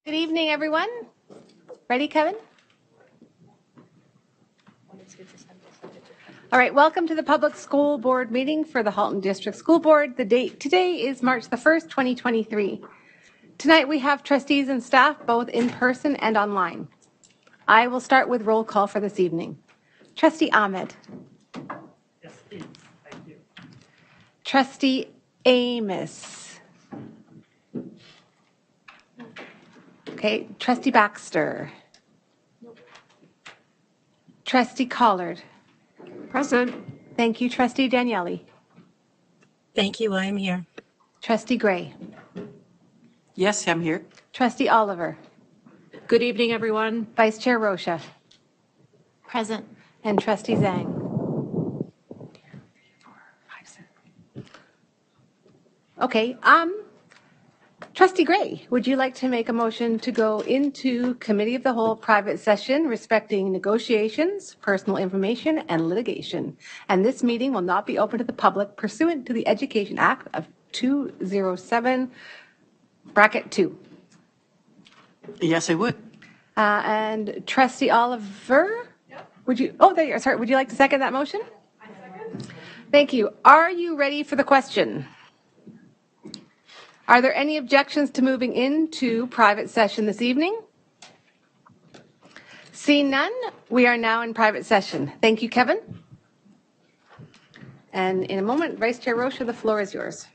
Good evening, everyone. Ready, Kevin? All right, welcome to the Public School Board meeting for the Halton District School Board. The date today is March the 1st, 2023. Tonight we have trustees and staff both in person and online. I will start with roll call for this evening. Trustee Ahmed. Yes, please. Thank you. Trustee Amos. Okay, Trustee Baxter. Trustee Collard. Present. Thank you, Trustee Daniele. Thank you, I am here. Trustee Gray. Yes, I'm here. Trustee Oliver. Good evening, everyone. Vice Chair Rocha. Present. And Trustee Zhang. Okay, Trustee Gray, would you like to make a motion to go into Committee of the Whole private session respecting negotiations, personal information, and litigation? And this meeting will not be open to the public pursuant to the Education Act of 207(2). Yes, I would. And Trustee Oliver? Yep. Would you, oh, there you are. Sorry, would you like to second that motion? I second. Thank you. Are you ready for the question? Are there any objections to moving into private session this evening? Seeing none, we are now in private session. Thank you, Kevin. And in a moment, Vice Chair Rocha, the floor is yours.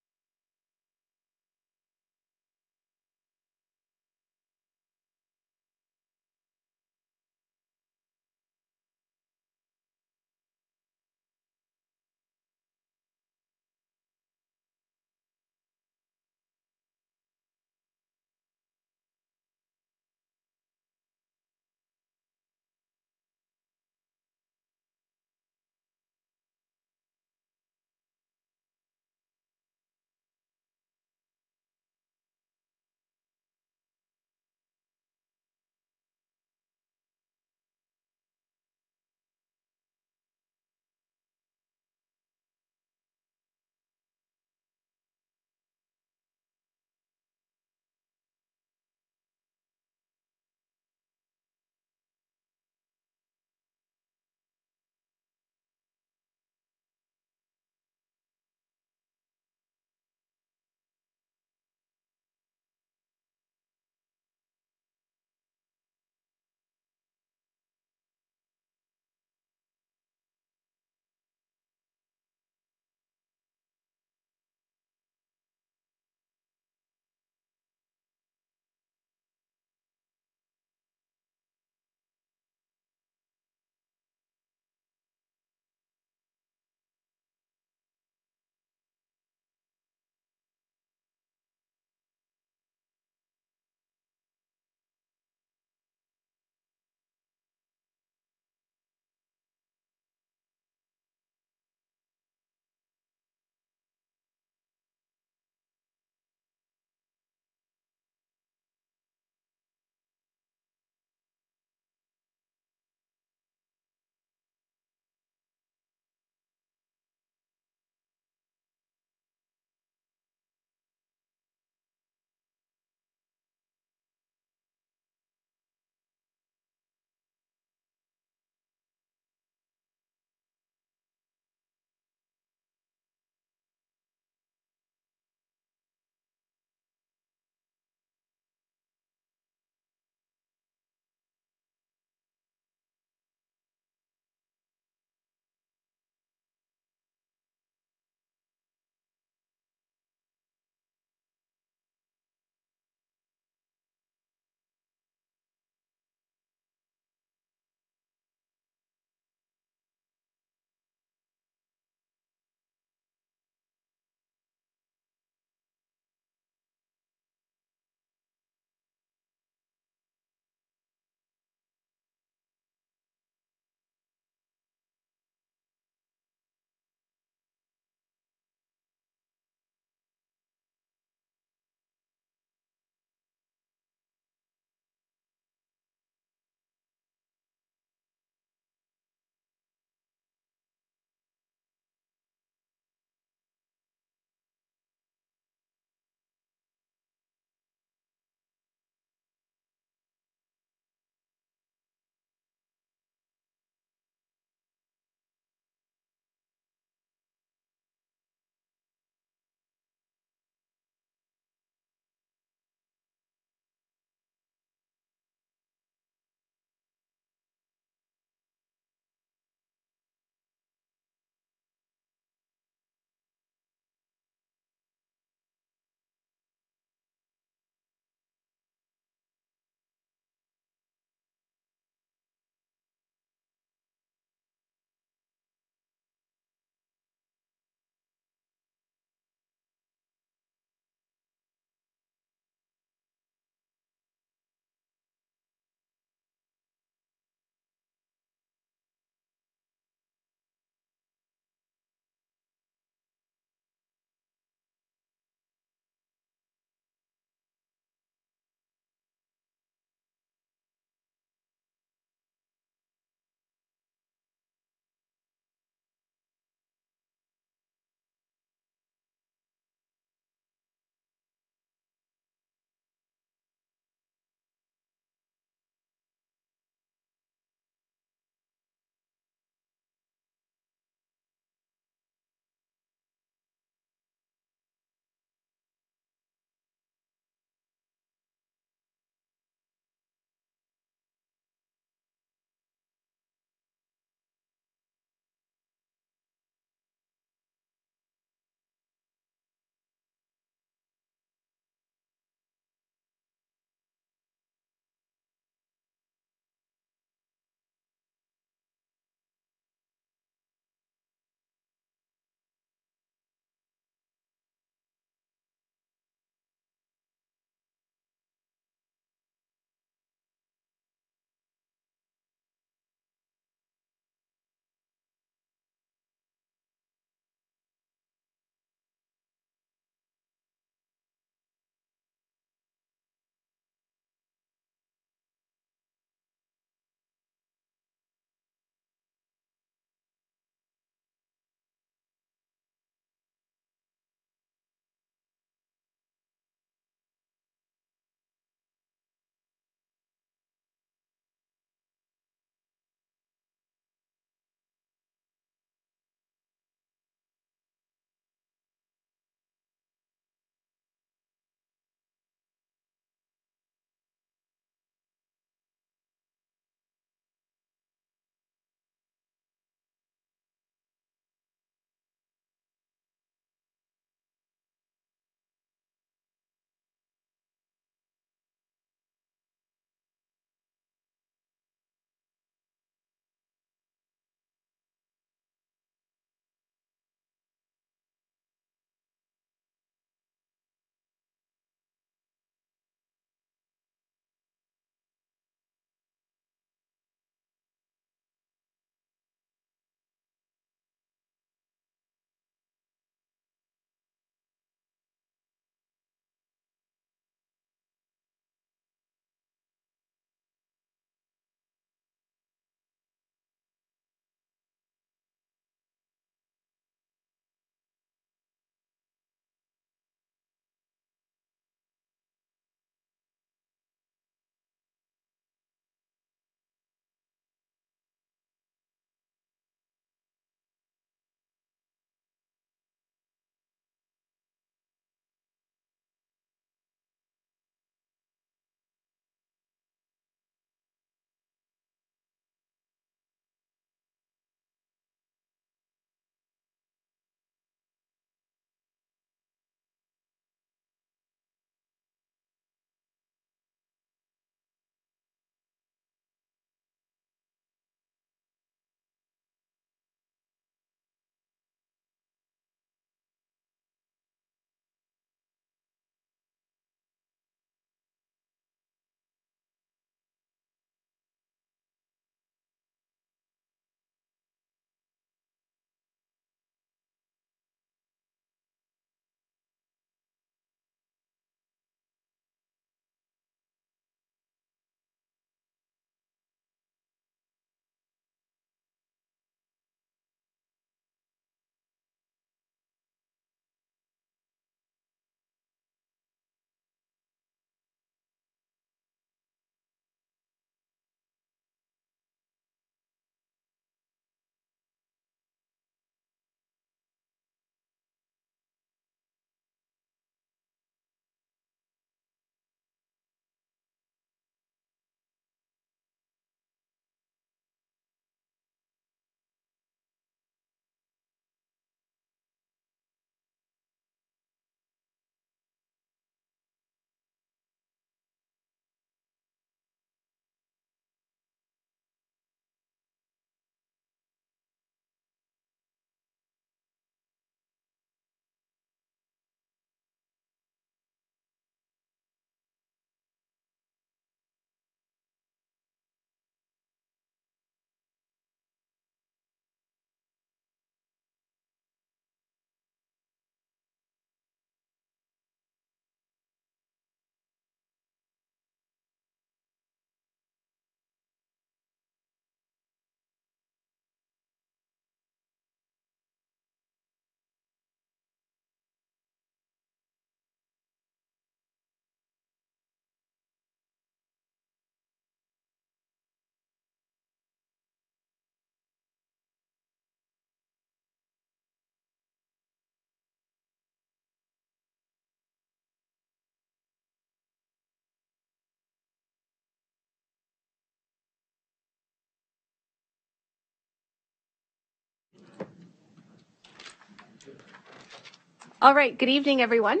All right, good evening, everyone,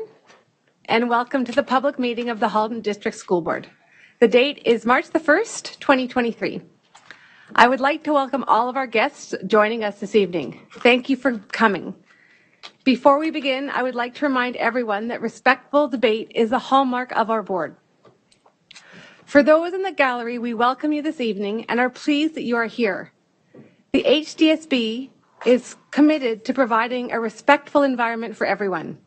and welcome to the public meeting of the Halton District School Board. The date is March the 1st, 2023. I would like to welcome all of our guests joining us this evening. Thank you for coming. Before we begin, I would like to remind everyone that respectful debate is a hallmark of our board. For those in the gallery, we welcome you this evening and are pleased that you are here. The HDSB is committed to providing a respectful environment for everyone.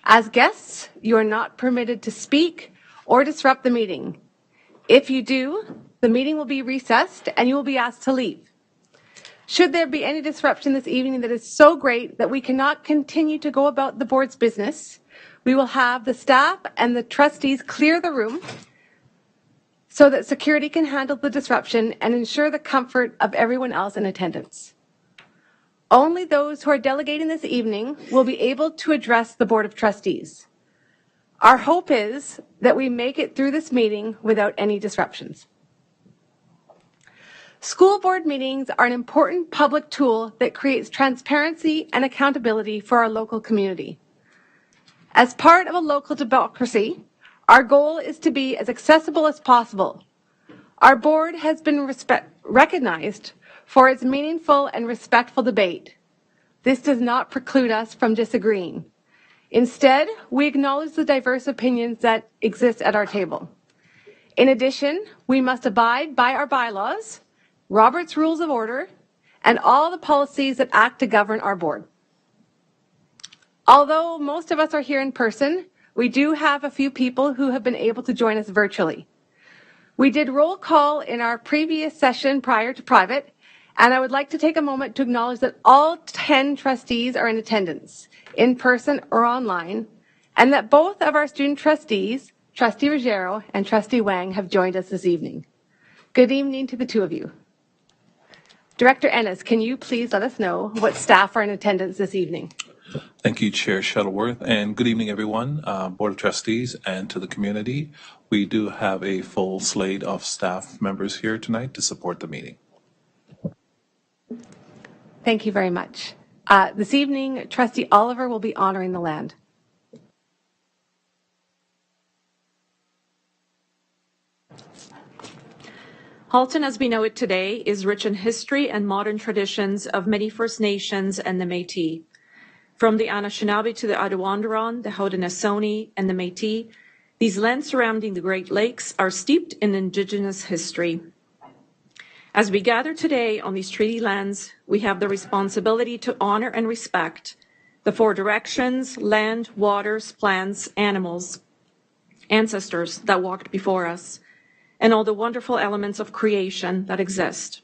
As guests, you are not permitted to speak or disrupt the meeting. If you do, the meeting will be recessed and you will be asked to leave. Should there be any disruption this evening that is so great that we cannot continue to go about the board's business, we will have the staff and the trustees clear the room so that security can handle the disruption and ensure the comfort of everyone else in attendance. Only those who are delegating this evening will be able to address the Board of Trustees. Our hope is that we make it through this meeting without any disruptions. School board meetings are an important public tool that creates transparency and accountability for our local community. As part of a local democracy, our goal is to be as accessible as possible. Our board has been recognized for its meaningful and respectful debate. This does not preclude us from disagreeing. Instead, we acknowledge the diverse opinions that exist at our table. In addition, we must abide by our bylaws, Robert's Rules of Order, and all the policies that act to govern our board. Although most of us are here in person, we do have a few people who have been able to join us virtually. We did roll call in our previous session prior to private, and I would like to take a moment to acknowledge that all 10 trustees are in attendance, in person or online, and that both of our student trustees, Trustee Ruggiero and Trustee Wang, have joined us this evening. Good evening to the two of you. Director Ennis, can you please let us know what staff are in attendance this evening? Thank you, Chair Shuttleworth, and good evening, everyone, Board of Trustees, and to the community. We do have a full slate of staff members here tonight to support the meeting. Thank you very much. This evening, Trustee Oliver will be honoring the land. Halton, as we know it today, is rich in history and modern traditions of many First Nations and the Métis. From the Anishinaabe to the Aduandaron, the Haudenosaunee, and the Métis, these lands surrounding the Great Lakes are steeped in Indigenous history. As we gather today on these treaty lands, we have the responsibility to honor and respect the four directions, land, waters, plants, animals, ancestors that walked before us, and all the wonderful elements of creation that exist.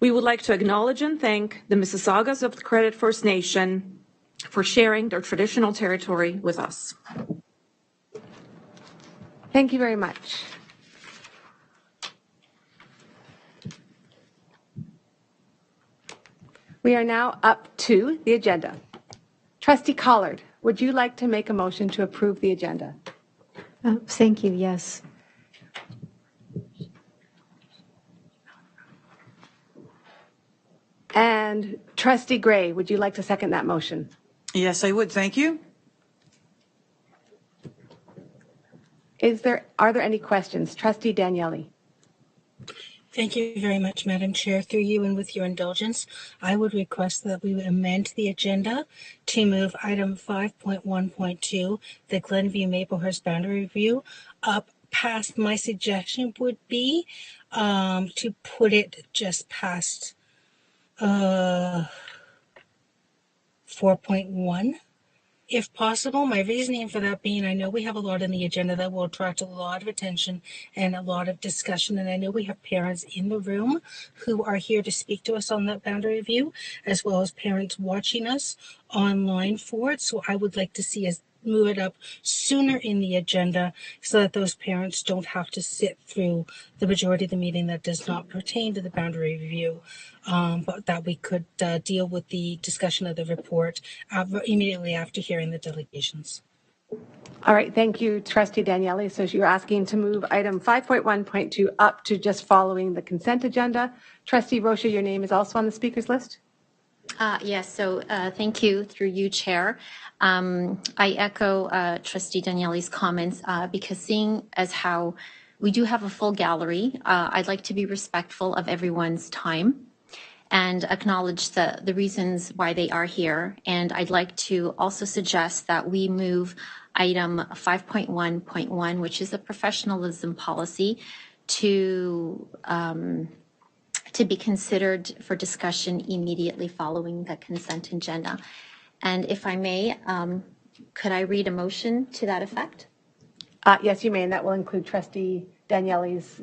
We would like to acknowledge and thank the Mississaugas of the Credit First Nation for sharing their traditional territory with us. Thank you very much. We are now up to the agenda. Trustee Collard, would you like to make a motion to approve the agenda? Thank you, yes. And Trustee Gray, would you like to second that motion? Yes, I would. Thank you. Are there any questions? Trustee Daniele. Thank you very much, Madam Chair. Through you and with your indulgence, I would request that we would amend the agenda to move item 5.1.2, the Glenview Maplehurst boundary review, up past. My suggestion would be to put it just past 4.1. If possible. My reasoning for that being, I know we have a lot on the agenda that will attract a lot of attention and a lot of discussion, and I know we have parents in the room who are here to speak to us on that boundary review, as well as parents watching us online for it. So I would like to see us move it up sooner in the agenda so that those parents don't have to sit through the majority of the meeting that does not pertain to the boundary review, but that we could deal with the discussion of the report immediately after hearing the delegations. All right, thank you, Trustee Daniele. So you're asking to move item 5.1.2 up to just following the consent agenda. Trustee Rocha, your name is also on the speakers list? Yes, so thank you through you, Chair. I echo Trustee Daniele's comments because seeing as how we do have a full gallery, I'd like to be respectful of everyone's time and acknowledge the reasons why they are here. And I'd like to also suggest that we move item 5.1.1, which is a professionalism policy, to be considered for discussion immediately following the consent agenda. And if I may, could I read a motion to that effect? Yes, you may, and that will include Trustee Daniele's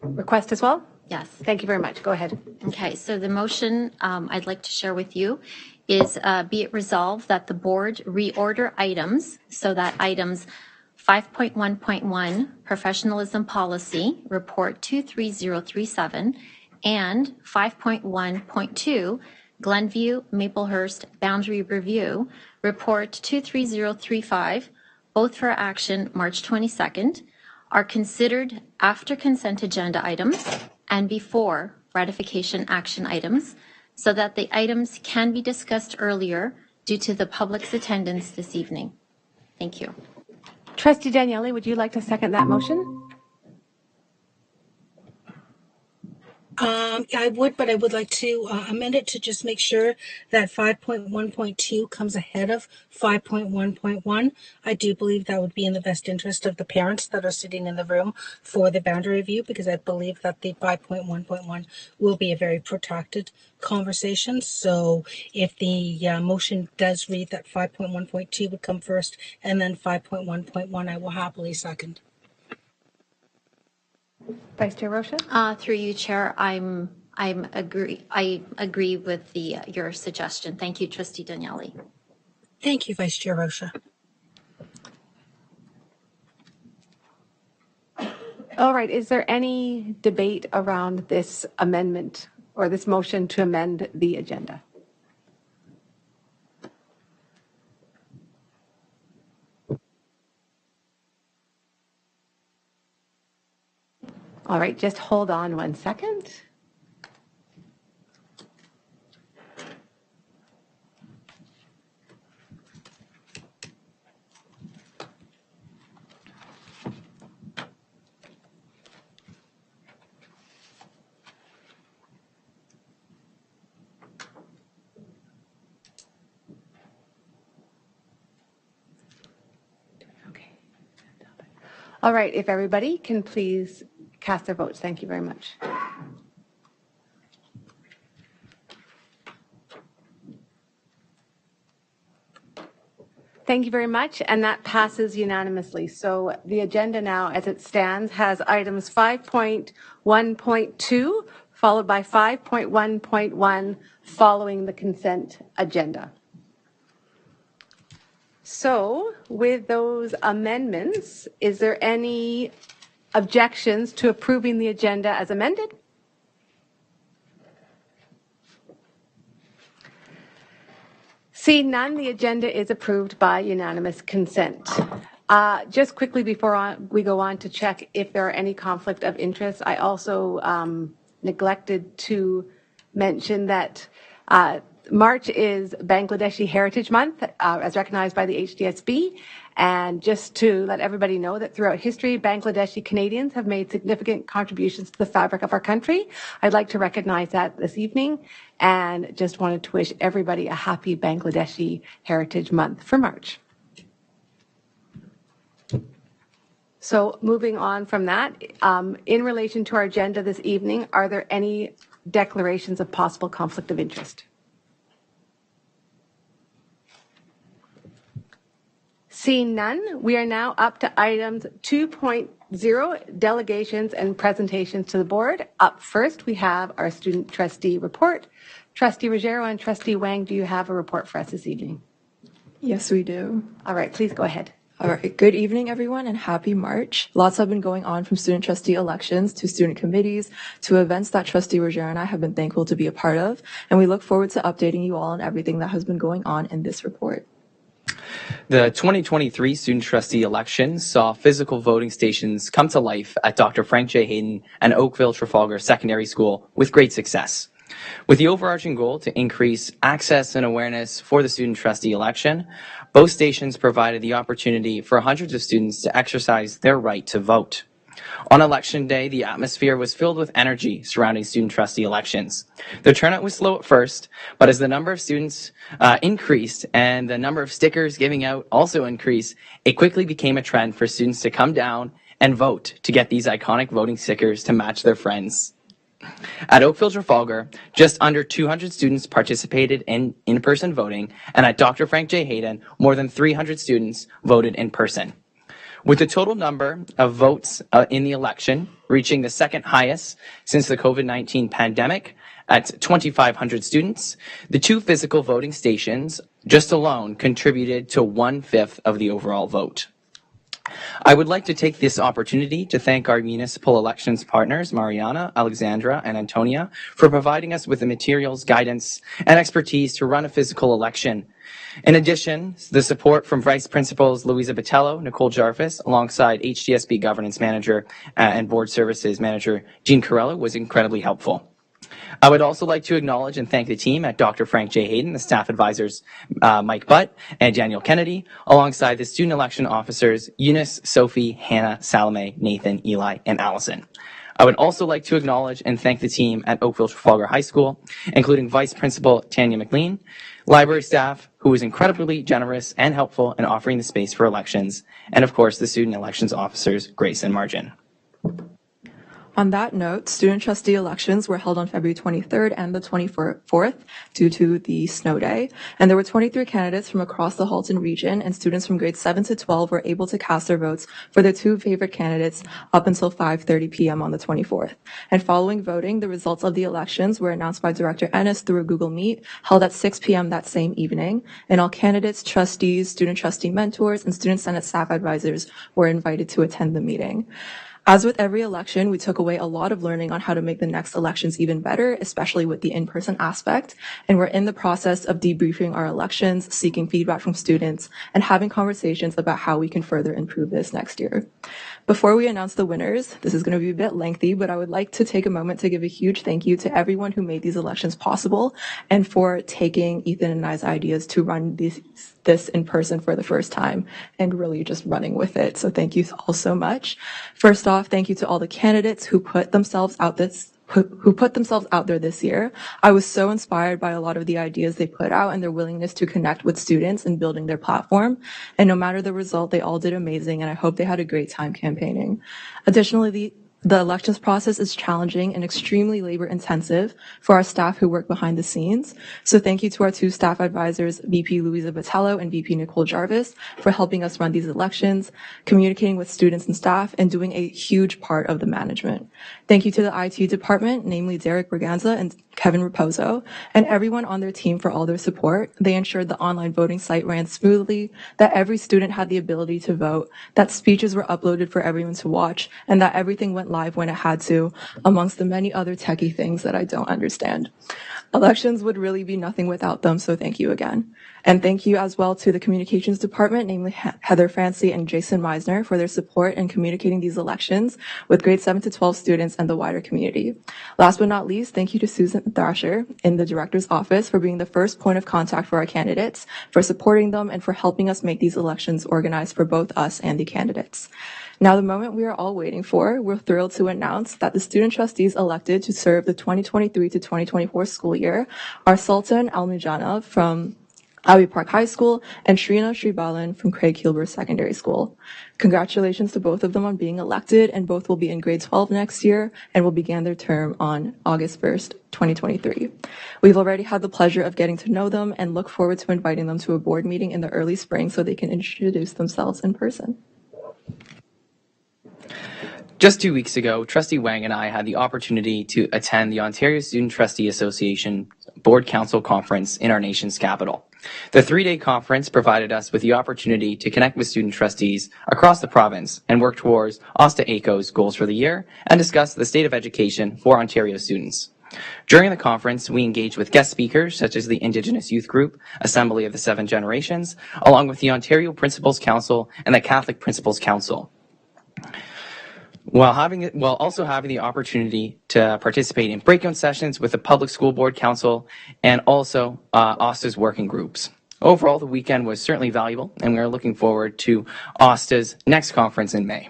request as well? Yes. Thank you very much. Go ahead. Okay, so the motion I'd like to share with you is be it resolved that the board reorder items so that items 5.1.1, professionalism policy, report 23037, and 5.1.2, Glenview Maplehurst Boundary Review, report 23035, both for action March 22nd, are considered after consent agenda items and before ratification action items so that the items can be discussed earlier due to the public's attendance this evening. Thank you. Trustee Daniele, would you like to second that motion? I would, but I would like to amend it to just make sure that 5.1.2 comes ahead of 5.1.1. I do believe that would be in the best interest of the parents that are sitting in the room for the boundary review, because I believe that the 5.1.1 will be a very protracted conversation. So if the motion does read that 5.1.2 would come first and then 5.1.1, I will happily second. Vice Chair Rocha? Through you, Chair, I agree with your suggestion. Thank you, Trustee Daniele. Thank you, Vice Chair Rocha. All right. Is there any debate around this amendment or this motion to amend the agenda? All right. Just hold on 1 second. Okay. All right. If everybody can please cast their votes. Thank you very much. Thank you very much, and that passes unanimously. So the agenda now, as it stands, has items 5.1.2 followed by 5.1.1 following the consent agenda. So with those amendments, is there any objections to approving the agenda as amended? Seeing none, the agenda is approved by unanimous consent. Just quickly before we go on to check if there are any conflict of interest, I also neglected to mention that March is Bangladeshi Heritage Month, as recognized by the HDSB. And just to let everybody know that throughout history, Bangladeshi Canadians have made significant contributions to the fabric of our country. I'd like to recognize that this evening and just wanted to wish everybody a happy Bangladeshi Heritage Month for March. So moving on from that, in relation to our agenda this evening, are there any declarations of possible conflict of interest? Seeing none, we are now up to items 2.0, delegations and presentations to the board. Up first, we have our student trustee report. Trustee Ruggiero and Trustee Wang, do you have a report for us this evening? Yes, we do. All right, please go ahead. All right. Good evening, everyone, and happy March. Lots have been going on from student trustee elections to student committees to events that Trustee Ruggiero and I have been thankful to be a part of. And we look forward to updating you all on everything that has been going on in this report. The 2023 student trustee election saw physical voting stations come to life at Dr. Frank J. Hayden and Oakville Trafalgar Secondary School with great success. With the overarching goal to increase access and awareness for the student trustee election, both stations provided the opportunity for hundreds of students to exercise their right to vote. On election day, the atmosphere was filled with energy surrounding student trustee elections. The turnout was slow at first, but as the number of students increased and the number of stickers giving out also increased, it quickly became a trend for students to come down and vote to get these iconic voting stickers to match their friends. At Oakville Trafalgar, just under 200 students participated in in-person voting, and at Dr. Frank J. Hayden, more than 300 students voted in person. With the total number of votes in the election reaching the second highest since the COVID-19 pandemic at 2,500 students, the two physical voting stations just alone contributed to 1/5 of the overall vote. I would like to take this opportunity to thank our municipal elections partners, Mariana, Alexandra, and Antonia, for providing us with the materials, guidance, and expertise to run a physical election. In addition, the support from Vice Principals Louisa Botello, Nicole Jarvis, alongside HDSB Governance Manager and Board Services Manager Jean Corello was incredibly helpful. I would also like to acknowledge and thank the team at Dr. Frank J. Hayden, the staff advisors Mike Butt and Daniel Kennedy, alongside the student election officers Eunice, Sophie, Hannah, Salome, Nathan, Eli, and Allison. I would also like to acknowledge and thank the team at Oakville Trafalgar High School, including Vice Principal Tanya McLean, library staff who was incredibly generous and helpful in offering the space for elections, and of course the student elections officers Grace and Margin. On that note, student trustee elections were held on February 23rd and the 24th due to the snow day, and there were 23 candidates from across the Halton region, and students from grades 7 to 12 were able to cast their votes for their two favorite candidates up until 5:30 p.m. on the 24th. And following voting, the results of the elections were announced by Director Ennis through a Google Meet held at 6 p.m. that same evening, and all candidates, trustees, student trustee mentors, and student senate staff advisors were invited to attend the meeting. As with every election, we took away a lot of learning on how to make the next elections even better, especially with the in-person aspect. And we're in the process of debriefing our elections, seeking feedback from students, and having conversations about how we can further improve this next year. Before we announce the winners, this is going to be a bit lengthy, but I would like to take a moment to give a huge thank you to everyone who made these elections possible and for taking Ethan and I's ideas to run this in person for the first time and really just running with it. So thank you all so much. First off, thank you to all the candidates who put themselves out there this year. I was so inspired by a lot of the ideas they put out and their willingness to connect with students in building their platform. And no matter the result, they all did amazing, and I hope they had a great time campaigning. Additionally, the elections process is challenging and extremely labor intensive for our staff who work behind the scenes. So thank you to our two staff advisors, VP Louisa Botello and VP Nicole Jarvis, for helping us run these elections, communicating with students and staff, and doing a huge part of the management. Thank you to the IT department, namely Derek Berganza and Kevin Raposo, and everyone on their team for all their support. They ensured the online voting site ran smoothly, that every student had the ability to vote, that speeches were uploaded for everyone to watch, and that everything went live when it had to, amongst the many other techie things that I don't understand. Elections would really be nothing without them, so thank you again. And thank you as well to the communications department, namely Heather Francie and Jason Meisner, for their support in communicating these elections with grade 7 to 12 students and the wider community. Last but not least, thank you to Susan Thrasher in the director's office for being the first point of contact for our candidates, for supporting them, and for helping us make these elections organized for both us and the candidates. Now, the moment we are all waiting for, we're thrilled to announce that the student trustees elected to serve the 2023 to 2024 school year are Sultan Almujanov from Abbey Park High School and Shrina Sribalan from Craig Hilber Secondary School. Congratulations to both of them on being elected, and both will be in grade 12 next year and will begin their term on August 1st, 2023. We've already had the pleasure of getting to know them and look forward to inviting them to a board meeting in the early spring so they can introduce themselves in person. Just 2 weeks ago, Trustee Wang and I had the opportunity to attend the Ontario Student Trustee Association Board Council Conference in our nation's capital. The 3-day conference provided us with the opportunity to connect with student trustees across the province and work towards OSTA ACO's goals for the year and discuss the state of education for Ontario students. During the conference, we engaged with guest speakers such as the Indigenous Youth Group, Assembly of the Seven Generations, along with the Ontario Principals Council and the Catholic Principals Council. while also having the opportunity to participate in breakout sessions with the Public School Board Council and also OSTA's working groups. Overall, the weekend was certainly valuable, and we are looking forward to OSTA's next conference in May.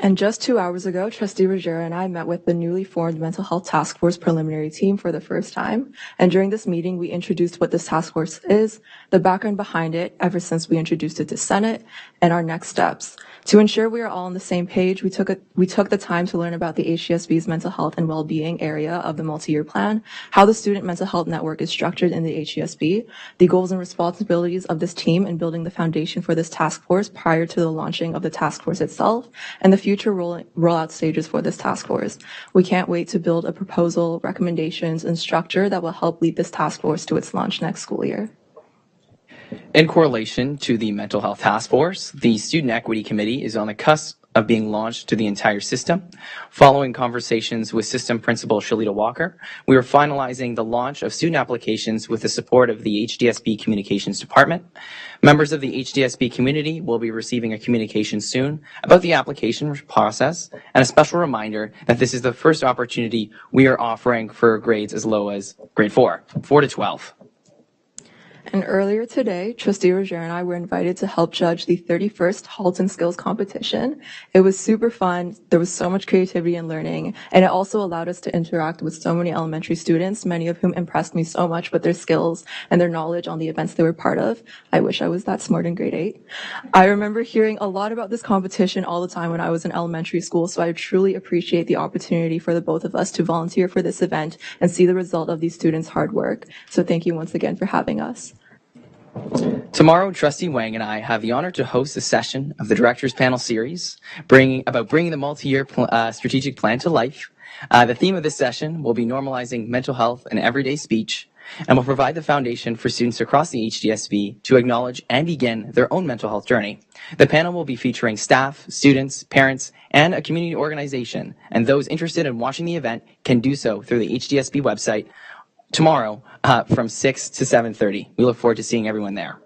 And just 2 hours ago, Trustee Ruggiero and I met with the newly formed Mental Health Task Force preliminary team for the first time. And during this meeting, we introduced what this task force is, the background behind it ever since we introduced it to Senate, and our next steps. To ensure we are all on the same page, we took the time to learn about the HDSB's mental health and well-being area of the multi-year plan, how the Student Mental Health Network is structured in the HDSB, the goals and responsibilities of this team in building the foundation for this task force prior to the launching of the task force itself, and the future rollout stages for this task force. We can't wait to build a proposal, recommendations, and structure that will help lead this task force to its launch next school year. In correlation to the Mental Health Task Force, the Student Equity Committee is on the cusp of being launched to the entire system. Following conversations with System Principal Shalita Walker, we are finalizing the launch of student applications with the support of the HDSB Communications Department. Members of the HDSB community will be receiving a communication soon about the application process, and a special reminder that this is the first opportunity we are offering for grades as low as grade 4 to 12. And earlier today, Trustee Ruggiero and I were invited to help judge the 31st Halton Skills Competition. It was super fun. There was so much creativity and learning, and it also allowed us to interact with so many elementary students, many of whom impressed me so much with their skills and their knowledge on the events they were part of. I wish I was that smart in grade 8. I remember hearing a lot about this competition all the time when I was in elementary school, so I truly appreciate the opportunity for the both of us to volunteer for this event and see the result of these students' hard work. So thank you once again for having us. Tomorrow, Trustee Wang and I have the honor to host a session of the Directors Panel Series bringing the multi-year strategic plan to life. The theme of this session will be normalizing mental health and everyday speech, and will provide the foundation for students across the HDSB to acknowledge and begin their own mental health journey. The panel will be featuring staff, students, parents, and a community organization, and those interested in watching the event can do so through the HDSB website tomorrow from 6 to 7:30. We look forward to seeing everyone there.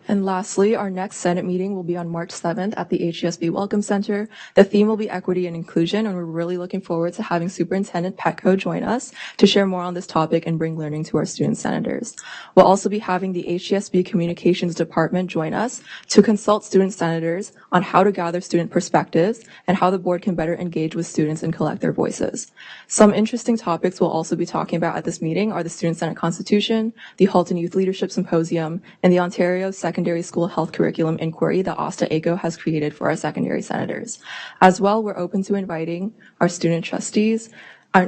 And lastly, our next Senate meeting will be on March 7th at the HDSB Welcome Center. The theme will be equity and inclusion, and we're really looking forward to having Superintendent Petco join us to share more on this topic and bring learning to our student senators. We'll also be having the HDSB Communications Department join us to consult student senators on how to gather student perspectives and how the board can better engage with students and collect their voices. Some interesting topics we'll also be talking about at this meeting are the Student Senate Constitution, the Halton Youth Leadership Symposium, and the Ontario Secondary School Health Curriculum Inquiry that OSTA-ACO has created for our secondary senators. As well, we're open to inviting our student trustees, our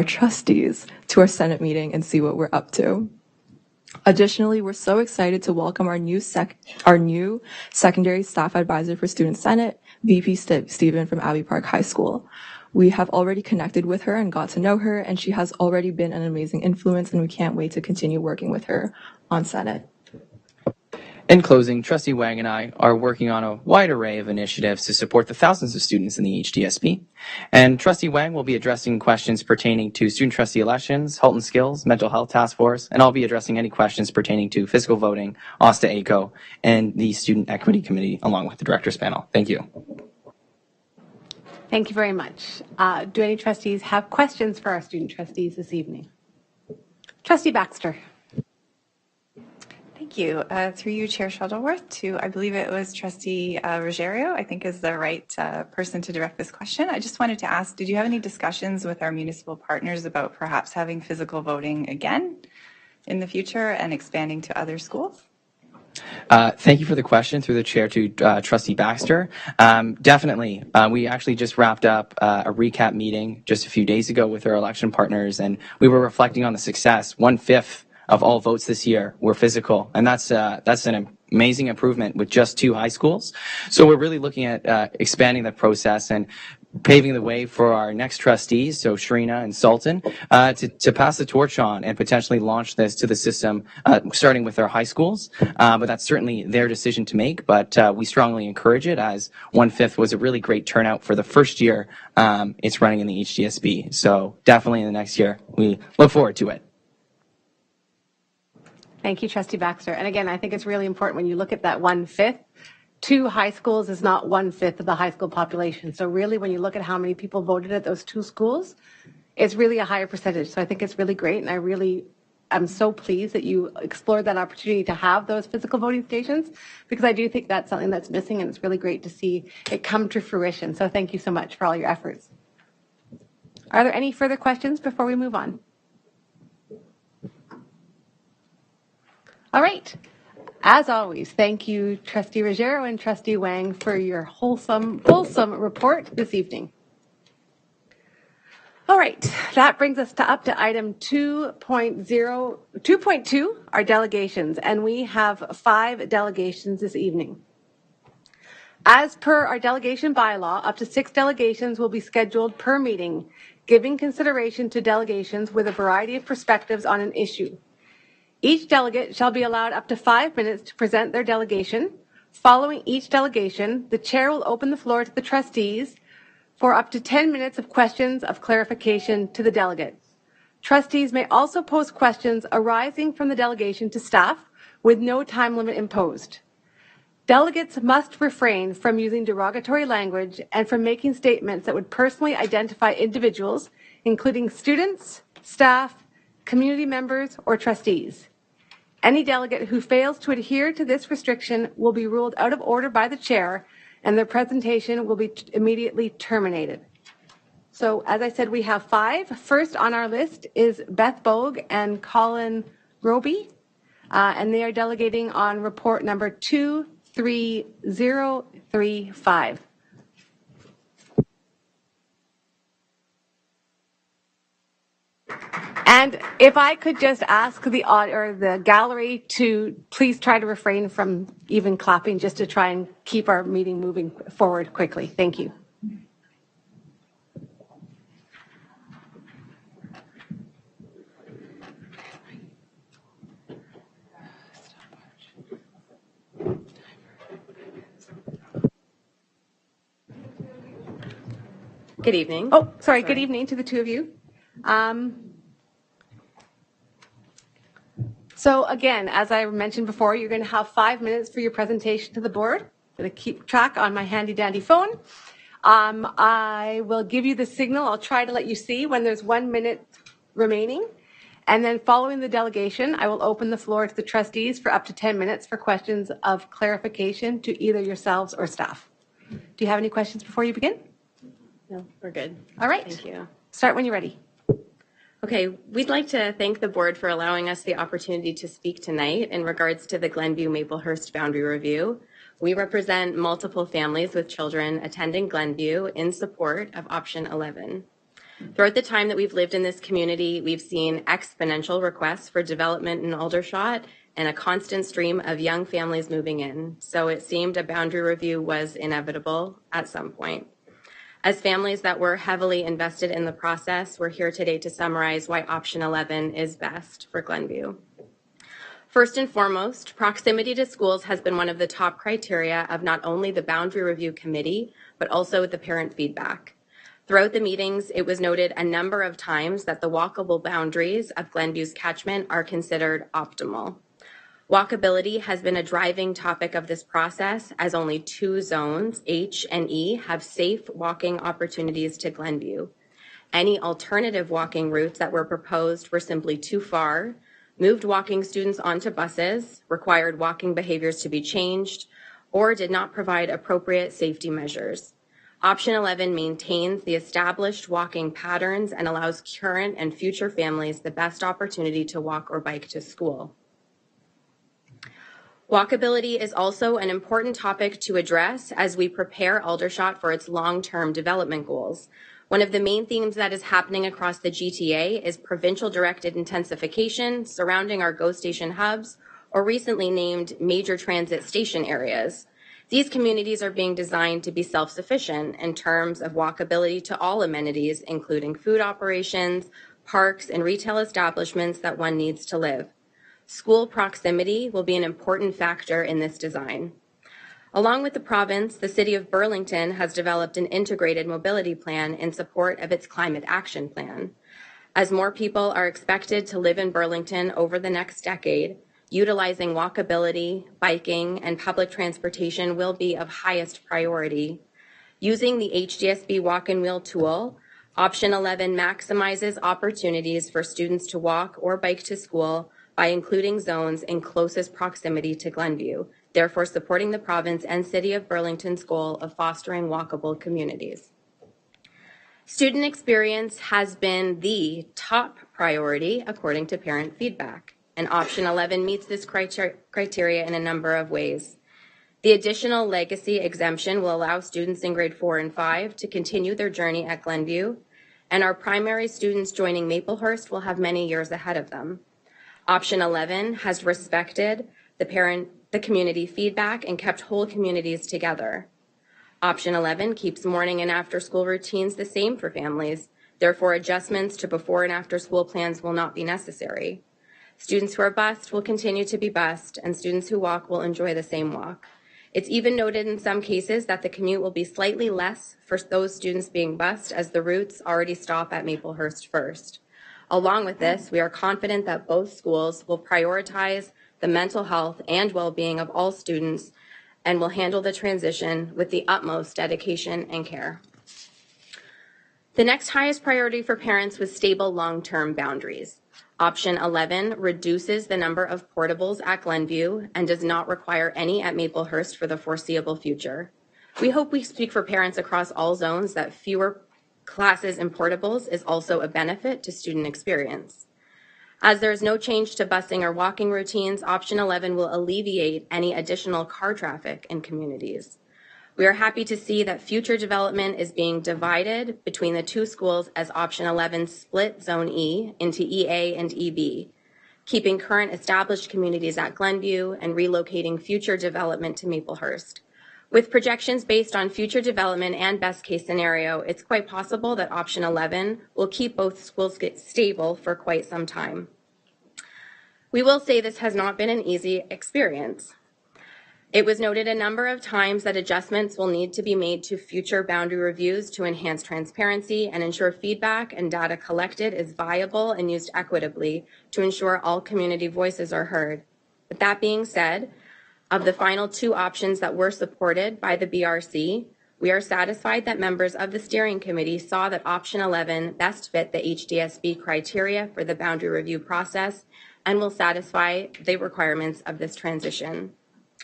trustees to our Senate meeting and see what we're up to. Additionally, we're so excited to welcome our new secondary staff advisor for Student Senate, VP Stephen from Abbey Park High School. We have already connected with her and got to know her, and she has already been an amazing influence, and we can't wait to continue working with her on Senate. In closing, Trustee Wang and I are working on a wide array of initiatives to support the thousands of students in the HDSB. And Trustee Wang will be addressing questions pertaining to student trustee elections, Halton Skills, Mental Health Task Force, and I'll be addressing any questions pertaining to physical voting, OSTA-ACO, and the Student Equity Committee, along with the Directors Panel. Thank you. Thank you very much. Do any trustees have questions for our student trustees this evening? Trustee Baxter. Thank you. Through you, Chair Shuttleworth, to, I believe it was Trustee Ruggiero, I think is the right person to direct this question. I just wanted to ask, did you have any discussions with our municipal partners about perhaps having physical voting again in the future and expanding to other schools? Thank you for the question through the chair to Trustee Baxter. Definitely. We actually just wrapped up a recap meeting just a few days ago with our election partners, and we were reflecting on the success. 1/5 of all votes this year were physical, and that's an amazing improvement with just 2 high schools. So we're really looking at expanding the process and paving the way for our next trustees, so Sharina and Sultan, to pass the torch on and potentially launch this to the system, starting with our high schools. But that's certainly their decision to make, but we strongly encourage it, as 1/5 was a really great turnout for the first year it's running in the HDSB. So definitely in the next year, we look forward to it. Thank you, Trustee Baxter. And again, I think it's really important when you look at that 1/5 2 high schools is not 1/5 of the high school population. So really, when you look at how many people voted at those 2 schools, it's really a higher percentage. So I think it's really great, and I'm so pleased that you explored that opportunity to have those physical voting stations, because I do think that's something that's missing, and it's really great to see it come to fruition. So thank you so much for all your efforts. Are there any further questions before we move on? All right. As always, thank you, Trustee Ruggiero and Trustee Wang, for your fulsome report this evening. All right, that brings us up to item 2.2, our delegations, and we have 5 delegations this evening. As per our delegation bylaw, up to 6 delegations will be scheduled per meeting, giving consideration to delegations with a variety of perspectives on an issue. Each delegate shall be allowed up to 5 minutes to present their delegation. Following each delegation, the chair will open the floor to the trustees for up to 10 minutes of questions of clarification to the delegate. Trustees may also pose questions arising from the delegation to staff with no time limit imposed. Delegates must refrain from using derogatory language and from making statements that would personally identify individuals, including students, staff, community members, or trustees. Any delegate who fails to adhere to this restriction will be ruled out of order by the chair, and their presentation will be immediately terminated. So, as I said, we have 5. First on our list is Beth Bogue and Colin Roby, and they are delegating on report number 23035. And if I could just ask the gallery to please try to refrain from even clapping, just to try and keep our meeting moving forward quickly. Thank you. Good evening. Oh, sorry. Good evening to the 2 of you. So again, as I mentioned before, you're going to have 5 minutes for your presentation to the board. I'm going to keep track on my handy dandy phone. I will give you the signal. I'll try to let you see when there's 1 minute remaining. And then following the delegation, I will open the floor to the trustees for up to 10 minutes for questions of clarification to either yourselves or staff. Do you have any questions before you begin? No, we're good. All right. Thank you. Start when you're ready. Okay, we'd like to thank the board for allowing us the opportunity to speak tonight in regards to the Glenview-Maplehurst boundary review. We represent multiple families with children attending Glenview in support of option 11. Throughout the time that we've lived in this community, we've seen exponential requests for development in Aldershot and a constant stream of young families moving in. So it seemed a boundary review was inevitable at some point. As families that were heavily invested in the process, we're here today to summarize why option 11 is best for Glenview. First and foremost, proximity to schools has been one of the top criteria of not only the Boundary Review Committee, but also the parent feedback. Throughout the meetings, it was noted a number of times that the walkable boundaries of Glenview's catchment are considered optimal. Walkability has been a driving topic of this process, as only 2 zones, H and E, have safe walking opportunities to Glenview. Any alternative walking routes that were proposed were simply too far, moved walking students onto buses, required walking behaviors to be changed, or did not provide appropriate safety measures. Option 11 maintains the established walking patterns and allows current and future families the best opportunity to walk or bike to school. Walkability is also an important topic to address as we prepare Aldershot for its long-term development goals. One of the main themes that is happening across the GTA is provincial-directed intensification surrounding our GO station hubs, or recently named major transit station areas. These communities are being designed to be self-sufficient in terms of walkability to all amenities, including food operations, parks, and retail establishments that one needs to live. School proximity will be an important factor in this design. Along with the province, the City of Burlington has developed an integrated mobility plan in support of its climate action plan. As more people are expected to live in Burlington over the next decade, Utilizing walkability, biking, and public transportation will be of highest priority. Using the HDSB walk and wheel tool, option 11 maximizes opportunities for students to walk or bike to school by including zones in closest proximity to Glenview, therefore supporting the province and City of Burlington's goal of fostering walkable communities. Student experience has been the top priority according to parent feedback, and option 11 meets this criteria in a number of ways. The additional legacy exemption will allow students in grade 4 and 5 to continue their journey at Glenview, and our primary students joining Maplehurst will have many years ahead of them. Option 11 has respected the community feedback and kept whole communities together. Option 11 keeps morning and after school routines the same for families. Therefore, adjustments to before and after school plans will not be necessary. Students who are bused will continue to be bused, and students who walk will enjoy the same walk. It's even noted in some cases that the commute will be slightly less for those students being bused, as the routes already stop at Maplehurst first. Along with this, we are confident that both schools will prioritize the mental health and well-being of all students and will handle the transition with the utmost dedication and care. The next highest priority for parents was stable long-term boundaries. Option 11 reduces the number of portables at Glenview and does not require any at Maplehurst for the foreseeable future. We hope we speak for parents across all zones that fewer classes in portables is also a benefit to student experience. As there is no change to busing or walking routines, option 11 will alleviate any additional car traffic in communities. We are happy to see that future development is being divided between the two schools as option 11 split Zone E into EA and EB, keeping current established communities at Glenview and relocating future development to Maplehurst. With projections based on future development and best case scenario, it's quite possible that option 11 will keep both schools stable for quite some time. We will say this has not been an easy experience. It was noted a number of times that adjustments will need to be made to future boundary reviews to enhance transparency and ensure feedback and data collected is viable and used equitably to ensure all community voices are heard. But that being said, of the final two options that were supported by the BRC, we are satisfied that members of the steering committee saw that option 11 best fit the HDSB criteria for the boundary review process and will satisfy the requirements of this transition.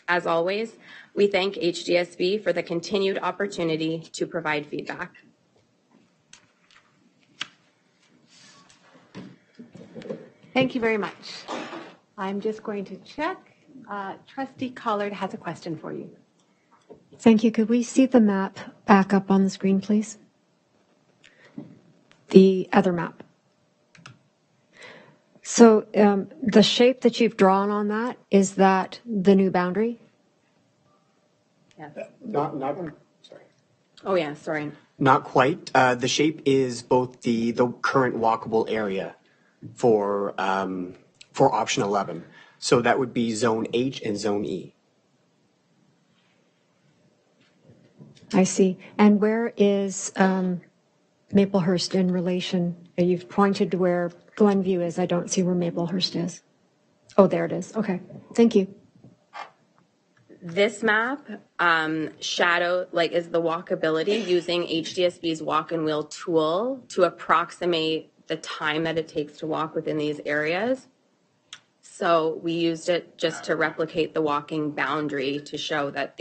As always, we thank HDSB for the continued opportunity to provide feedback. Thank you very much. I'm just going to check. Trustee Collard has a question for you. Thank you. Could we see the map back up on the screen, please? The other map. So the shape that you've drawn on that, is that the new boundary? Yes. Sorry. Oh yeah, sorry. Not quite. The shape is both the current walkable area for option 11. So that would be Zone H and Zone E. I see. And where is Maplehurst in relation? You've pointed to where Glenview is. I don't see where Maplehurst is. Oh, there it is. Okay. Thank you. This map is the walkability using HDSB's walk and wheel tool to approximate the time that it takes to walk within these areas. So we used it just to replicate the walking boundary to show that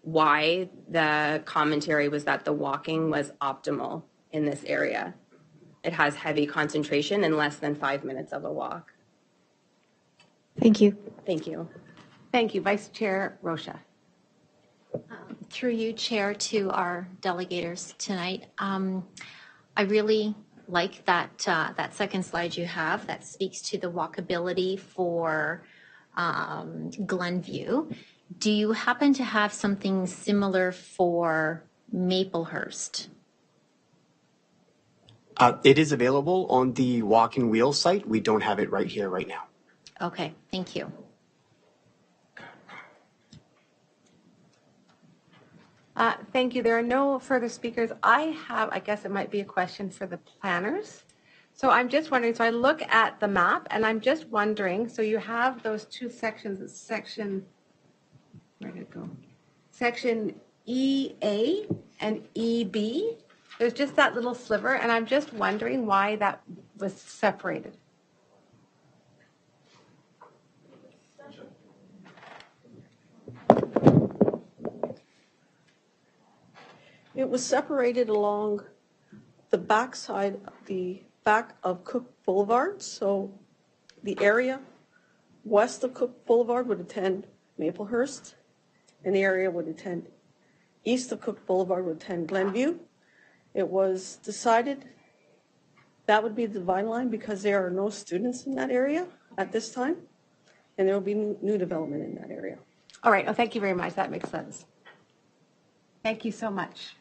why the commentary was that the walking was optimal in this area. It has heavy concentration and less than 5 minutes of a walk. Thank you. Thank you. Thank you. Vice Chair Rocha. Through you, Chair, to our delegators tonight. I really like that second slide you have that speaks to the walkability for Glenview. Do you happen to have something similar for Maplehurst? It is available on the walk and wheel site. We don't have it right here, right now. Okay, thank you. Thank you. There are no further speakers. I guess it might be a question for the planners. So I'm just wondering, so I look at the map and I'm just wondering, so you have those two sections, where did it go? Section EA and EB. There's just that little sliver and I'm just wondering why that was separated. It was separated along the backside, the back of Cook Boulevard. So the area west of Cook Boulevard would attend Maplehurst, and the area would attend east of Cook Boulevard would attend Glenview. It was decided that would be the dividing line because there are no students in that area at this time, and there will be new development in that area. All right. Oh, thank you very much. That makes sense. Thank you so much.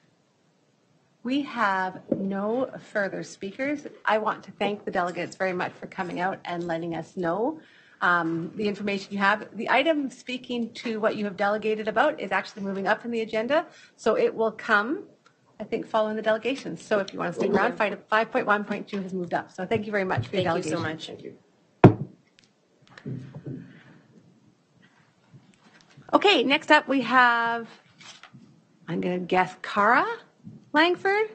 We have no further speakers. I want to thank the delegates very much for coming out and letting us know the information you have. The item speaking to what you have delegated about is actually moving up in the agenda, so it will come, I think, following the delegations. So if you want to stick around, 5.1.2 has moved up. So thank you very much for your delegation. Thank you so much. Thank you. Okay, next up we have, I'm going to guess, Cara Langford.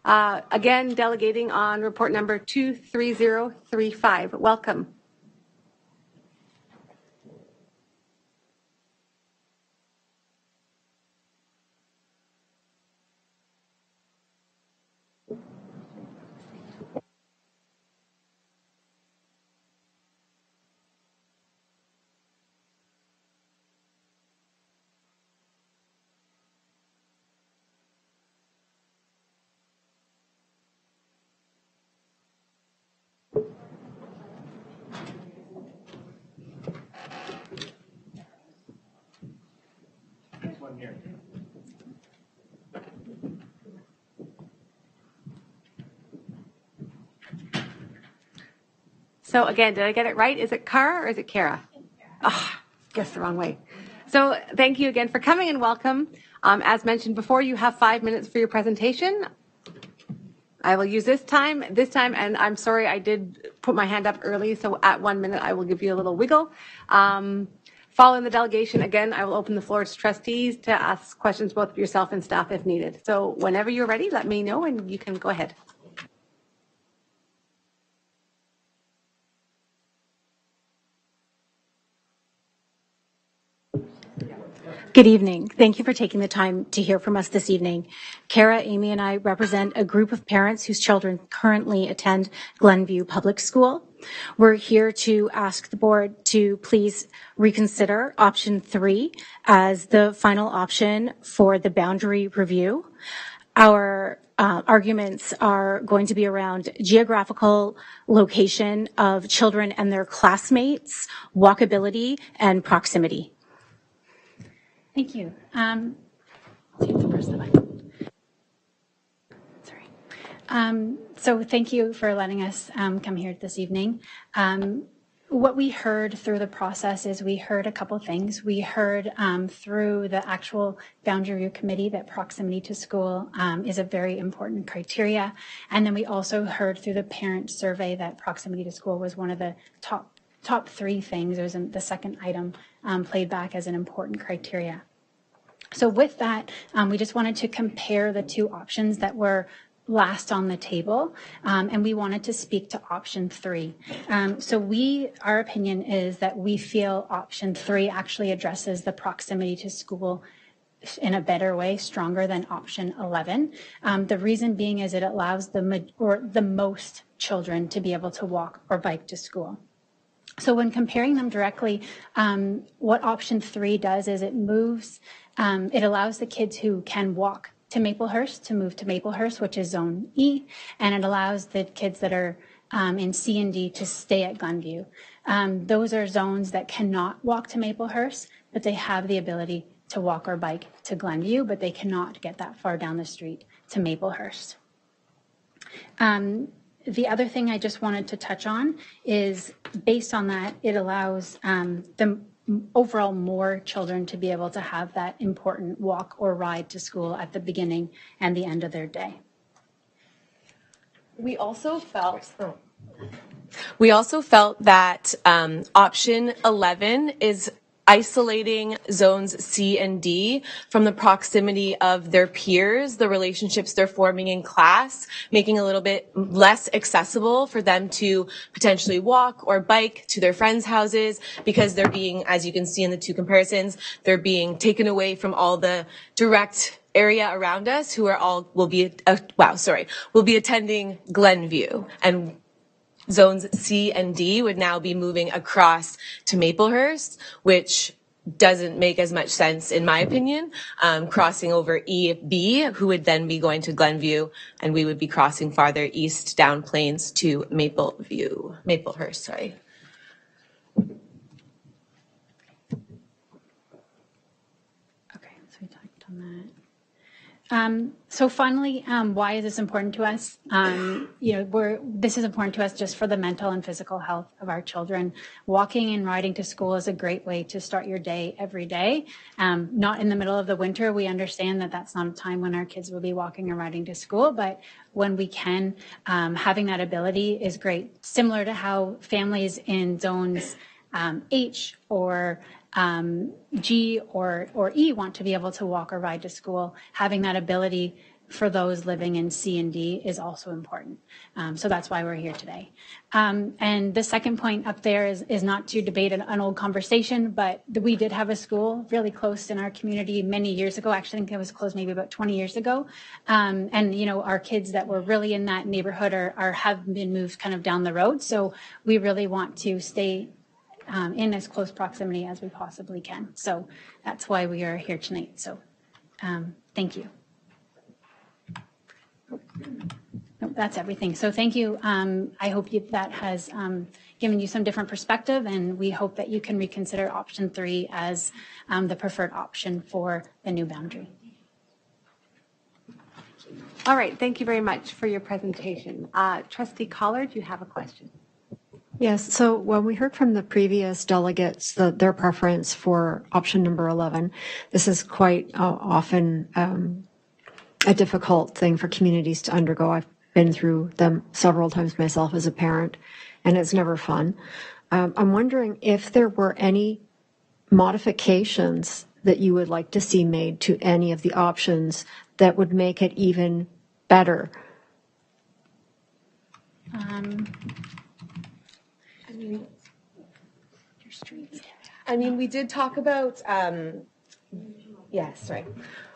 Again, delegating on report number 23035. Welcome. So again, did I get it right? Is it Cara or is it Kara? Oh, guessed the wrong way. So thank you again for coming and welcome. As mentioned before, you have 5 minutes for your presentation. I will use this time, and I'm sorry I did put my hand up early, so at 1 minute I will give you a little wiggle. Following the delegation, again, I will open the floor to trustees to ask questions both of yourself and staff if needed. So whenever you're ready, let me know and you can go ahead. Good evening. Thank you for taking the time to hear from us this evening. Kara, Amy, and I represent a group of parents whose children currently attend Glenview Public School. We're here to ask the board to please reconsider option 3 as the final option for the boundary review. Our arguments are going to be around geographical location of children and their classmates, walkability, and proximity. Thank you. So thank you for letting us come here this evening. What we heard through the process is we heard a couple things. We heard through the actual boundary review committee that proximity to school is a very important criteria. And then we also heard through the parent survey that proximity to school was one of the top 3 things. It was the second item played back as an important criteria. So with that, we just wanted to compare the 2 options that were last on the table, and we wanted to speak to option 3. So our opinion is that we feel option 3 actually addresses the proximity to school in a better way, stronger than option 11. The reason being is it allows the most children to be able to walk or bike to school. So when comparing them directly, what option 3 does is it allows the kids who can walk to Maplehurst to move to Maplehurst, which is zone E, and it allows the kids that are in C and D to stay at Glenview. Those are zones that cannot walk to Maplehurst, but they have the ability to walk or bike to Glenview, but they cannot get that far down the street to Maplehurst. The other thing I just wanted to touch on is based on that, it allows the overall more children to be able to have that important walk or ride to school at the beginning and the end of their day. We also felt that option 11 is isolating zones C and D from the proximity of their peers, the relationships they're forming in class, making a little bit less accessible for them to potentially walk or bike to their friends' houses because they're being, as you can see in the two comparisons, they're being taken away from all the direct area around us who are all will be attending Glenview, and zones C and D would now be moving across to Maplehurst, which doesn't make as much sense in my opinion, crossing over E-B, who would then be going to Glenview, and we would be crossing farther east down Plains to Maplehurst, sorry. Okay, so we talked on that. So finally, why is this important to us? This is important to us just for the mental and physical health of our children. Walking and riding to school is a great way to start your day every day. Not in the middle of the winter. We understand that that's not a time when our kids will be walking or riding to school, but when we can, having that ability is great. Similar to how families in zones H or G or E want to be able to walk or ride to school, having that ability for those living in C and D is also important. So that's why we're here today. And the second point up there is not to debate an old conversation, but we did have a school really close in our community many years ago. Actually, I think it was closed maybe about 20 years ago. And our kids that were really in that neighborhood have been moved kind of down the road. So we really want to stay in as close proximity as we possibly can. So that's why we are here tonight. So thank you. That's everything. So thank you. I hope that has given you some different perspective, and we hope that you can reconsider option 3 as the preferred option for the new boundary. All right, thank you very much for your presentation. Trustee Collard, you have a question. Yes, so when we heard from the previous delegates their preference for option number 11, this is quite often a difficult thing for communities to undergo. I've been through them several times myself as a parent, and it's never fun. I'm wondering if there were any modifications that you would like to see made to any of the options that would make it even better. We did talk about,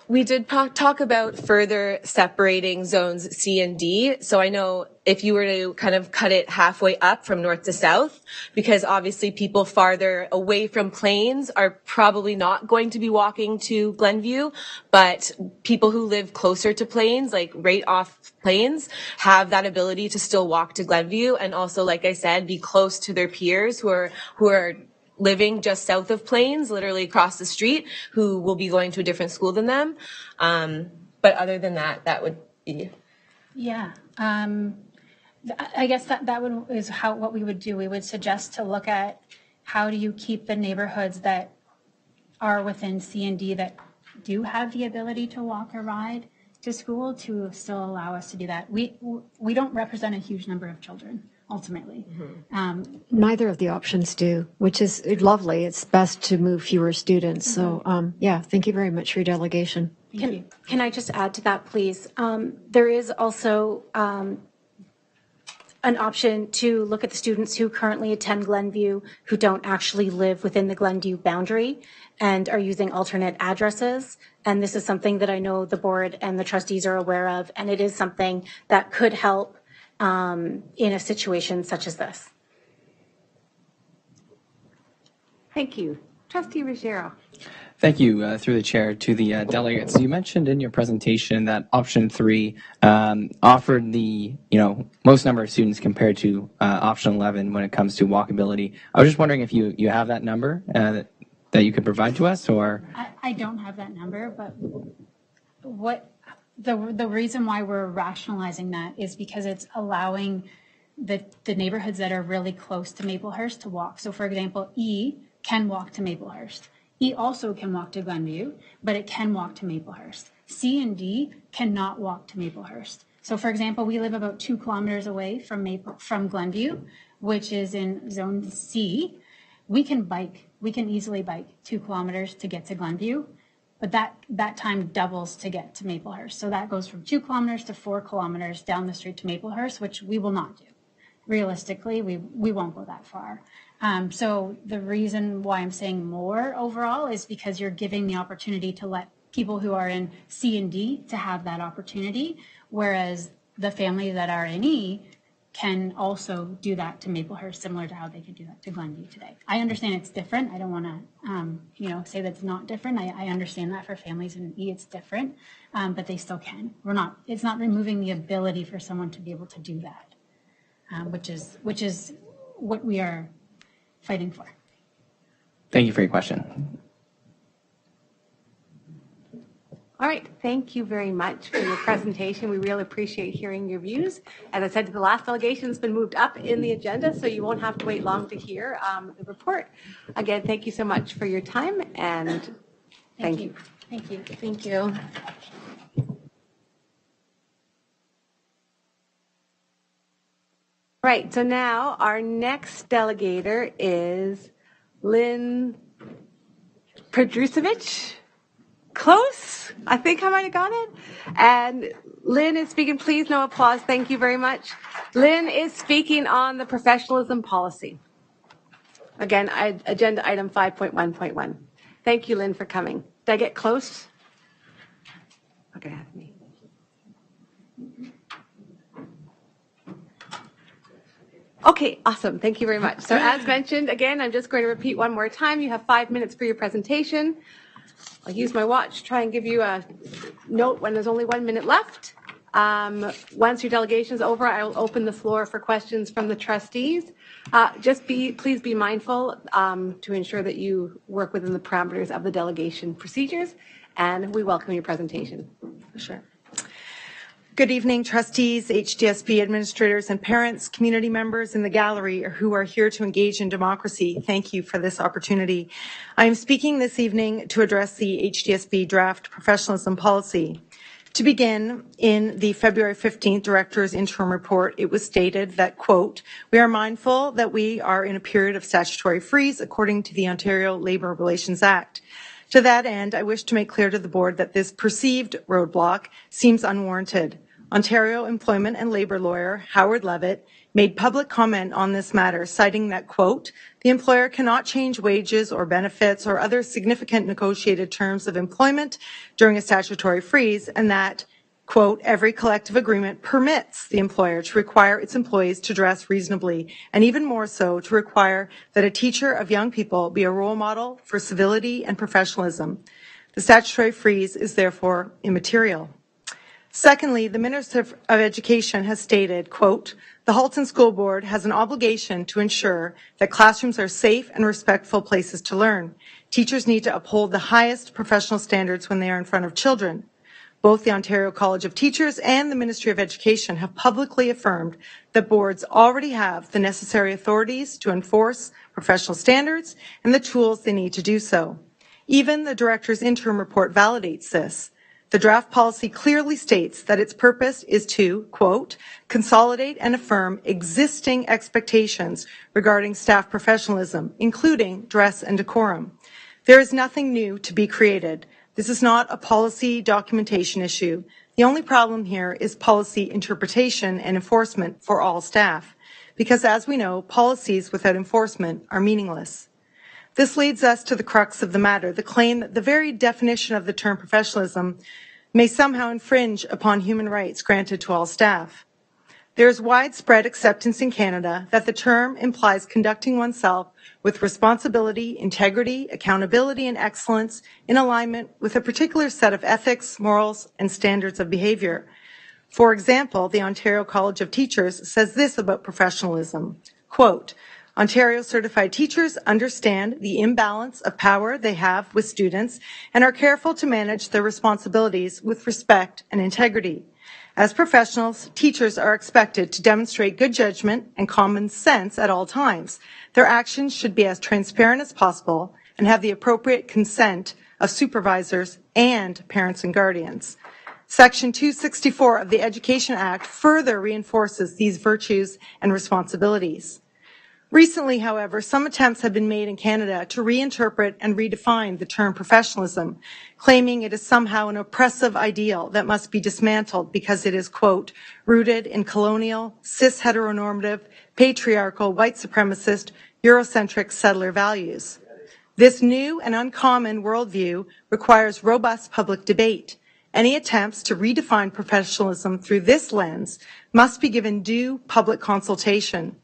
we did talk about further separating zones C and D. So I know if you were to kind of cut it halfway up from north to south, because obviously people farther away from Plains are probably not going to be walking to Glenview, but people who live closer to Plains, like right off Plains, have that ability to still walk to Glenview, and also, like I said, be close to their peers who are living just south of Plains, literally across the street, who will be going to a different school than them. But other than that, that would be. Yeah. I guess that is what we would do. We would suggest to look at how do you keep the neighborhoods that are within C and D that do have the ability to walk or ride to school to still allow us to do that. We don't represent a huge number of children. Ultimately. Neither of the options do, which is lovely. It's best to move fewer students. So, thank you very much for your delegation. Can I just add to that, please? There is also an option to look at the students who currently attend Glenview who don't actually live within the Glenview boundary and are using alternate addresses. And this is something that I know the board and the trustees are aware of, and it is something that could help in a situation such as this. Thank you. Trustee Ruggiero. Thank you, through the chair, to the delegates. You mentioned in your presentation that option 3 offered the most number of students compared to option 11 when it comes to walkability. I was just wondering if you have that number that you could provide to us, or I don't have that number, but what the reason why we're rationalizing that is because it's allowing the neighborhoods that are really close to Maplehurst to walk. So for example, E can walk to Maplehurst. E also can walk to Glenview, but it can walk to Maplehurst. C and D cannot walk to Maplehurst. So for example, we live about 2 kilometers away from Glenview, which is in Zone C. We can easily bike 2 kilometers to get to Glenview, but that time doubles to get to Maplehurst. So that goes from 2 kilometers to 4 kilometers down the street to Maplehurst, which we will not do. Realistically, we won't go that far. So the reason why I'm saying more overall is because you're giving the opportunity to let people who are in C and D to have that opportunity, whereas the families that are in E can also do that to Maplehurst, similar to how they could do that to Glenview today. I understand it's different. I don't want to, say that it's not different. I understand that for families in E it's different, but they still can. It's not removing the ability for someone to be able to do that, which is what we are fighting for. Thank you for your question. All right, thank you very much for your presentation. We really appreciate hearing your views. As I said, the last delegation has been moved up in the agenda, so you won't have to wait long to hear the report. Again, thank you so much for your time, and thank you. Thank you. Thank you. Right, so now our next delegator is Lynn Pedrusevich. Close. I think I might have got it. And Lynn is speaking. Please, no applause. Thank you very much. Lynn is speaking on the professionalism policy. Again, agenda item 5.1.1. Thank you, Lynn, for coming. Did I get close? Okay, have me. Okay, awesome. Thank you very much. So as mentioned, again, I'm just going to repeat one more time. You have 5 minutes for your presentation. I'll use my watch to try and give you a note when there's only 1 minute left. Once your delegation is over, I will open the floor for questions from the trustees. Please be mindful to ensure that you work within the parameters of the delegation procedures, and we welcome your presentation. Sure. Good evening, trustees, HDSB administrators, and parents, community members in the gallery who are here to engage in democracy. Thank you for this opportunity. I am speaking this evening to address the HDSB draft professionalism policy. To begin, in the February 15th Director's interim report, it was stated that, quote, "We are mindful that we are in a period of statutory freeze according to the Ontario Labour Relations Act. To that end, I wish to make clear to the board that this perceived roadblock seems unwarranted. Ontario employment and labour lawyer Howard Levitt made public comment on this matter, citing that, quote, "The employer cannot change wages or benefits or other significant negotiated terms of employment during a statutory freeze, and that, quote, every collective agreement permits the employer to require its employees to dress reasonably, and even more so to require that a teacher of young people be a role model for civility and professionalism. The statutory freeze is therefore immaterial." Secondly, the Minister of Education has stated, quote, "The Halton School Board has an obligation to ensure that classrooms are safe and respectful places to learn. Teachers need to uphold the highest professional standards when they are in front of children. Both the Ontario College of Teachers and the Ministry of Education have publicly affirmed that boards already have the necessary authorities to enforce professional standards and the tools they need to do so. Even the Director's interim report validates this. The draft policy clearly states that its purpose is to, quote, "consolidate and affirm existing expectations regarding staff professionalism, including dress and decorum. There is nothing new to be created. This is not a policy documentation issue. The only problem here is policy interpretation and enforcement for all staff, because as we know, policies without enforcement are meaningless." This leads us to the crux of the matter, the claim that the very definition of the term professionalism may somehow infringe upon human rights granted to all staff. There is widespread acceptance in Canada that the term implies conducting oneself with responsibility, integrity, accountability, and excellence in alignment with a particular set of ethics, morals, and standards of behavior. For example, the Ontario College of Teachers says this about professionalism, quote, "Ontario certified teachers understand the imbalance of power they have with students and are careful to manage their responsibilities with respect and integrity. As professionals, teachers are expected to demonstrate good judgment and common sense at all times. Their actions should be as transparent as possible and have the appropriate consent of supervisors and parents and guardians." Section 264 of the Education Act further reinforces these virtues and responsibilities. Recently, however, some attempts have been made in Canada to reinterpret and redefine the term professionalism, claiming it is somehow an oppressive ideal that must be dismantled because it is, quote, rooted in colonial, cis-heteronormative, patriarchal, white supremacist, Eurocentric settler values. This new and uncommon worldview requires robust public debate. Any attempts to redefine professionalism through this lens must be given due public consultation.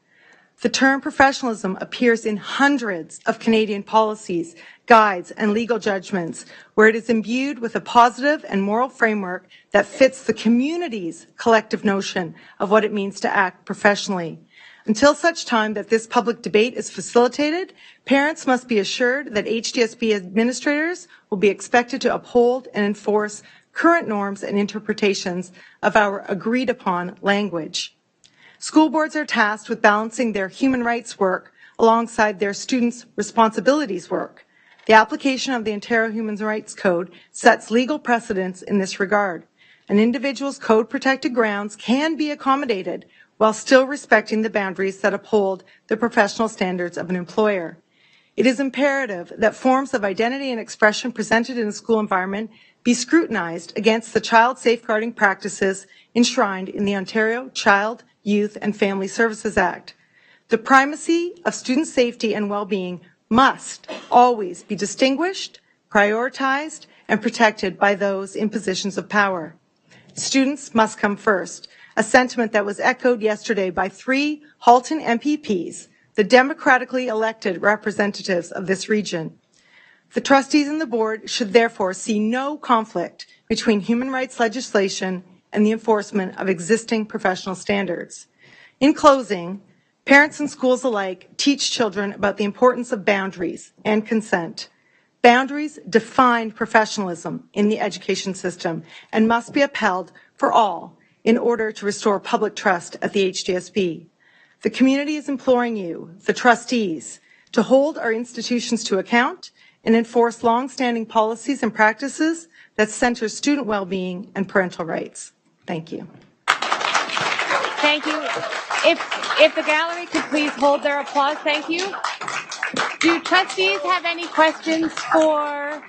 The term professionalism appears in hundreds of Canadian policies, guides, and legal judgments where it is imbued with a positive and moral framework that fits the community's collective notion of what it means to act professionally. Until such time that this public debate is facilitated, parents must be assured that HDSB administrators will be expected to uphold and enforce current norms and interpretations of our agreed-upon language. School boards are tasked with balancing their human rights work alongside their students' responsibilities work. The application of the Ontario Human Rights Code sets legal precedents in this regard. An individual's code-protected grounds can be accommodated while still respecting the boundaries that uphold the professional standards of an employer. It is imperative that forms of identity and expression presented in the school environment be scrutinized against the child safeguarding practices enshrined in the Ontario Child, Youth and Family Services Act. The primacy of student safety and well-being must always be distinguished, prioritized, and protected by those in positions of power. Students must come first, a sentiment that was echoed yesterday by 3 Halton MPPs, the democratically elected representatives of this region. The trustees and the board should therefore see no conflict between human rights legislation and the enforcement of existing professional standards. In closing, parents and schools alike teach children about the importance of boundaries and consent. Boundaries define professionalism in the education system and must be upheld for all in order to restore public trust at the HDSB. The community is imploring you, the trustees, to hold our institutions to account and enforce long-standing policies and practices that center student well-being and parental rights. Thank you. Thank you. If the gallery could please hold their applause, thank you. Do trustees have any questions for?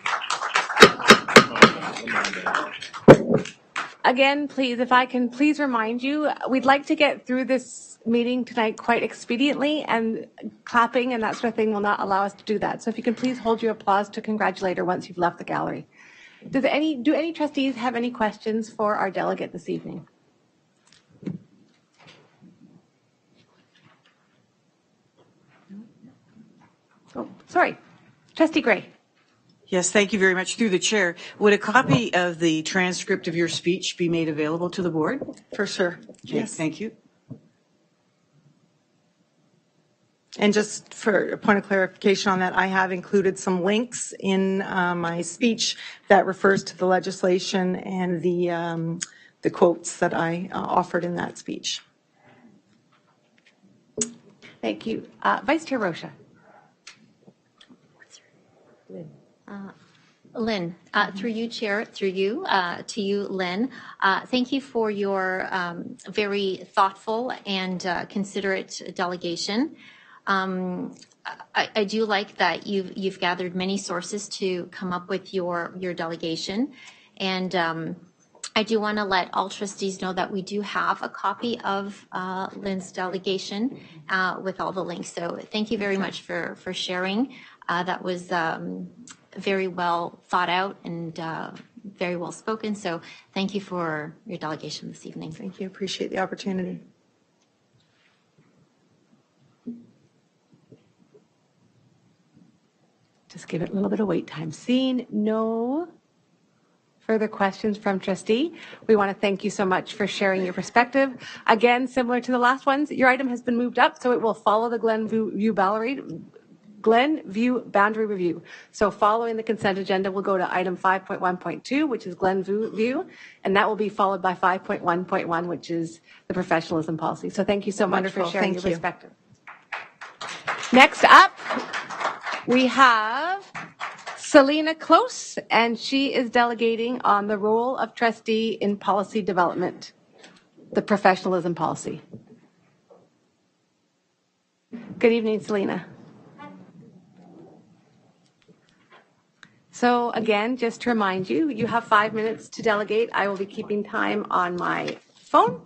Again, please, if I can please remind you, we'd like to get through this meeting tonight quite expediently, and clapping and that sort of thing will not allow us to do that. So if you can please hold your applause to congratulate her once you've left the gallery. Do any trustees have any questions for our delegate this evening? Oh, sorry. Trustee Gray. Yes, thank you very much. Through the chair, would a copy of the transcript of your speech be made available to the board? For sure. Okay, Yes. thank you. And just for a point of clarification on that, I have included some links in my speech that refers to the legislation and the quotes that I offered in that speech. Thank you. Vice Chair Rocha. Lynn, through you, Chair, through you, to you, Lynn. Thank you for your very thoughtful and considerate delegation. I do like that you've gathered many sources to come up with your delegation, and I do want to let all trustees know that we do have a copy of Lynn's delegation with all the links. So thank you very much for sharing. That was very well thought out and very well spoken. So thank you for your delegation this evening. Thank you. Appreciate the opportunity. Just give it a little bit of wait time. Seeing no further questions from trustee, we want to thank you so much for sharing your perspective. Again, similar to the last ones, your item has been moved up, so it will follow the Glenview boundary review. So following the consent agenda, we'll go to item 5.1.2, which is Glenview, and that will be followed by 5.1.1, which is the professionalism policy. So thank you so much Wonderful. for sharing Thank your you. perspective. Next up, we have Selena Close, and she is delegating on the role of trustee in policy development, the professionalism policy. Good evening, Selena. So again, just to remind you, you have 5 minutes to delegate. I will be keeping time on my phone.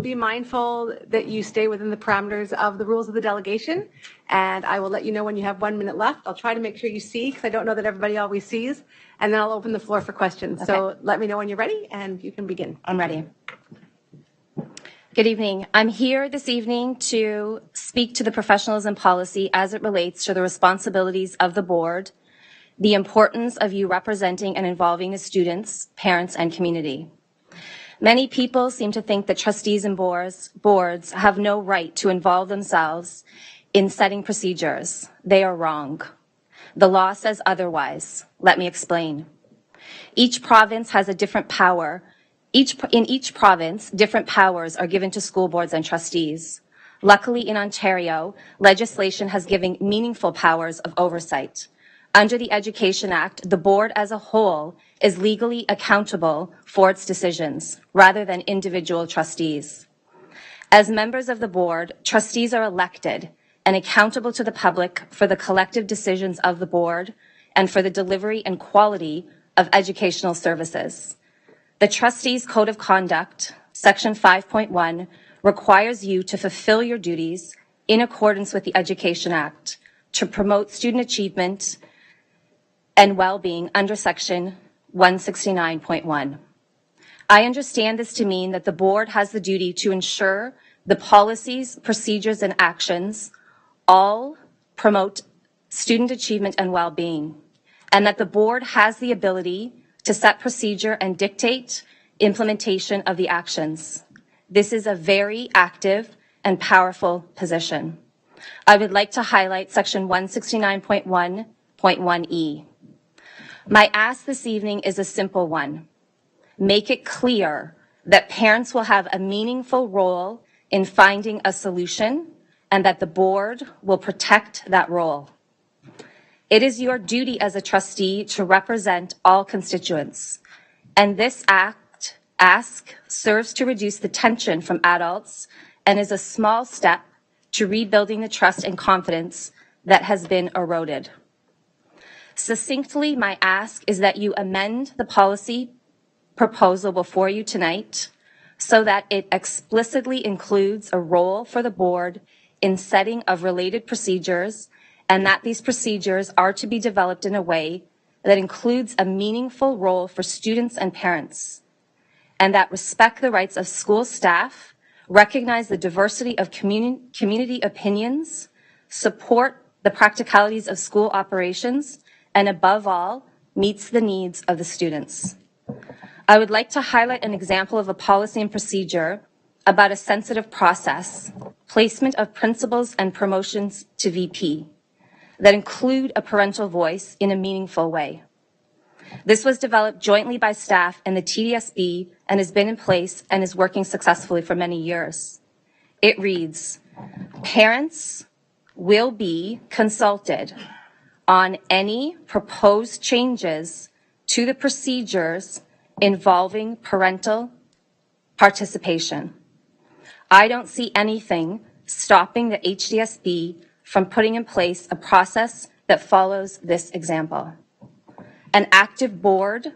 Be mindful that you stay within the parameters of the rules of the delegation, and I will let you know when you have 1 minute left. I'll try to make sure you see, because I don't know that everybody always sees, and then I'll open the floor for questions. Okay. So let me know when you're ready, and you can begin. I'm ready. Good evening. I'm here this evening to speak to the professionalism policy as it relates to the responsibilities of the board, the importance of you representing and involving the students, parents, and community. Many people seem to think that trustees and boards have no right to involve themselves in setting procedures. They are wrong. The law says otherwise. Let me explain. Each province has a different power. In each province, different powers are given to school boards and trustees. Luckily, in Ontario, legislation has given meaningful powers of oversight. Under the Education Act, the board as a whole is legally accountable for its decisions, rather than individual trustees. As members of the board, trustees are elected and accountable to the public for the collective decisions of the board and for the delivery and quality of educational services. The Trustees' Code of Conduct, Section 5.1, requires you to fulfill your duties in accordance with the Education Act to promote student achievement and well-being under Section 169.1. I understand this to mean that the board has the duty to ensure the policies, procedures, and actions all promote student achievement and well-being, and that the board has the ability to set procedure and dictate implementation of the actions. This is a very active and powerful position. I would like to highlight Section 169.1.1e. My ask this evening is a simple one. Make it clear that parents will have a meaningful role in finding a solution and that the board will protect that role. It is your duty as a trustee to represent all constituents, and this ask serves to reduce the tension from adults and is a small step to rebuilding the trust and confidence that has been eroded. Succinctly, my ask is that you amend the policy proposal before you tonight so that it explicitly includes a role for the board in setting of related procedures, and that these procedures are to be developed in a way that includes a meaningful role for students and parents, and that respect the rights of school staff, recognize the diversity of community opinions, support the practicalities of school operations, and above all, meets the needs of the students. I would like to highlight an example of a policy and procedure about a sensitive process, placement of principals and promotions to VP, that include a parental voice in a meaningful way. This was developed jointly by staff and the TDSB and has been in place and is working successfully for many years. It reads, parents will be consulted on any proposed changes to the procedures involving parental participation. I don't see anything stopping the HDSB from putting in place a process that follows this example. An active board,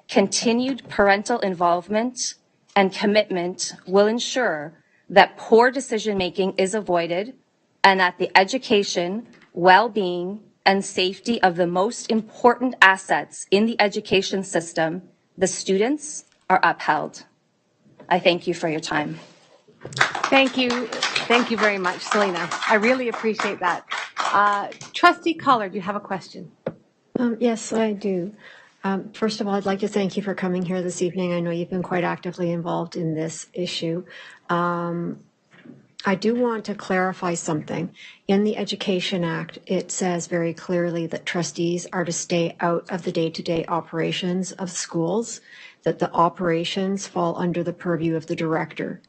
continued parental involvement, and commitment will ensure that poor decision-making is avoided and that the education, well-being, and safety of the most important assets in the education system, the students, are upheld. I thank you for your time. Thank you. Thank you very much, Selena. I really appreciate that. Trustee Collard, you have a question. Yes, I do. First of all, I'd like to thank you for coming here this evening. I know you've been quite actively involved in this issue. I do want to clarify something. In the Education Act, it says very clearly that trustees are to stay out of the day-to-day operations of schools, that the operations fall under the purview of the director.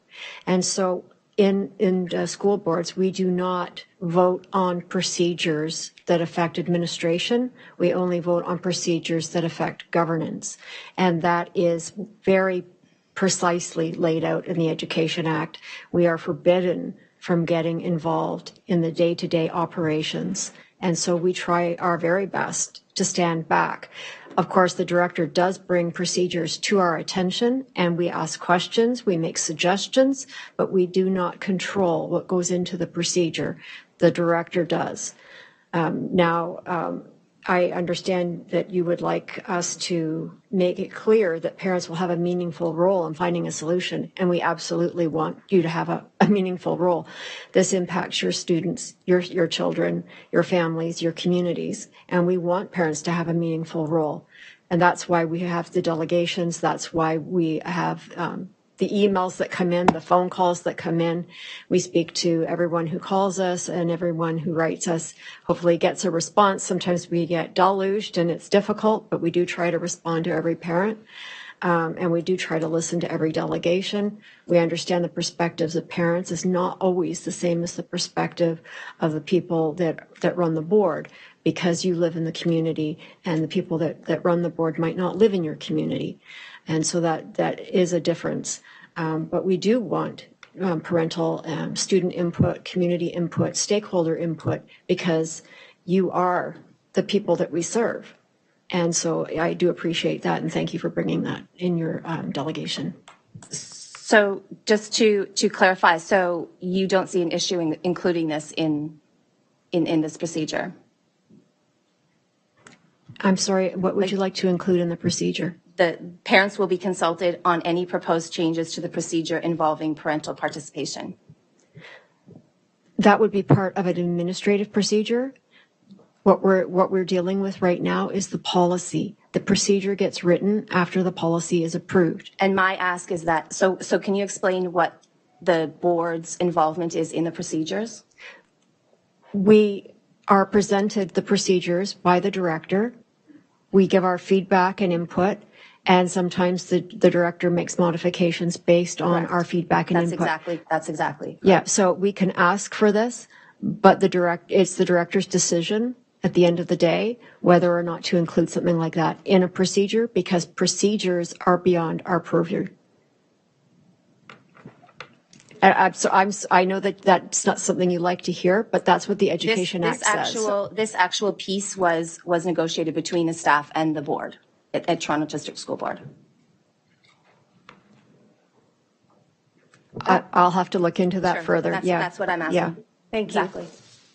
And so in school boards, we do not vote on procedures that affect administration. We only vote on procedures that affect governance. And that is very precisely laid out in the Education Act. We are forbidden from getting involved in the day-to-day operations. And so we try our very best to stand back. Of course, the director does bring procedures to our attention, and we ask questions, we make suggestions, but we do not control what goes into the procedure. The director does. I understand that you would like us to make it clear that parents will have a meaningful role in finding a solution, and we absolutely want you to have a meaningful role. This impacts your students, your children, your families, your communities, and we want parents to have a meaningful role. And that's why we have the delegations. That's why we have the emails that come in, the phone calls that come in. We speak to everyone who calls us and everyone who writes us, hopefully gets a response. Sometimes we get deluged and it's difficult, but we do try to respond to every parent. And we do try to listen to every delegation. We understand the perspectives of parents is not always the same as the perspective of the people that run the board, because you live in the community and the people that run the board might not live in your community. And so that is a difference. But we do want parental student input, community input, stakeholder input, because you are the people that we serve. And so I do appreciate that, and thank you for bringing that in your delegation. So just to clarify, so you don't see an issue in including this in this procedure? I'm sorry, what would you like to include in the procedure? The parents will be consulted on any proposed changes to the procedure involving parental participation. That would be part of an administrative procedure. What we're dealing with right now is the policy. The procedure gets written after the policy is approved. And my ask is that, so can you explain what the board's involvement is in the procedures? We are presented the procedures by the director. We give our feedback and input, and sometimes the director makes modifications based on our feedback and input. That's exactly. Yeah, so we can ask for this, but it's the director's decision at the end of the day whether or not to include something like that in a procedure, because procedures are beyond our purview. I know that that's not something you like to hear, but that's what the Education Act says. This actual piece was negotiated between the staff and the board at Toronto District School Board. I'll have to look into that further. That's what I'm asking. Yeah. Thank you. Exactly.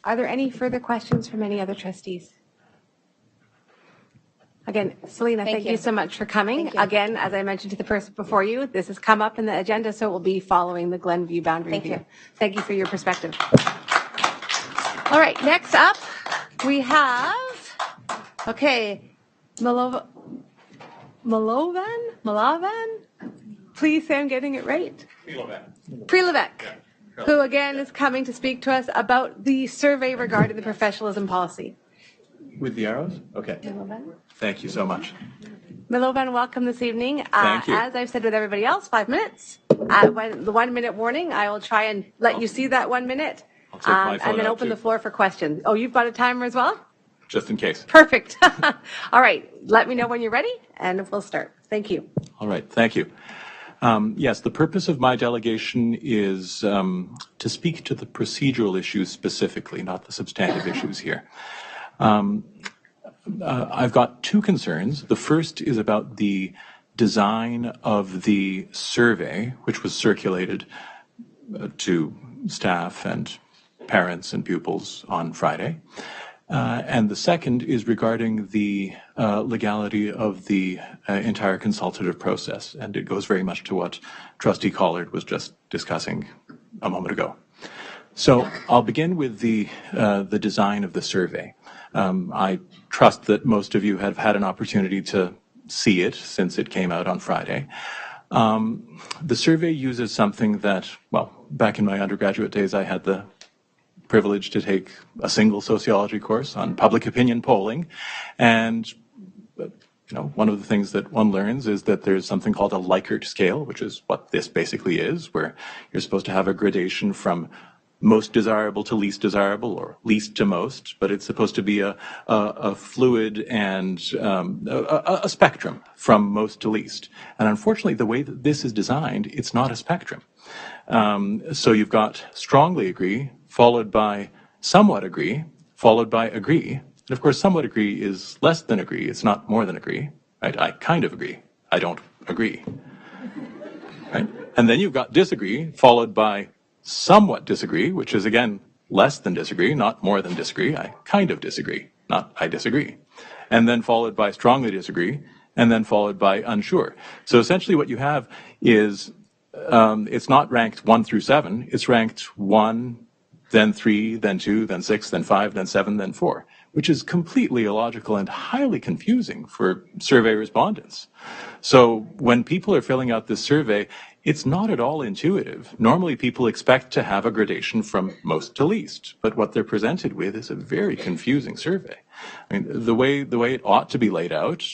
Are there any further questions from any other trustees? Again, Selena, thank you so much for coming. Again, as I mentioned to the person before you, this has come up in the agenda, so it will be following the Glenview boundary review. Thank you for your perspective. All right, next up, we have, Malavan? Please say I'm getting it right. Pre-Levesque, who again is coming to speak to us about the survey regarding the professionalism policy. With the arrows? Okay. Thank you so much. Milovan, welcome this evening. Thank you. As I've said with everybody else, 5 minutes. When the 1 minute warning, I will try and let you see that 1 minute. I'll take my phone and then out open too. the floor for questions. Oh, you've got a timer as well? Just in case. Perfect. All right. Let me know when you're ready and we'll start. Thank you. All right. Thank you. Yes, the purpose of my delegation is to speak to the procedural issues specifically, not the substantive issues here. I've got two concerns. The first is about the design of the survey, which was circulated to staff and parents and pupils on Friday. And the second is regarding the legality of the entire consultative process. And it goes very much to what Trustee Collard was just discussing a moment ago. So I'll begin with the design of the survey. I trust that most of you have had an opportunity to see it since it came out on Friday. The survey uses something that, well, back in my undergraduate days, I had the privilege to take a single sociology course on public opinion polling. And one of the things that one learns is that there's something called a Likert scale, which is what this basically is, where you're supposed to have a gradation from most desirable to least desirable, or least to most, but it's supposed to be a fluid and a spectrum from most to least. And unfortunately, the way that this is designed, it's not a spectrum. So you've got strongly agree, followed by somewhat agree, followed by agree. And of course, somewhat agree is less than agree. It's not more than agree, right? I kind of agree. I don't agree, right? And then you've got disagree, followed by somewhat disagree, which is again less than disagree, not more than disagree. I kind of disagree, not I disagree. And then followed by strongly disagree, and then followed by unsure. So essentially what you have is it's not ranked 1 through 7, it's ranked 1, then 3, then 2, then 6, then 5, then 7, then 4, which is completely illogical and highly confusing for survey respondents. So when people are filling out this survey, it's not at all intuitive. Normally people expect to have a gradation from most to least, but what they're presented with is a very confusing survey. I mean, the way it ought to be laid out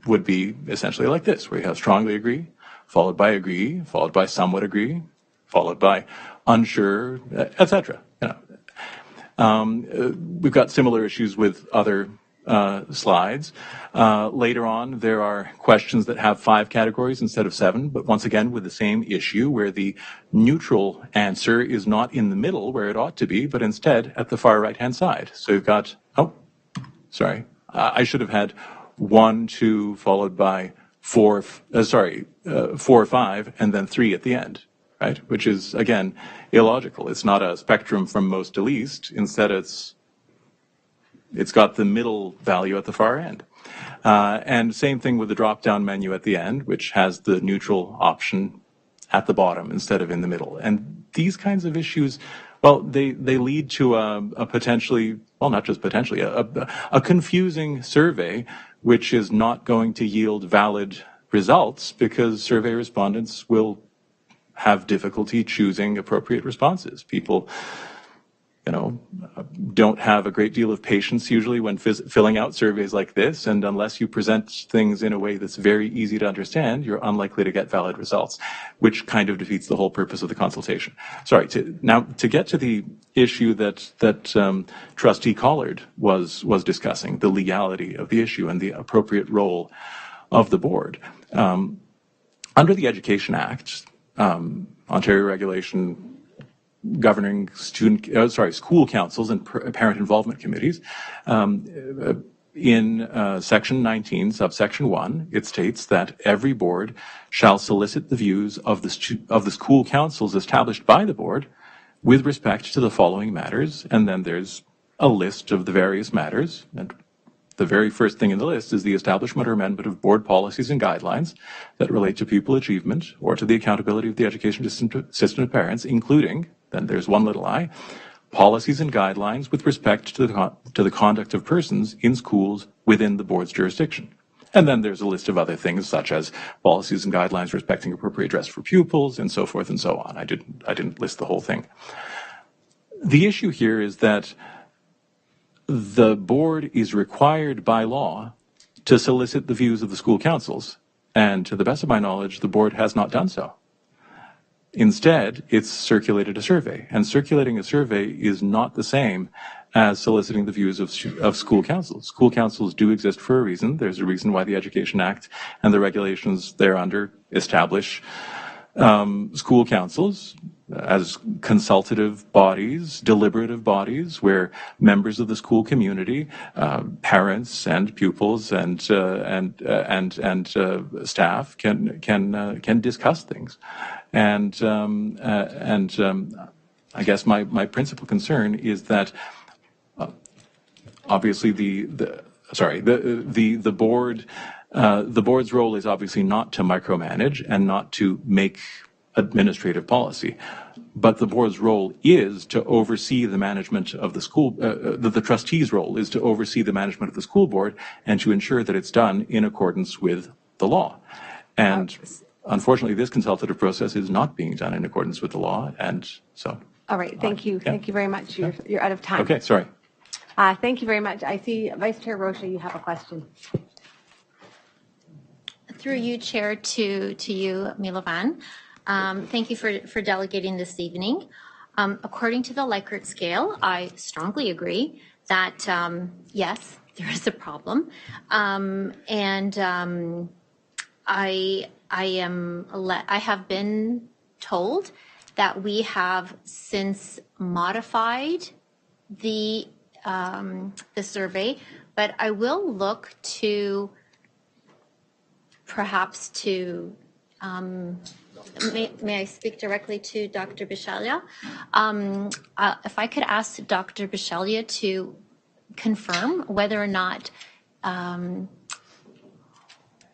would be essentially like this, where you have strongly agree, followed by agree, followed by somewhat agree, followed by unsure, etc. We've got similar issues with other slides. Later on, there are questions that have 5 categories instead of 7, but once again with the same issue where the neutral answer is not in the middle where it ought to be, but instead at the far right-hand side. So you've got, I should have had 1, 2, followed by 4, 5, and then 3 at the end, right? Which is, again, illogical. It's not a spectrum from most to least. Instead, it's got the middle value at the far end. And same thing with the drop-down menu at the end, which has the neutral option at the bottom instead of in the middle. And these kinds of issues, well, they lead to a potentially, well, not just potentially, a confusing survey, which is not going to yield valid results because survey respondents will have difficulty choosing appropriate responses. People, don't have a great deal of patience usually when filling out surveys like this, and unless you present things in a way that's very easy to understand, you're unlikely to get valid results, which kind of defeats the whole purpose of the consultation. Sorry, to get to the issue that Trustee Collard was discussing, the legality of the issue and the appropriate role of the board. Under the Education Act, Ontario Regulation governing school councils and parent involvement committees, in section 19, subsection 1, it states that every board shall solicit the views of the school councils established by the board with respect to the following matters, and then there's a list of the various matters, and the very first thing in the list is the establishment or amendment of board policies and guidelines that relate to pupil achievement or to the accountability of the education system to parents, including, then there's one little I, policies and guidelines with respect to the conduct of persons in schools within the board's jurisdiction. And then there's a list of other things such as policies and guidelines respecting appropriate dress for pupils and so forth and so on. I didn't list the whole thing. The issue here is that the board is required by law to solicit the views of the school councils, and to the best of my knowledge, the board has not done so. Instead, it's circulated a survey, and circulating a survey is not the same as soliciting the views of school councils. School councils do exist for a reason. There's a reason why the Education Act and the regulations thereunder establish school councils as consultative bodies, deliberative bodies, where members of the school community, parents and pupils and staff can discuss things. And I guess my principal concern is that obviously the board's role is obviously not to micromanage and not to make administrative policy, but the board's role is to oversee the management of the school. The trustee's role is to oversee the management of the school board and to ensure that it's done in accordance with the law. And unfortunately, this consultative process is not being done in accordance with the law, and so. All right, thank you. Thank you very much. You're out of time. Okay, sorry. Thank you very much. I see Vice Chair Rocha, you have a question. Through you, Chair, to you, Milovan. Thank you for delegating this evening. According to the Likert scale, I strongly agree that, yes, there is a problem. I have been told that we have since modified the survey, but I will look to perhaps to may I speak directly to Dr. Bishalia? If I could ask Dr. Bishalia to confirm whether or not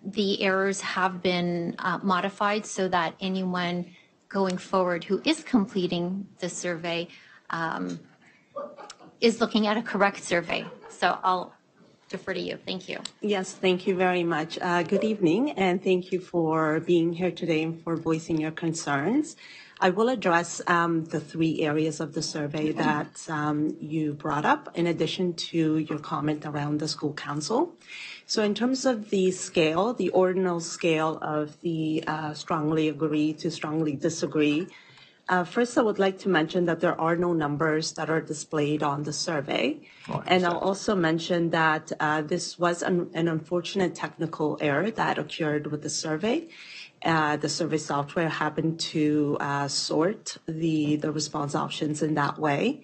the errors have been modified so that anyone going forward who is completing the survey is looking at a correct survey. So I'll defer to you. Thank you. Yes, thank you very much. Good evening, and thank you for being here today and for voicing your concerns. I will address the 3 areas of the survey that you brought up, in addition to your comment around the school council. So in terms of the scale, the ordinal scale of the strongly agree to strongly disagree, first I would like to mention that there are no numbers that are displayed on the survey. And I'll also mention that this was an unfortunate technical error that occurred with the survey. The survey software happened to sort the response options in that way.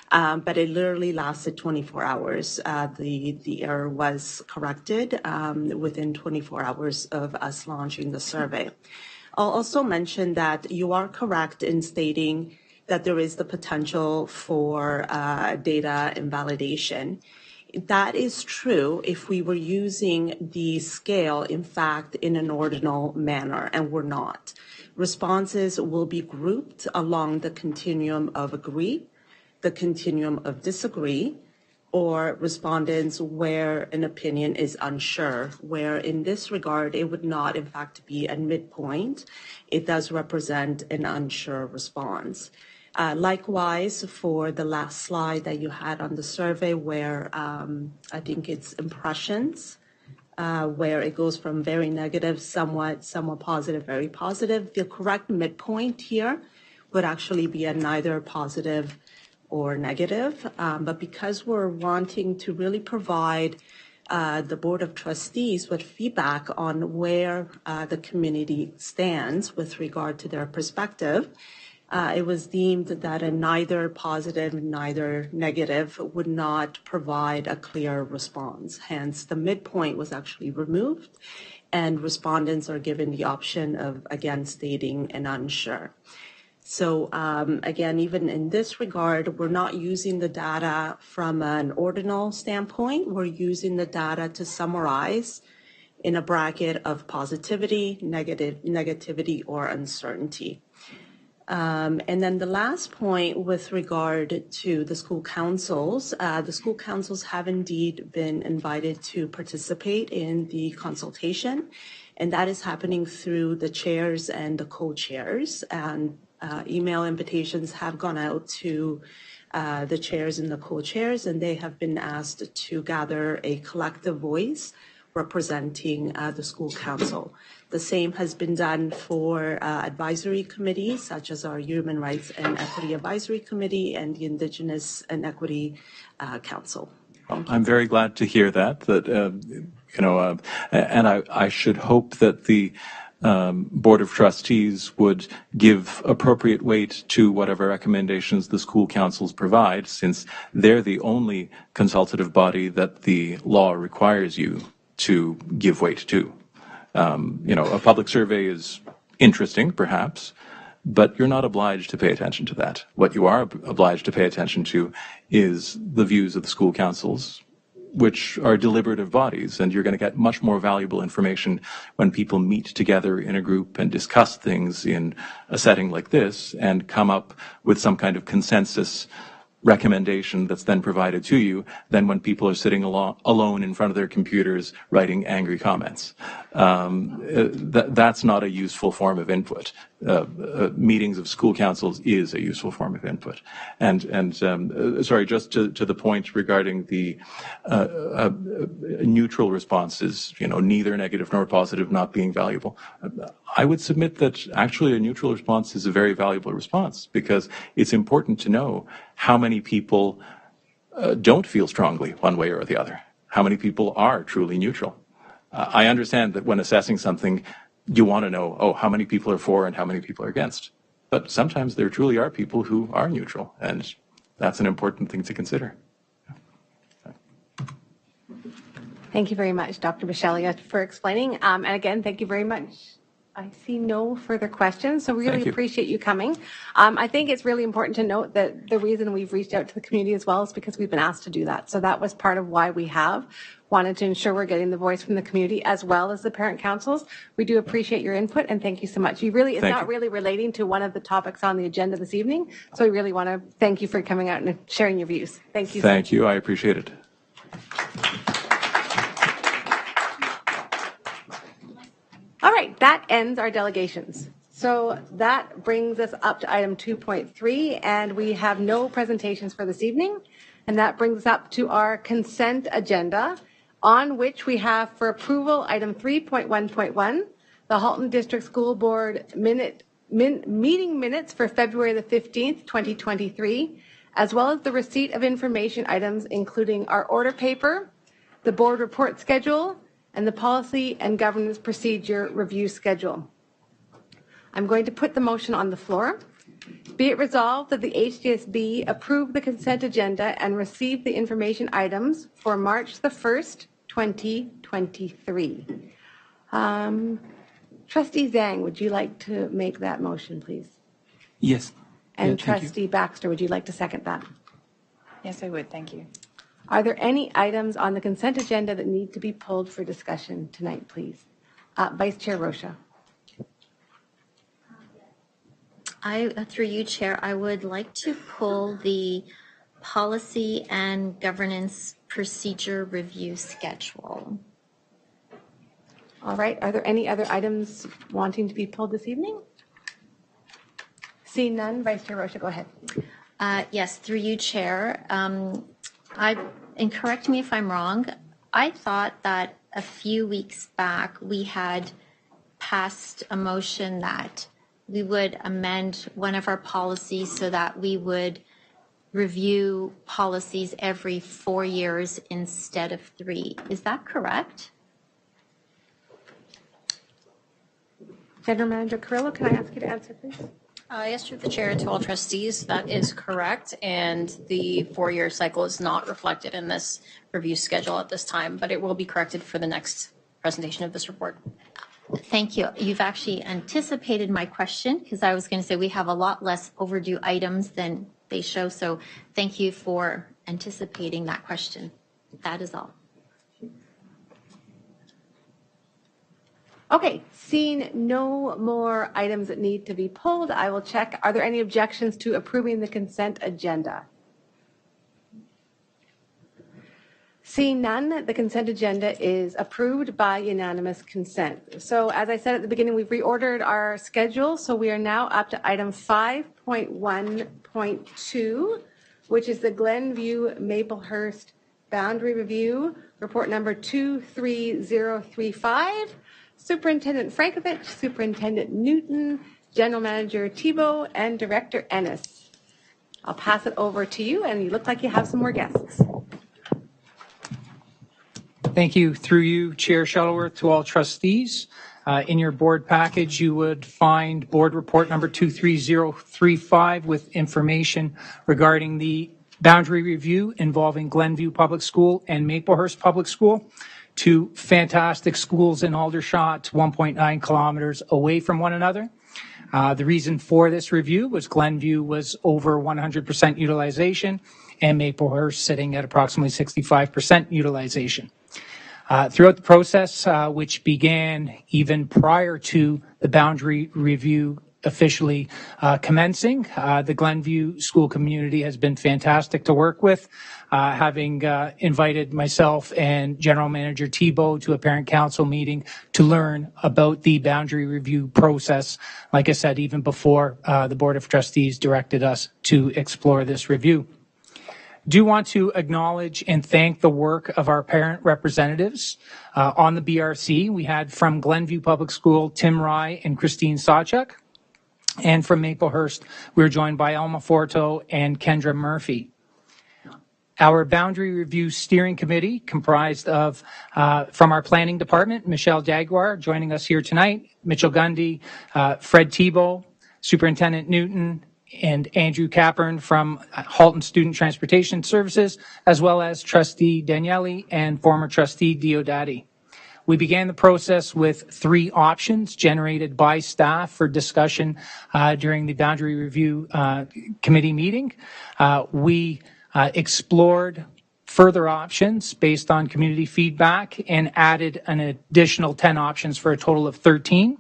But it literally lasted 24 hours. The error was corrected within 24 hours of us launching the survey. I'll also mention that you are correct in stating that there is the potential for data invalidation. That is true if we were using the scale, in fact, in an ordinal manner, and we're not. Responses will be grouped along the continuum of agree, the continuum of disagree, or respondents where an opinion is unsure, where in this regard, it would not, in fact, be a midpoint. It does represent an unsure response. Likewise, for the last slide that you had on the survey where I think it's impressions, where it goes from very negative, somewhat positive, very positive, the correct midpoint here would actually be a neither positive or negative, but because we're wanting to really provide the Board of Trustees with feedback on where the community stands with regard to their perspective, it was deemed that a neither positive, neither negative would not provide a clear response. Hence, the midpoint was actually removed, and respondents are given the option of, again, stating an unsure. So again, even in this regard, we're not using the data from an ordinal standpoint. We're using the data to summarize in a bracket of positivity, negativity, or uncertainty. And then the last point with regard to the school councils have indeed been invited to participate in the consultation, and that is happening through the chairs and the co-chairs. And email invitations have gone out to the chairs and the co-chairs, and they have been asked to gather a collective voice representing the school council. The same has been done for advisory committees, such as our Human Rights and Equity Advisory Committee and the Indigenous and Equity Council. I'm very glad to hear that, and I should hope that the Board of Trustees would give appropriate weight to whatever recommendations the school councils provide, since they're the only consultative body that the law requires you to give weight to. A public survey is interesting, perhaps, but you're not obliged to pay attention to that. What you are obliged to pay attention to is the views of the school councils, which are deliberative bodies, and you're going to get much more valuable information when people meet together in a group and discuss things in a setting like this and come up with some kind of consensus recommendation that's then provided to you than when people are sitting alone in front of their computers writing angry comments. That's not a useful form of input. Meetings of school councils is a useful form of input. And sorry, just to the point regarding the neutral responses, neither negative nor positive not being valuable. I would submit that actually a neutral response is a very valuable response because it's important to know how many people don't feel strongly one way or the other. How many people are truly neutral? I understand that when assessing something, you want to know, how many people are for and how many people are against. But sometimes there truly are people who are neutral, and that's an important thing to consider. Thank you very much, Dr. Michelia, for explaining. And again, thank you very much. I see no further questions, so really appreciate you coming. I think it's really important to note that the reason we've reached out to the community as well is because we've been asked to do that. So that was part of why we have wanted to ensure we're getting the voice from the community as well as the parent councils. We do appreciate your input, and thank you so much. It's not really relating to one of the topics on the agenda this evening, so we really want to thank you for coming out and sharing your views. Thank you. Thank you. I appreciate it. All right, that ends our delegations. So that brings us up to item 2.3, and we have no presentations for this evening. And that brings us up to our consent agenda, on which we have for approval item 3.1.1, the Halton District School Board meeting minutes for February the 15th, 2023, as well as the receipt of information items, including our order paper, the board report schedule, and the policy and governance procedure review schedule. I'm going to put the motion on the floor. Be it resolved that the HDSB approve the consent agenda and receive the information items for March the 1st, 2023. Trustee Zhang, would you like to make that motion, please? Yes. And Trustee Baxter, would you like to second that? Yes, I would. Thank you. Are there any items on the consent agenda that need to be pulled for discussion tonight, please? Vice Chair Rocha. Through you, Chair, I would like to pull the policy and governance procedure review schedule. All right. Are there any other items wanting to be pulled this evening? Seeing none, Vice Chair Rocha, go ahead. Yes, through you, Chair. And correct me if I'm wrong, I thought that a few weeks back we had passed a motion that we would amend one of our policies so that we would review policies every 4 years instead of 3. Is that correct? General Manager Carrillo, can I ask you to answer, please? Yes, through the chair to all trustees, that is correct. And the 4-year cycle is not reflected in this review schedule at this time, but it will be corrected for the next presentation of this report. Thank you. You've actually anticipated my question because I was going to say we have a lot less overdue items than they show. So thank you for anticipating that question. That is all. Okay, seeing no more items that need to be pulled, I will check. Are there any objections to approving the consent agenda? Seeing none, the consent agenda is approved by unanimous consent. So as I said at the beginning, we've reordered our schedule. So we are now up to item 5.1.2, which is the Glenview Maplehurst Boundary Review, report number 23035. Superintendent Frankovich, Superintendent Newton, General Manager Thibault, and Director Ennis. I'll pass it over to you, and you look like you have some more guests. Thank you. Through you, Chair Shuttleworth, to all trustees. In your board package, you would find board report number 23035 with information regarding the boundary review involving Glenview Public School and Maplehurst Public School. 2 fantastic schools in Aldershot, 1.9 kilometers away from one another. The reason for this review was Glenview was over 100% utilization and Maplehurst sitting at approximately 65% utilization. Throughout the process, which began even prior to the boundary review officially commencing. The Glenview school community has been fantastic to work with, having invited myself and General Manager Thibault to a parent council meeting to learn about the boundary review process. Like I said, even before the Board of Trustees directed us to explore this review. Do want to acknowledge and thank the work of our parent representatives on the BRC. We had from Glenview Public School, Tim Rye and Christine Sawchuk. And from Maplehurst, we were joined by Alma Forto and Kendra Murphy. Our boundary review steering committee, comprised of, from our planning department, Michelle Jaguar joining us here tonight, Mitchell Gundy, Fred Thibault, Superintendent Newton, and Andrew Capern from Halton Student Transportation Services, as well as Trustee Daniele and former Trustee Diodati. We began the process with 3 options generated by staff for discussion during the Boundary Review Committee meeting. We explored further options based on community feedback and added an additional 10 options for a total of 13.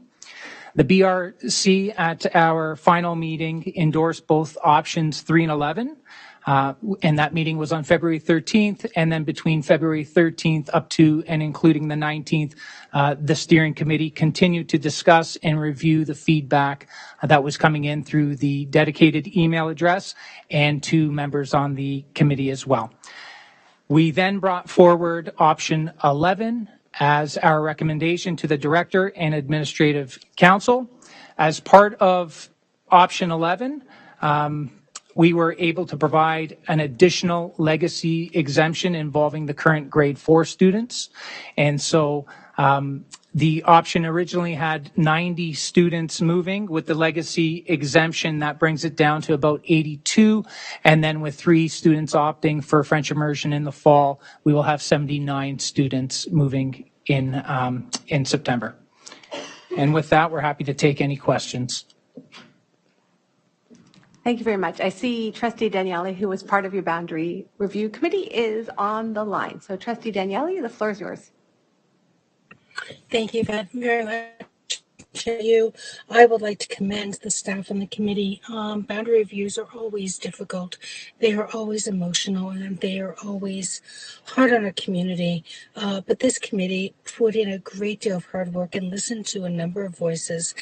The BRC at our final meeting endorsed both options 3 and 11, and that meeting was on February 13th, and then between February 13th up to and including the 19th, the steering committee continued to discuss and review the feedback that was coming in through the dedicated email address and to members on the committee as well. We then brought forward option 11 as our recommendation to the Director and Administrative Council. As part of option 11, we were able to provide an additional legacy exemption involving the current grade 4 students. And so the option originally had 90 students moving. With the legacy exemption, that brings it down to about 82. And then with 3 students opting for French immersion in the fall, we will have 79 students moving in September. And with that, we're happy to take any questions. Thank you very much. I see Trustee Daniele, who was part of your boundary review committee, is on the line. So Trustee Daniele, the floor is yours. Thank you very much to you. I would like to commend the staff and the committee. Boundary reviews are always difficult. They are always emotional, and they are always hard on our community. But this committee put in a great deal of hard work and listened to a number of voices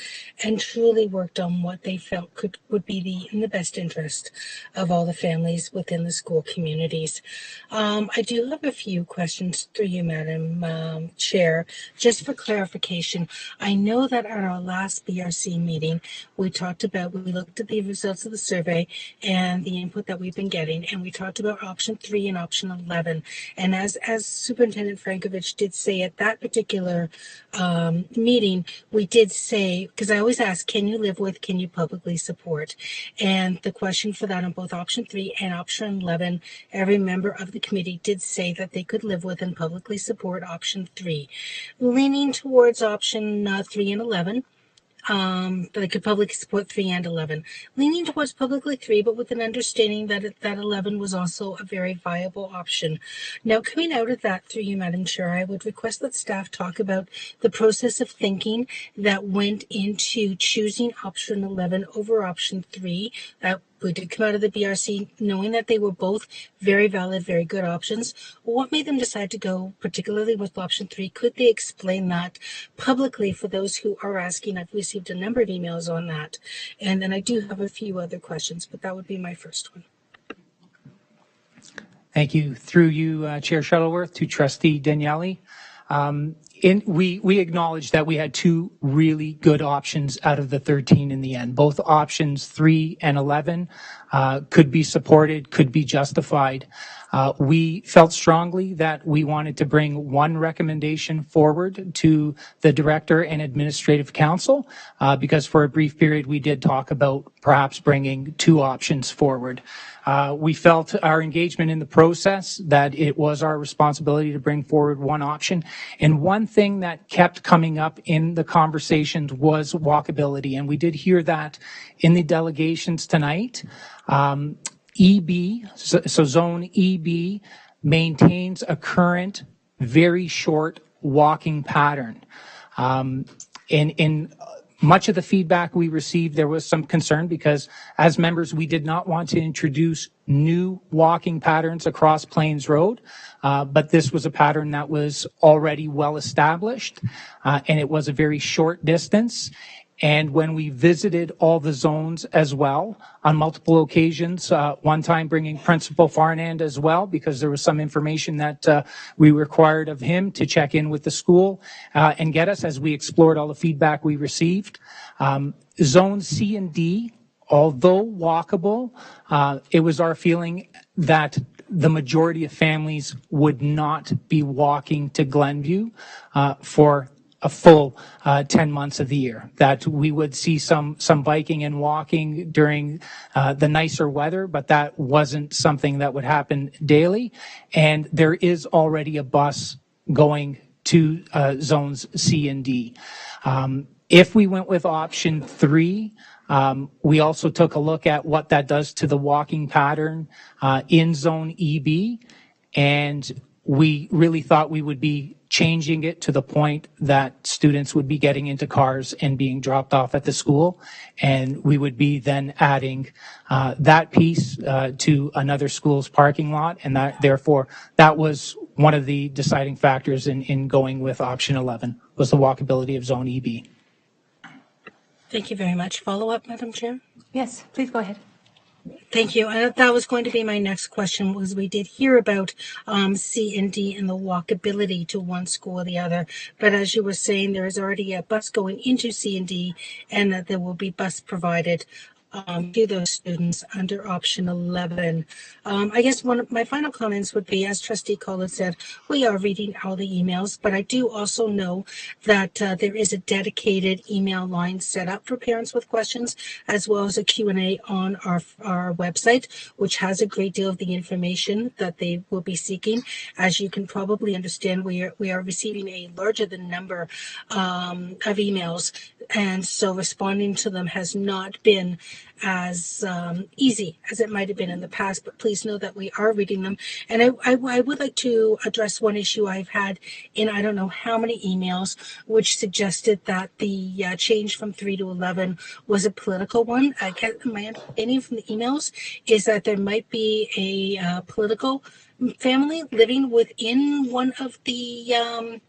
and truly worked on what they felt would be in the best interest of all the families within the school communities. I do have a few questions through you, Madam Chair, just for clarification. I know that at our last BRC meeting, we looked at the results of the survey and the input that we've been getting, and we talked about option 3 and option 11. And as Superintendent Frankovich did say at that particular meeting, we did say, because I always ask, can you live with, can you publicly support? And the question for that on both option 3 and option 11, every member of the committee did say that they could live with and publicly support option 3. Leaning towards option 3 and 11, that they could publicly support 3 and 11. Leaning towards publicly 3, but with an understanding that 11 was also a very viable option. Now, coming out of that, through you, Madam Chair, I would request that staff talk about the process of thinking that went into choosing option 11 over option 3. We did come out of the BRC knowing that they were both very valid, very good options. What made them decide to go particularly with option 3? Could they explain that publicly for those who are asking? I've received a number of emails on that. And then I do have a few other questions, but that would be my first one. Thank you. Through you, Chair Shuttleworth, to Trustee Daniele. We acknowledge that we had 2 really good options out of the 13 in the end. Both options 3 and 11 could be supported, could be justified. We felt strongly that we wanted to bring one recommendation forward to the Director and Administrative Council because for a brief period we did talk about perhaps bringing 2 options forward. We felt our engagement in the process that it was our responsibility to bring forward one option. And one thing that kept coming up in the conversations was walkability. And we did hear that in the delegations tonight. EB, so zone EB, maintains a current very short walking pattern. In much of the feedback we received, there was some concern because as members, we did not want to introduce new walking patterns across Plains Road, but this was a pattern that was already well established, and it was a very short distance. And when we visited all the zones as well on multiple occasions, one time bringing Principal Farnand as well, because there was some information that we required of him to check in with the school and get us as we explored all the feedback we received. Zone C and D, although walkable, it was our feeling that the majority of families would not be walking to Glenview for a full 10 months of the year, that we would see some biking and walking during the nicer weather, but that wasn't something that would happen daily. And there is already a bus going to zones C and D. If we went with option 3, we also took a look at what that does to the walking pattern in zone EB, and we really thought we would be changing it to the point that students would be getting into cars and being dropped off at the school. And we would be then adding that piece to another school's parking lot. And that, therefore, that was one of the deciding factors in going with option 11, was the walkability of zone EB. Thank you very much. Follow up, Madam Chair? Yes, please go ahead. Thank you. That was going to be my next question, was we did hear about C and D and the walkability to one school or the other. But as you were saying, there is already a bus going into C and D, and that there will be bus provided to those students under option 11. I guess one of my final comments would be, as Trustee Collins said, we are reading all the emails, but I do also know that there is a dedicated email line set up for parents with questions, as well as a Q&A on our website, which has a great deal of the information that they will be seeking. As you can probably understand, we are receiving a larger than number of emails, and so responding to them has not been as easy as it might have been in the past, but please know that we are reading them. And I would like to address one issue I've had in I don't know how many emails, which suggested that the change from 3 to 11 was a political one. I get my understanding from the emails is that there might be a political family living within one of the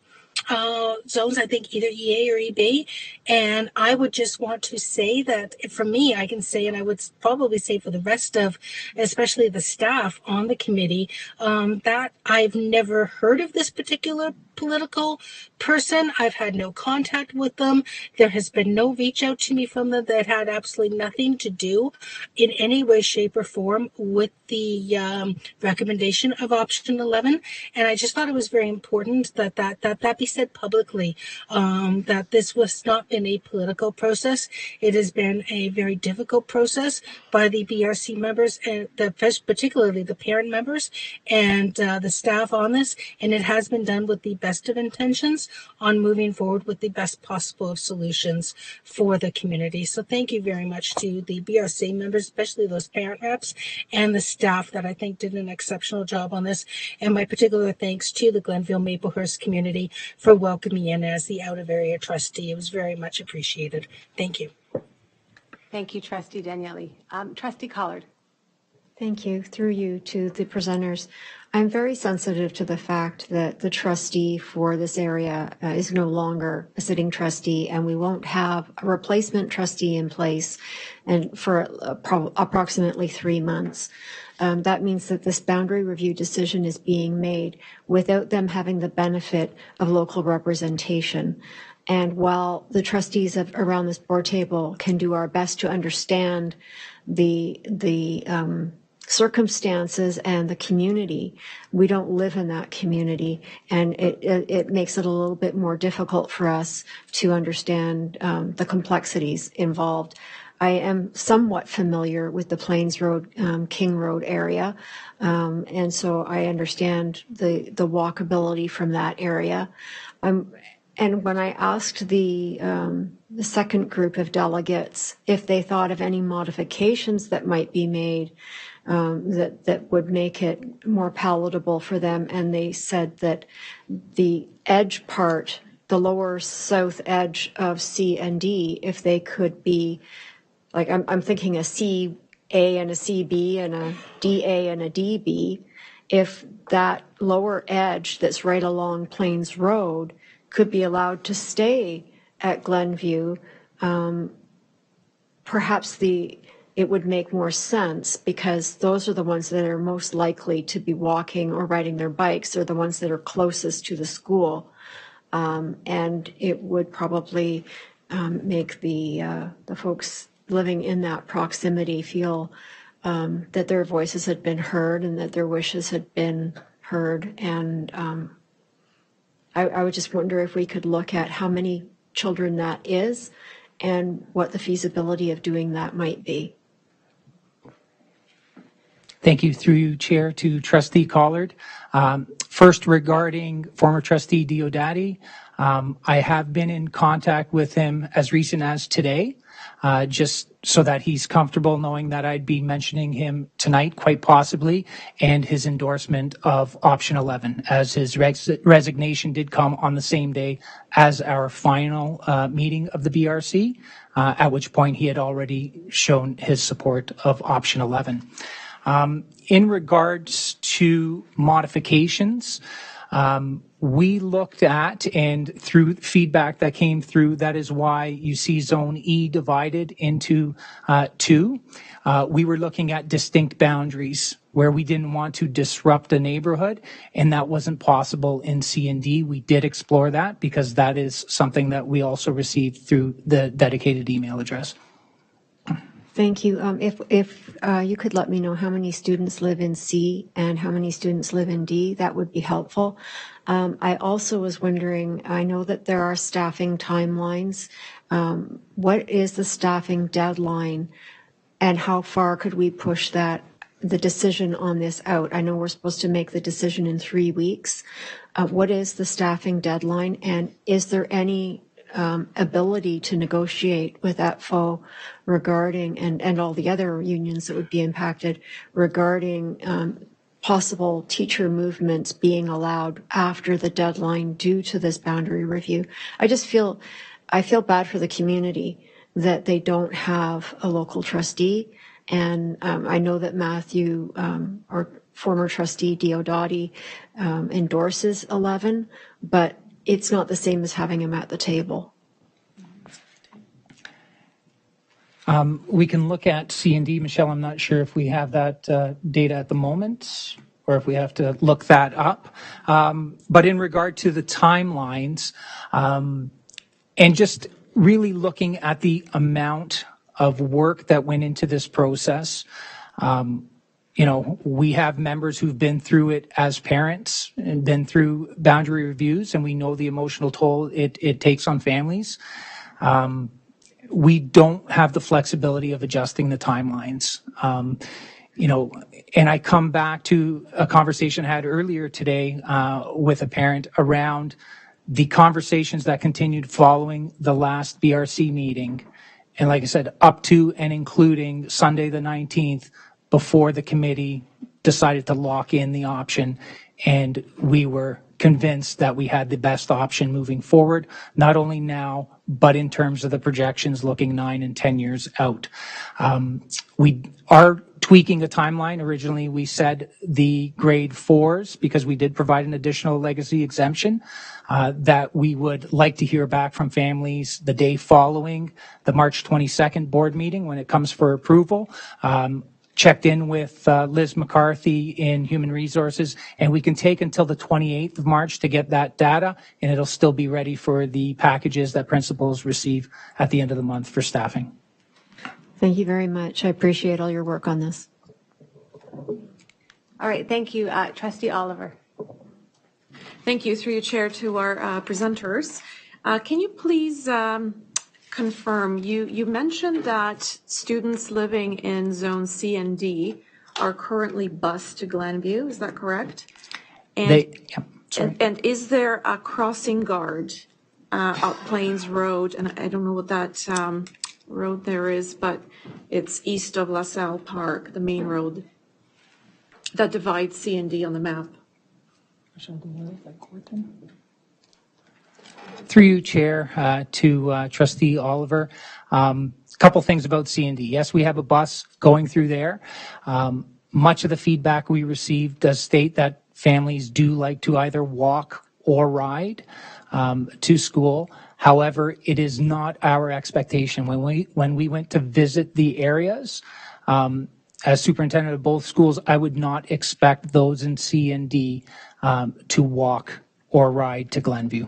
zones, I think either EA or EB. And I would just want to say that for me, I can say, and I would probably say for the rest of, especially the staff on the committee, that I've never heard of this particular political person. I've had no contact with them. There has been no reach out to me from them that had absolutely nothing to do in any way, shape, or form with the recommendation of option 11. And I just thought it was very important that be said publicly, that this was not been a political process. It has been a very difficult process by the BRC members, and particularly the parent members and the staff on this, and it has been done with the best of intentions on moving forward with the best possible of solutions for the community. So thank you very much to the BRC members, especially those parent reps and the staff that I think did an exceptional job on this. And my particular thanks to the Glenville Maplehurst community for welcoming me in as the out-of-area trustee. It was very much appreciated. Thank you. Thank you, Trustee Daniele. Trustee Collard. Thank you. Through you to the presenters. I'm very sensitive to the fact that the trustee for this area is no longer a sitting trustee, and we won't have a replacement trustee in place and for approximately 3 months. That means that this boundary review decision is being made without them having the benefit of local representation. And while the trustees around this board table can do our best to understand the circumstances and the community, we don't live in that community, and it makes it a little bit more difficult for us to understand the complexities involved. I am somewhat familiar with the Plains Road, King Road area, and so I understand the walkability from that area. And when I asked the second group of delegates if they thought of any modifications that might be made that would make it more palatable for them, and they said that the edge part the lower south edge of C and D, if they could be, like, I'm thinking a CA and a CB and a DA and a DB, if that lower edge that's right along Plains Road could be allowed to stay at Glenview, perhaps it would make more sense, because those are the ones that are most likely to be walking or riding their bikes. They're the ones that are closest to the school. And it would probably make the folks living in that proximity feel that their voices had been heard and that their wishes had been heard. And I would just wonder if we could look at how many children that is and what the feasibility of doing that might be. Thank you, through you, Chair, to Trustee Collard. First, regarding former Trustee Diodati, I have been in contact with him as recent as today, just so that he's comfortable knowing that I'd be mentioning him tonight, quite possibly, and his endorsement of option 11, as his resignation did come on the same day as our final meeting of the BRC, at which point he had already shown his support of option 11. In regards to modifications, we looked at, and through feedback that came through, that is why you see Zone E divided into two. We were looking at distinct boundaries where we didn't want to disrupt a neighborhood, and that wasn't possible in C and D. We did explore that because that is something that we also received through the dedicated email address. Thank you. If you could let me know how many students live in C and how many students live in D, that would be helpful. I also was wondering, I know that there are staffing timelines. What is the staffing deadline and how far could we push the decision on this out? I know we're supposed to make the decision in 3 weeks. What is the staffing deadline, and is there any ability to negotiate with EPFO regarding, and all the other unions that would be impacted, regarding possible teacher movements being allowed after the deadline due to this boundary review? I feel bad for the community that they don't have a local trustee. And I know that Matthew, our former trustee Diodati, endorses 11, but it's not the same as having him at the table. We can look at C and D. Michelle, I'm not sure if we have that data at the moment or if we have to look that up. But in regard to the timelines, and just really looking at the amount of work that went into this process, we have members who've been through it as parents and been through boundary reviews, and we know the emotional toll it takes on families. We don't have the flexibility of adjusting the timelines. And I come back to a conversation I had earlier today with a parent around the conversations that continued following the last BRC meeting. And like I said, up to and including Sunday the 19th, before the committee decided to lock in the option. And we were convinced that we had the best option moving forward, not only now, but in terms of the projections looking 9 and 10 years out. We are tweaking a timeline. Originally, we said the grade 4s, because we did provide an additional legacy exemption, that we would like to hear back from families the day following the March 22nd board meeting when it comes for approval. Checked in with Liz McCarthy in Human Resources, and we can take until the 28th of March to get that data, and it'll still be ready for the packages that principals receive at the end of the month for staffing. Thank you very much. I appreciate all your work on this. All right, thank you. Trustee Oliver. Thank you, through your chair, to our presenters. Can you please confirm, you mentioned that students living in Zone C and D are currently bused to Glenview, is that correct? And is there a crossing guard up Plains Road? And I don't know what that road there is, but it's east of LaSalle Park, the main road that divides C and D on the map. Through you, Chair, to Trustee Oliver. Couple things about C&D. Yes, we have a bus going through there. Much of the feedback we received does state that families do like to either walk or ride to school. However, it is not our expectation. When we went to visit the areas, as superintendent of both schools, I would not expect those in C&D to walk or ride to Glenview.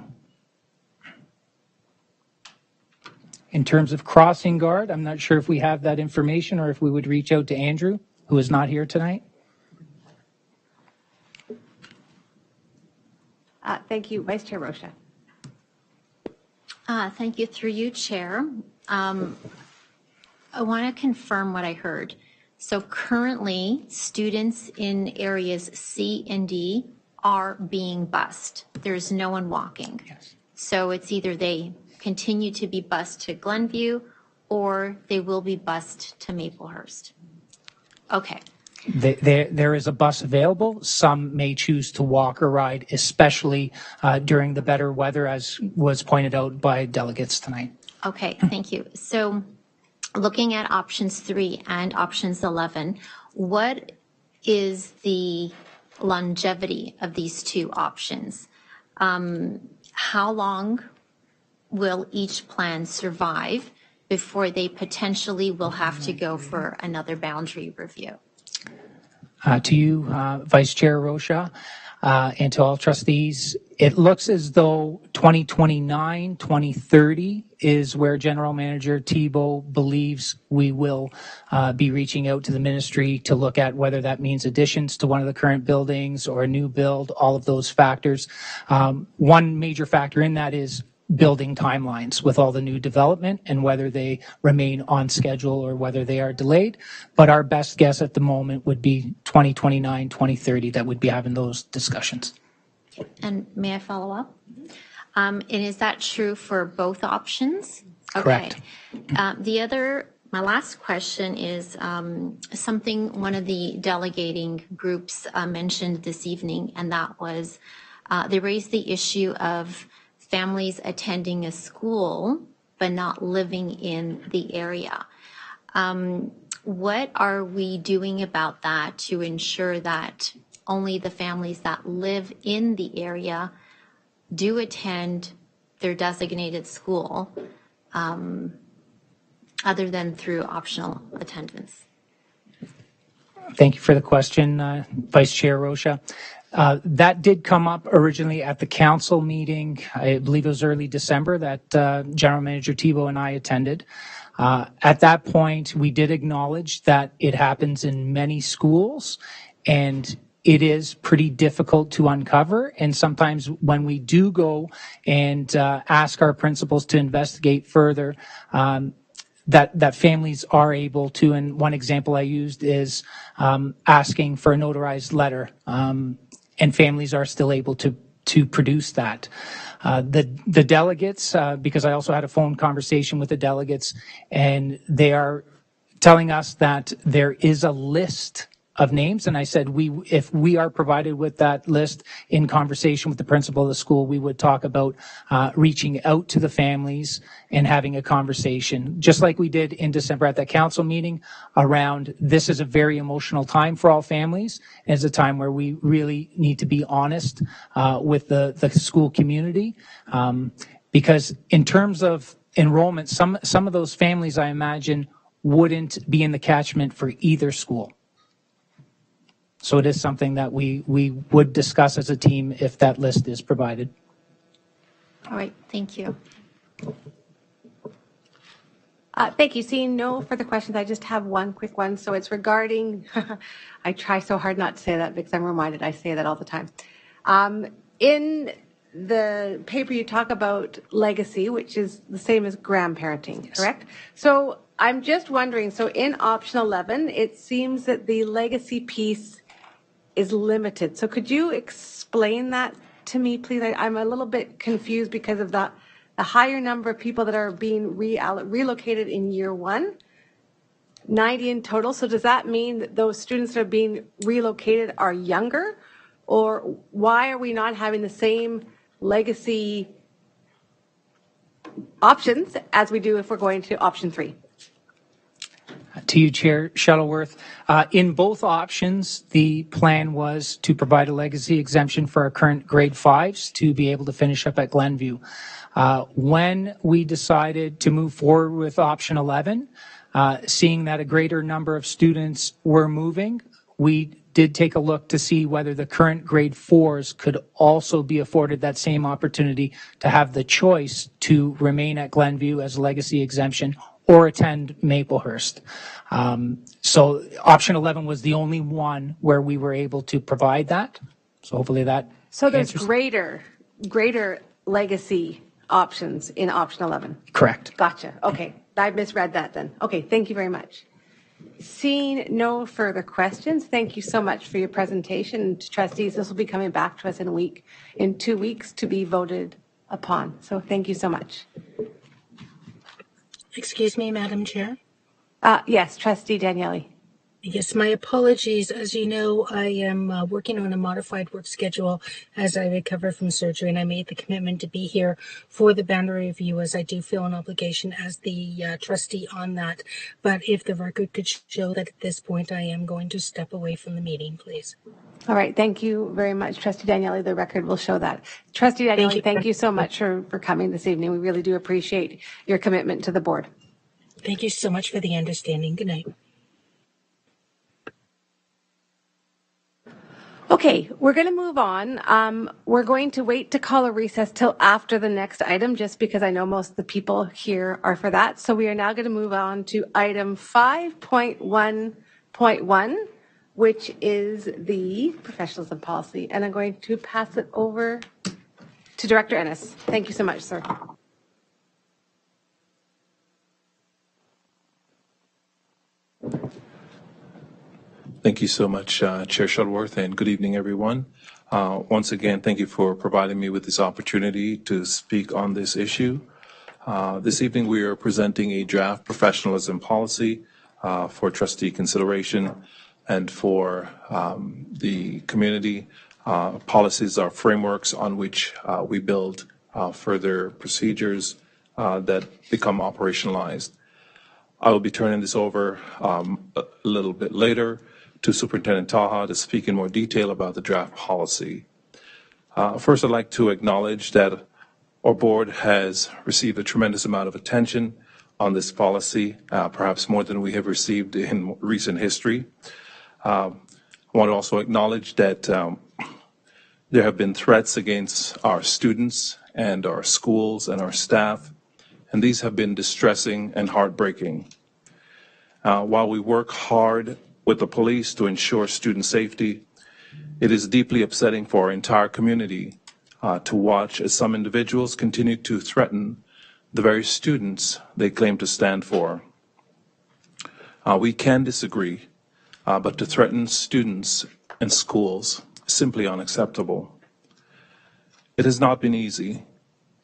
In terms of crossing guard, I'm not sure if we have that information or if we would reach out to Andrew, who is not here tonight. Thank you. Vice Chair Rocha. Thank you. Through you, Chair. I want to confirm what I heard. So currently, students in areas C and D are being bused. There's no one walking. Yes. So it's either they continue to be bused to Glenview or they will be bused to Maplehurst. Okay. There is a bus available. Some may choose to walk or ride, especially during the better weather, as was pointed out by delegates tonight. Okay, thank you. So looking at options 3 and options 11, what is the longevity of these two options? How long will each plan survive before they potentially will have to go for another boundary review? To you, Vice Chair Rocha, and to all trustees, it looks as though 2029, 2030 is where General Manager Thibault believes we will be reaching out to the ministry to look at whether that means additions to one of the current buildings or a new build, all of those factors. One major factor in that is building timelines with all the new development and whether they remain on schedule or whether they are delayed. But our best guess at the moment would be 2029, 2030 that would be having those discussions. And may I follow up? And is that true for both options? Correct. Okay. My last question is something one of the delegating groups mentioned this evening, and that was they raised the issue of families attending a school but not living in the area. What are we doing about that to ensure that only the families that live in the area do attend their designated school other than through optional attendance? Thank you for the question, Vice Chair Rocha. That did come up originally at the council meeting. I believe it was early December that General Manager Thibault and I attended. At that point, we did acknowledge that it happens in many schools and it is pretty difficult to uncover. And sometimes when we do go and ask our principals to investigate further, that families are able to, and one example I used is asking for a notarized letter, and families are still able to produce that. The delegates, because I also had a phone conversation with the delegates, and they are telling us that there is a list of names, and I said if we are provided with that list in conversation with the principal of the school, we would talk about reaching out to the families and having a conversation, just like we did in December at that council meeting around this is a very emotional time for all families, and it's a time where we really need to be honest with the school community, because in terms of enrollment, some of those families, I imagine, wouldn't be in the catchment for either school. So it is something that we would discuss as a team if that list is provided. All right, thank you. Thank you. Seeing no further questions, I just have one quick one. So it's regarding, I try so hard not to say that because I'm reminded I say that all the time. In the paper, you talk about legacy, which is the same as grandparenting, yes. Correct? So I'm just wondering, so in option 11, it seems that the legacy piece is limited. So could you explain that to me, please? I'm a little bit confused because of the higher number of people that are being relocated in year one, 90 in total. So does that mean that those students that are being relocated are younger? Or why are we not having the same legacy options as we do if we're going to option 3. To you, Chair Shuttleworth. In both options, the plan was to provide a legacy exemption for our current grade 5s to be able to finish up at Glenview. When we decided to move forward with option 11, seeing that a greater number of students were moving, we did take a look to see whether the current grade 4s could also be afforded that same opportunity to have the choice to remain at Glenview as a legacy exemption or attend Maplehurst. So option 11 was the only one where we were able to provide that. So hopefully that So there's answers. greater legacy options in option 11. Correct. Gotcha. Okay. I misread that then. Okay. Thank you very much. Seeing no further questions, thank you so much for your presentation. Trustees, this will be coming back to us in 2 weeks to be voted upon. So thank you so much. Excuse me, Madam Chair. Yes, Trustee Daniele. Yes, my apologies. As you know, I am working on a modified work schedule as I recover from surgery, and I made the commitment to be here for the boundary review as I do feel an obligation as the trustee on that. But if the record could show that at this point I am going to step away from the meeting, please. All right. Thank you very much, Trustee Daniele. The record will show that. Trustee Daniele, thank you so much for coming this evening. We really do appreciate your commitment to the board. Thank you so much for the understanding. Good night. Okay, we're going to move on. We're going to wait to call a recess till after the next item, just because I know most of the people here are for that. So we are now going to move on to item 5.1.1, which is the professionalism policy. And I'm going to pass it over to Director Ennis. Thank you so much, sir. Thank you so much, Chair Shuttleworth, and good evening, everyone. Once again, thank you for providing me with this opportunity to speak on this issue. This evening, we are presenting a draft professionalism policy for trustee consideration and for the community. Policies are frameworks on which we build further procedures that become operationalized. I will be turning this over a little bit later to Superintendent Taha to speak in more detail about the draft policy. First, I'd like to acknowledge that our board has received a tremendous amount of attention on this policy, perhaps more than we have received in recent history. I want to also acknowledge that there have been threats against our students and our schools and our staff, and these have been distressing and heartbreaking. While we work hard with the police to ensure student safety, it is deeply upsetting for our entire community to watch as some individuals continue to threaten the very students they claim to stand for. We can disagree, but to threaten students and schools is simply unacceptable. It has not been easy,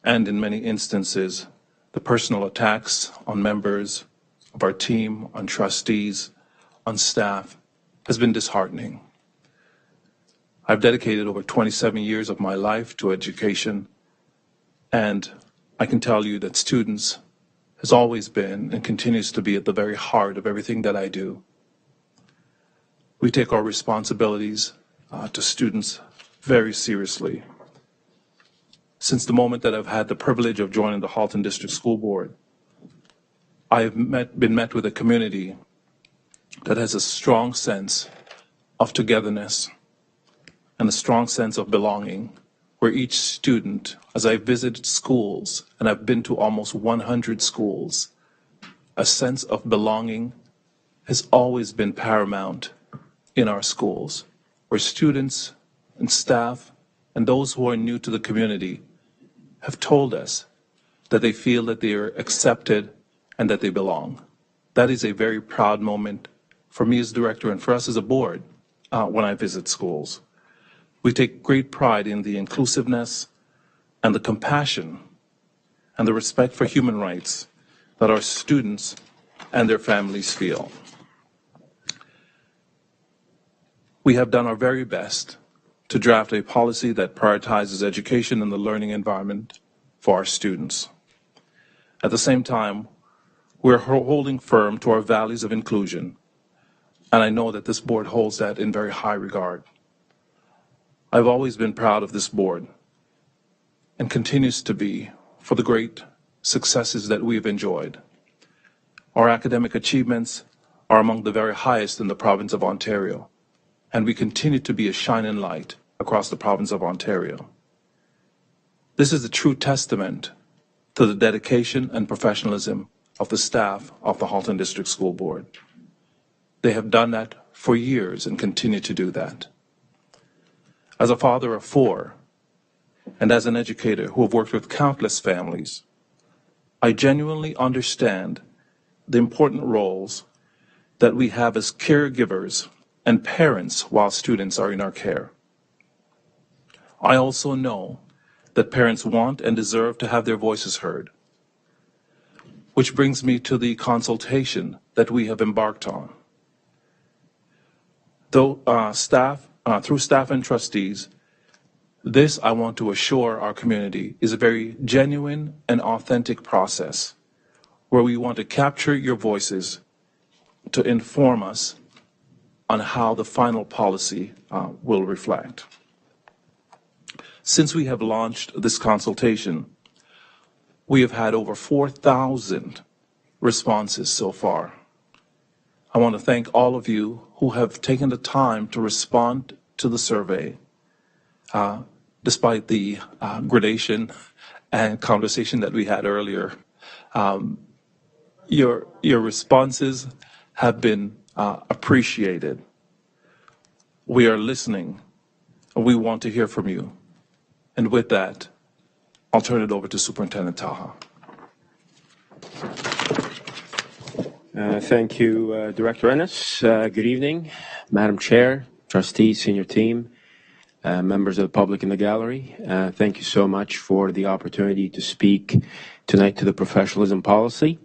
and in many instances, the personal attacks on members of our team, on trustees, on staff, has been disheartening. I've dedicated over 27 years of my life to education, and I can tell you that students has always been and continues to be at the very heart of everything that I do. We take our responsibilities to students very seriously. Since the moment that I've had the privilege of joining the Halton District School Board, I have been met with a community that has a strong sense of togetherness and a strong sense of belonging, where each student, as I visited schools, and I've been to almost 100 schools, a sense of belonging has always been paramount in our schools, where students and staff and those who are new to the community have told us that they feel that they are accepted and that they belong. That is a very proud moment for me as director and for us as a board when I visit schools. We take great pride in the inclusiveness and the compassion and the respect for human rights that our students and their families feel. We have done our very best to draft a policy that prioritizes education and the learning environment for our students. At the same time, we're holding firm to our values of inclusion, and I know that this board holds that in very high regard. I've always been proud of this board and continues to be for the great successes that we've enjoyed. Our academic achievements are among the very highest in the province of Ontario, and we continue to be a shining light across the province of Ontario. This is a true testament to the dedication and professionalism of the staff of the Halton District School Board. They have done that for years and continue to do that. As a father of 4, and as an educator who have worked with countless families, I genuinely understand the important roles that we have as caregivers and parents while students are in our care. I also know that parents want and deserve to have their voices heard, which brings me to the consultation that we have embarked on. Though through staff and trustees, this, I want to assure our community, is a very genuine and authentic process where we want to capture your voices to inform us on how the final policy will reflect. Since we have launched this consultation, we have had over 4,000 responses so far. I want to thank all of you who have taken the time to respond to the survey, despite the gradation and conversation that we had earlier. Your responses have been appreciated. We are listening, and we want to hear from you. And with that, I'll turn it over to Superintendent Taha. Thank you, Director Ennis. Good evening, Madam Chair, trustees, senior team, members of the public in the gallery. Thank you so much for the opportunity to speak tonight to the professionalism policy.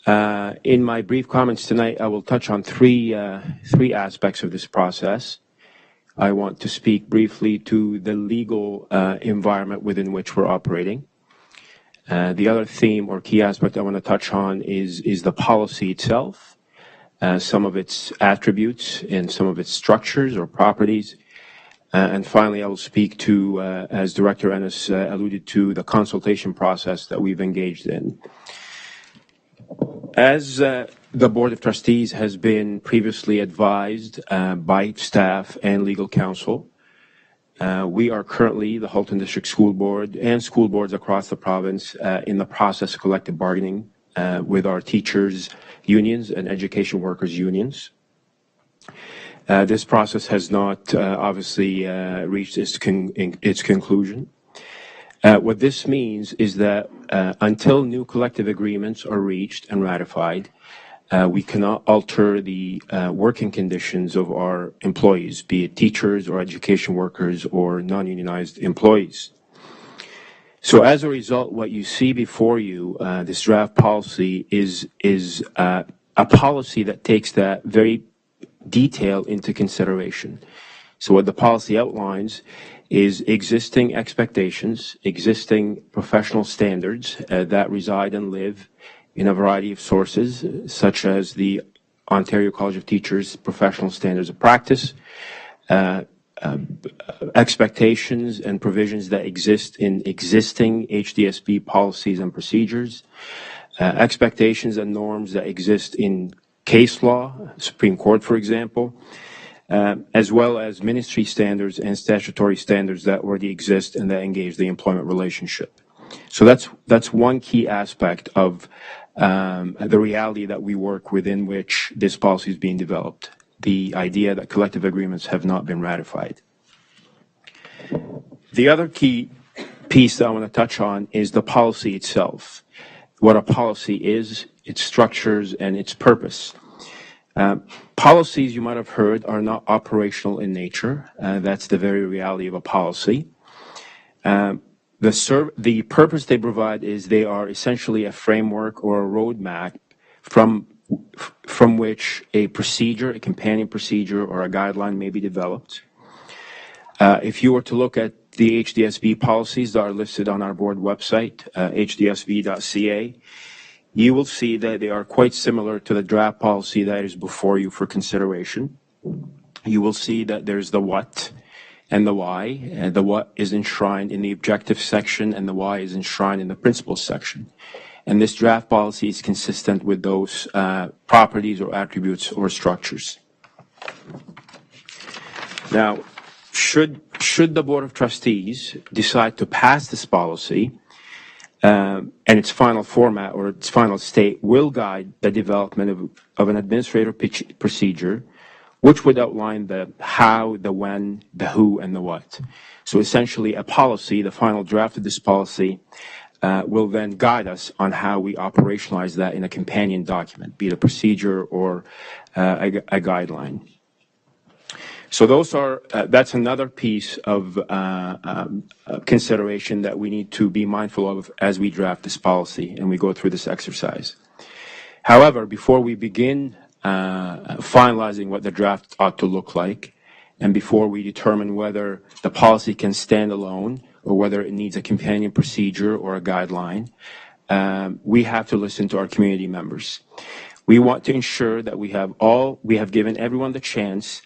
In my brief comments tonight, I will touch on three aspects of this process. I want to speak briefly to the legal environment within which we're operating. The other theme or key aspect I want to touch on is the policy itself, some of its attributes and some of its structures or properties. And finally, I will speak to, as Director Ennis alluded to, the consultation process that we've engaged in. As the Board of Trustees has been previously advised by staff and legal counsel, we are currently, the Halton District School Board and school boards across the province, in the process of collective bargaining with our teachers' unions and education workers' unions. This process has not obviously reached its conclusion. What this means is that until new collective agreements are reached and ratified, we cannot alter the working conditions of our employees, be it teachers or education workers or non-unionized employees. So as a result, what you see before you, this draft policy is a policy that takes that very detail into consideration. So what the policy outlines is existing expectations, existing professional standards that reside and live in a variety of sources, such as the Ontario College of Teachers Professional Standards of Practice, expectations and provisions that exist in existing HDSB policies and procedures, expectations and norms that exist in case law, Supreme Court, for example, as well as ministry standards and statutory standards that already exist and that engage the employment relationship. So that's one key aspect of the reality that we work within which this policy is being developed, the idea that collective agreements have not been ratified. The other key piece that I want to touch on is the policy itself, what a policy is, its structures, and its purpose. Policies, you might have heard, are not operational in nature. That's the very reality of a policy. The purpose they provide is they are essentially a framework or a roadmap from which a procedure, a companion procedure, or a guideline may be developed. If you were to look at the HDSB policies that are listed on our board website, hdsb.ca, you will see that they are quite similar to the draft policy that is before you for consideration. You will see that there's the what and the why. And the what is enshrined in the objective section and the why is enshrined in the principles section. And this draft policy is consistent with those properties or attributes or structures. Now, should the Board of Trustees decide to pass this policy, and its final format or its final state will guide the development of an administrative procedure, which would outline the how, the when, the who, and the what. So essentially a policy, the final draft of this policy, will then guide us on how we operationalize that in a companion document, be it a procedure or a guideline. So those are, that's another piece of consideration that we need to be mindful of as we draft this policy and we go through this exercise. However, before we begin finalizing what the draft ought to look like, and before we determine whether the policy can stand alone or whether it needs a companion procedure or a guideline, we have to listen to our community members. We want to ensure that we have given everyone the chance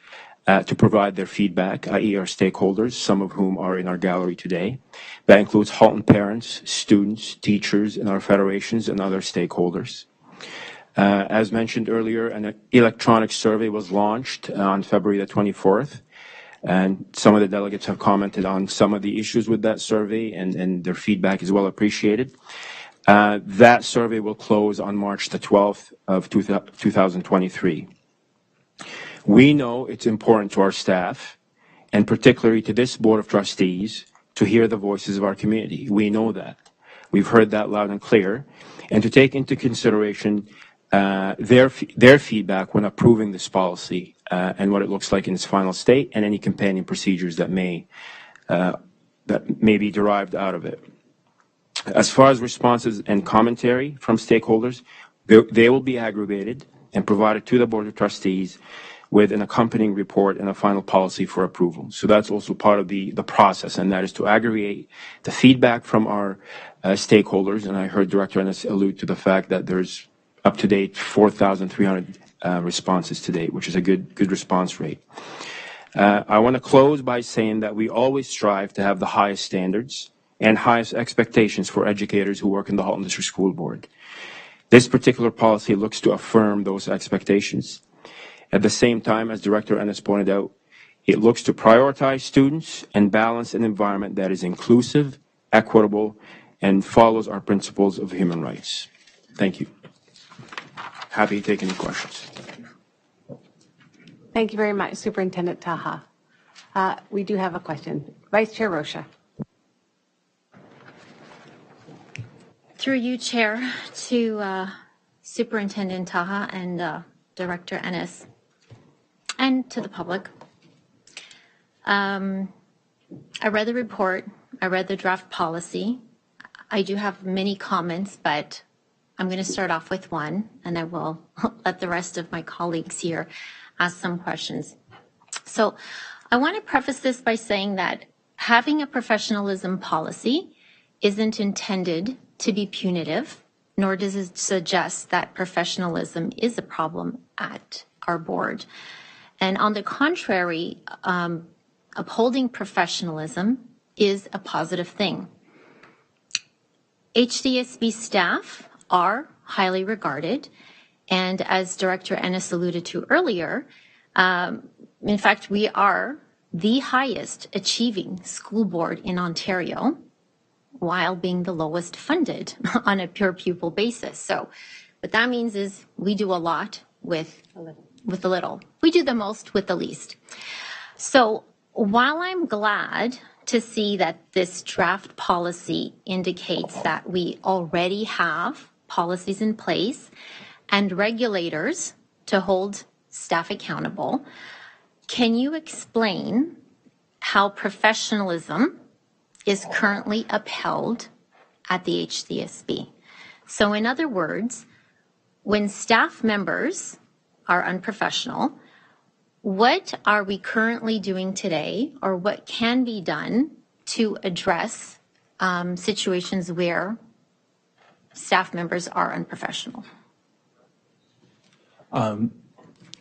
to provide their feedback, i.e. our stakeholders, some of whom are in our gallery today. That includes Halton parents, students, teachers, and our federations and other stakeholders. As mentioned earlier, an electronic survey was launched on February the 24th, and some of the delegates have commented on some of the issues with that survey, and their feedback is well appreciated. That survey will close on March the 12th of 2023. We know it's important to our staff, and particularly to this Board of Trustees, to hear the voices of our community. We know that. We've heard that loud and clear, and to take into consideration their feedback when approving this policy and what it looks like in its final state, and any companion procedures that may be derived out of it. As far as responses and commentary from stakeholders, they will be aggregated and provided to the Board of Trustees with an accompanying report and a final policy for approval. So that's also part of the process, and that is to aggregate the feedback from our stakeholders. And I heard Director Ennis allude to the fact that there's up to date 4,300 responses to date, which is a good response rate. I want to close by saying that we always strive to have the highest standards and highest expectations for educators who work in the Halton District School Board. This particular policy looks to affirm those expectations. At the same time, as Director Ennis pointed out, it looks to prioritize students and balance an environment that is inclusive, equitable, and follows our principles of human rights. Thank you. Happy to take any questions. Thank you very much, Superintendent Taha. We do have a question. Vice Chair Rocha. Through you, Chair, to Superintendent Taha and Director Ennis, and to the public. I read the report. I read the draft policy. I do have many comments, but I'm going to start off with one, and I will let the rest of my colleagues here ask some questions. So I want to preface this by saying that having a professionalism policy isn't intended to be punitive, nor does it suggest that professionalism is a problem at our board. And on the contrary, upholding professionalism is a positive thing. HDSB staff are highly regarded, and as Director Ennis alluded to earlier, in fact, we are the highest achieving school board in Ontario, while being the lowest funded on a pure pupil basis. So what that means is we do a lot with a little. We do the most with the least. So while I'm glad to see that this draft policy indicates that we already have policies in place and regulators to hold staff accountable, can you explain how professionalism is currently upheld at the HDSB? So in other words, when staff members are unprofessional, what are we currently doing today, or what can be done to address situations where staff members are unprofessional?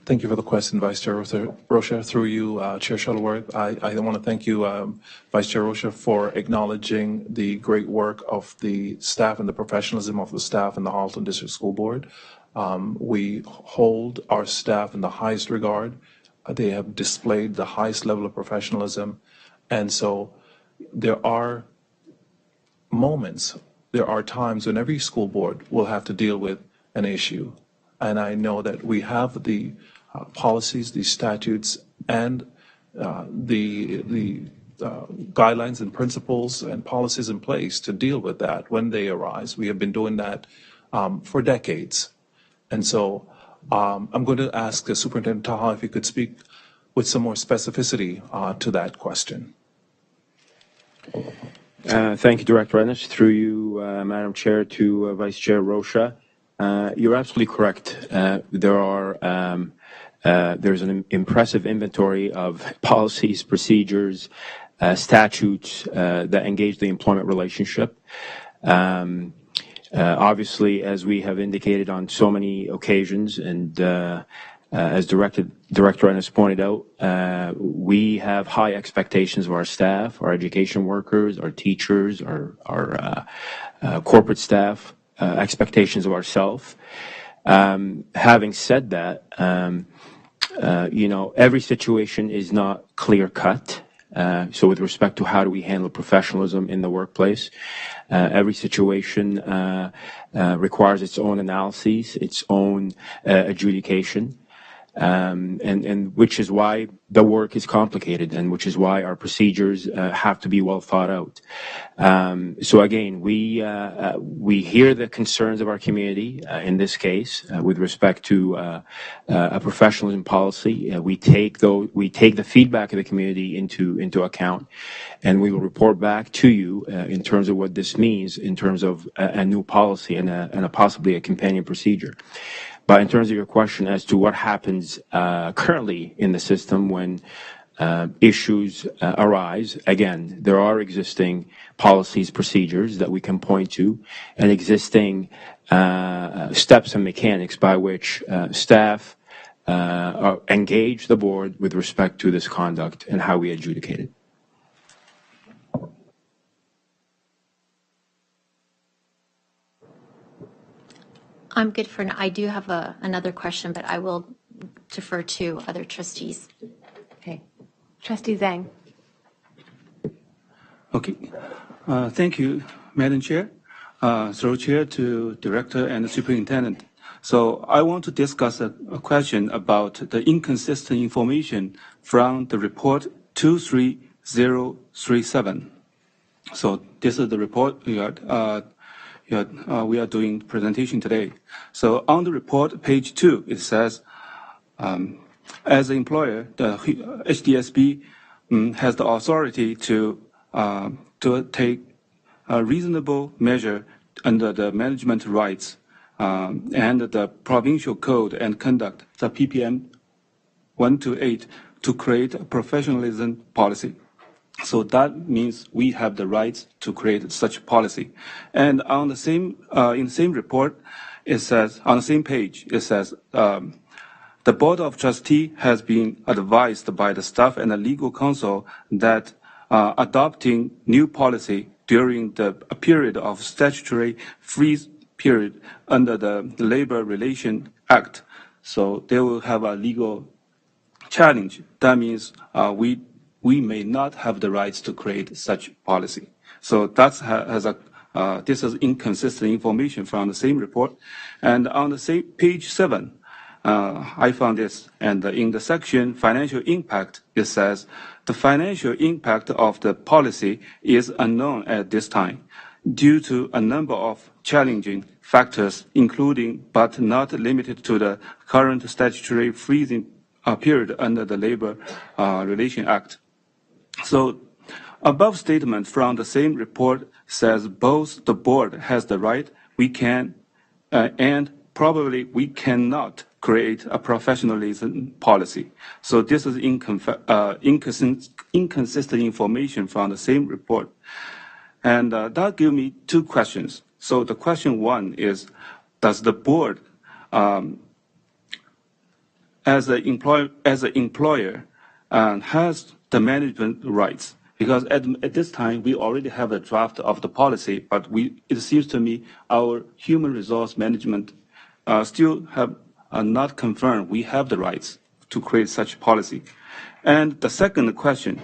Thank you for the question, Vice Chair Rocha. Through you, Chair Shuttleworth, I want to thank you, Vice Chair Rocha, for acknowledging the great work of the staff and the professionalism of the staff in the Halton District School Board. We hold our staff in the highest regard. They have displayed the highest level of professionalism. And so there are moments, there are times when every school board will have to deal with an issue. And I know that we have the policies, the statutes, and the guidelines and principles and policies in place to deal with that when they arise. We have been doing that for decades. And so I'm going to ask the Superintendent Taha if he could speak with some more specificity to that question. Thank you, Director Ennis. Through you, Madam Chair, to Vice Chair Rocha. You're absolutely correct. There's an impressive inventory of policies, procedures, statutes that engage the employment relationship. Obviously, as we have indicated on so many occasions, and as Director Ennis pointed out, we have high expectations of our staff, our education workers, our teachers, our corporate staff, expectations of ourselves. Having said that, every situation is not clear cut. So with respect to how do we handle professionalism in the workplace, every situation requires its own analyses, its own adjudication. And which is why the work is complicated, and which is why our procedures have to be well thought out. So again, we hear the concerns of our community in this case with respect to a professionalism policy. We take the feedback of the community into account, and we will report back to you in terms of what this means in terms of a new policy and possibly a companion procedure. But in terms of your question as to what happens currently in the system when issues arise, again, there are existing policies, procedures that we can point to, and existing steps and mechanics by which staff engage the board with respect to this conduct and how we adjudicate it. I'm good for now. I do have another question, but I will defer to other trustees. Okay. Trustee Zhang. Okay. Thank you, Madam Chair. Through Chair to Director and the Superintendent. So I want to discuss a question about the inconsistent information from the report 23037. So this is the report we are doing presentation today. So on the report, page 2, it says, as an employer, the HDSB has the authority to take a reasonable measure under the management rights and the provincial code and conduct, the PPM 128, to create a professionalism policy. So that means we have the rights to create such policy. And on the same, in the same report, it says, on the same page, it says, the Board of Trustees has been advised by the staff and the legal counsel that adopting new policy during the period of statutory freeze period under the Labor Relations Act, so they will have a legal challenge. That means we may not have the rights to create such policy. So that's this is inconsistent information from the same report. And on the same page 7, I found this, and in the section financial impact, it says the financial impact of the policy is unknown at this time due to a number of challenging factors, including but not limited to the current statutory freezing period under the Labor Relations Act. So above statement from the same report says both the board has the right, we can, and probably we cannot create a professionalism policy. So this is inconsistent information from the same report. And that gives me two questions. So the question one is, does the board, as an employer, has the management rights? Because at this time, we already have a draft of the policy, but it seems to me our human resource management still have not confirmed we have the rights to create such policy. And the second question,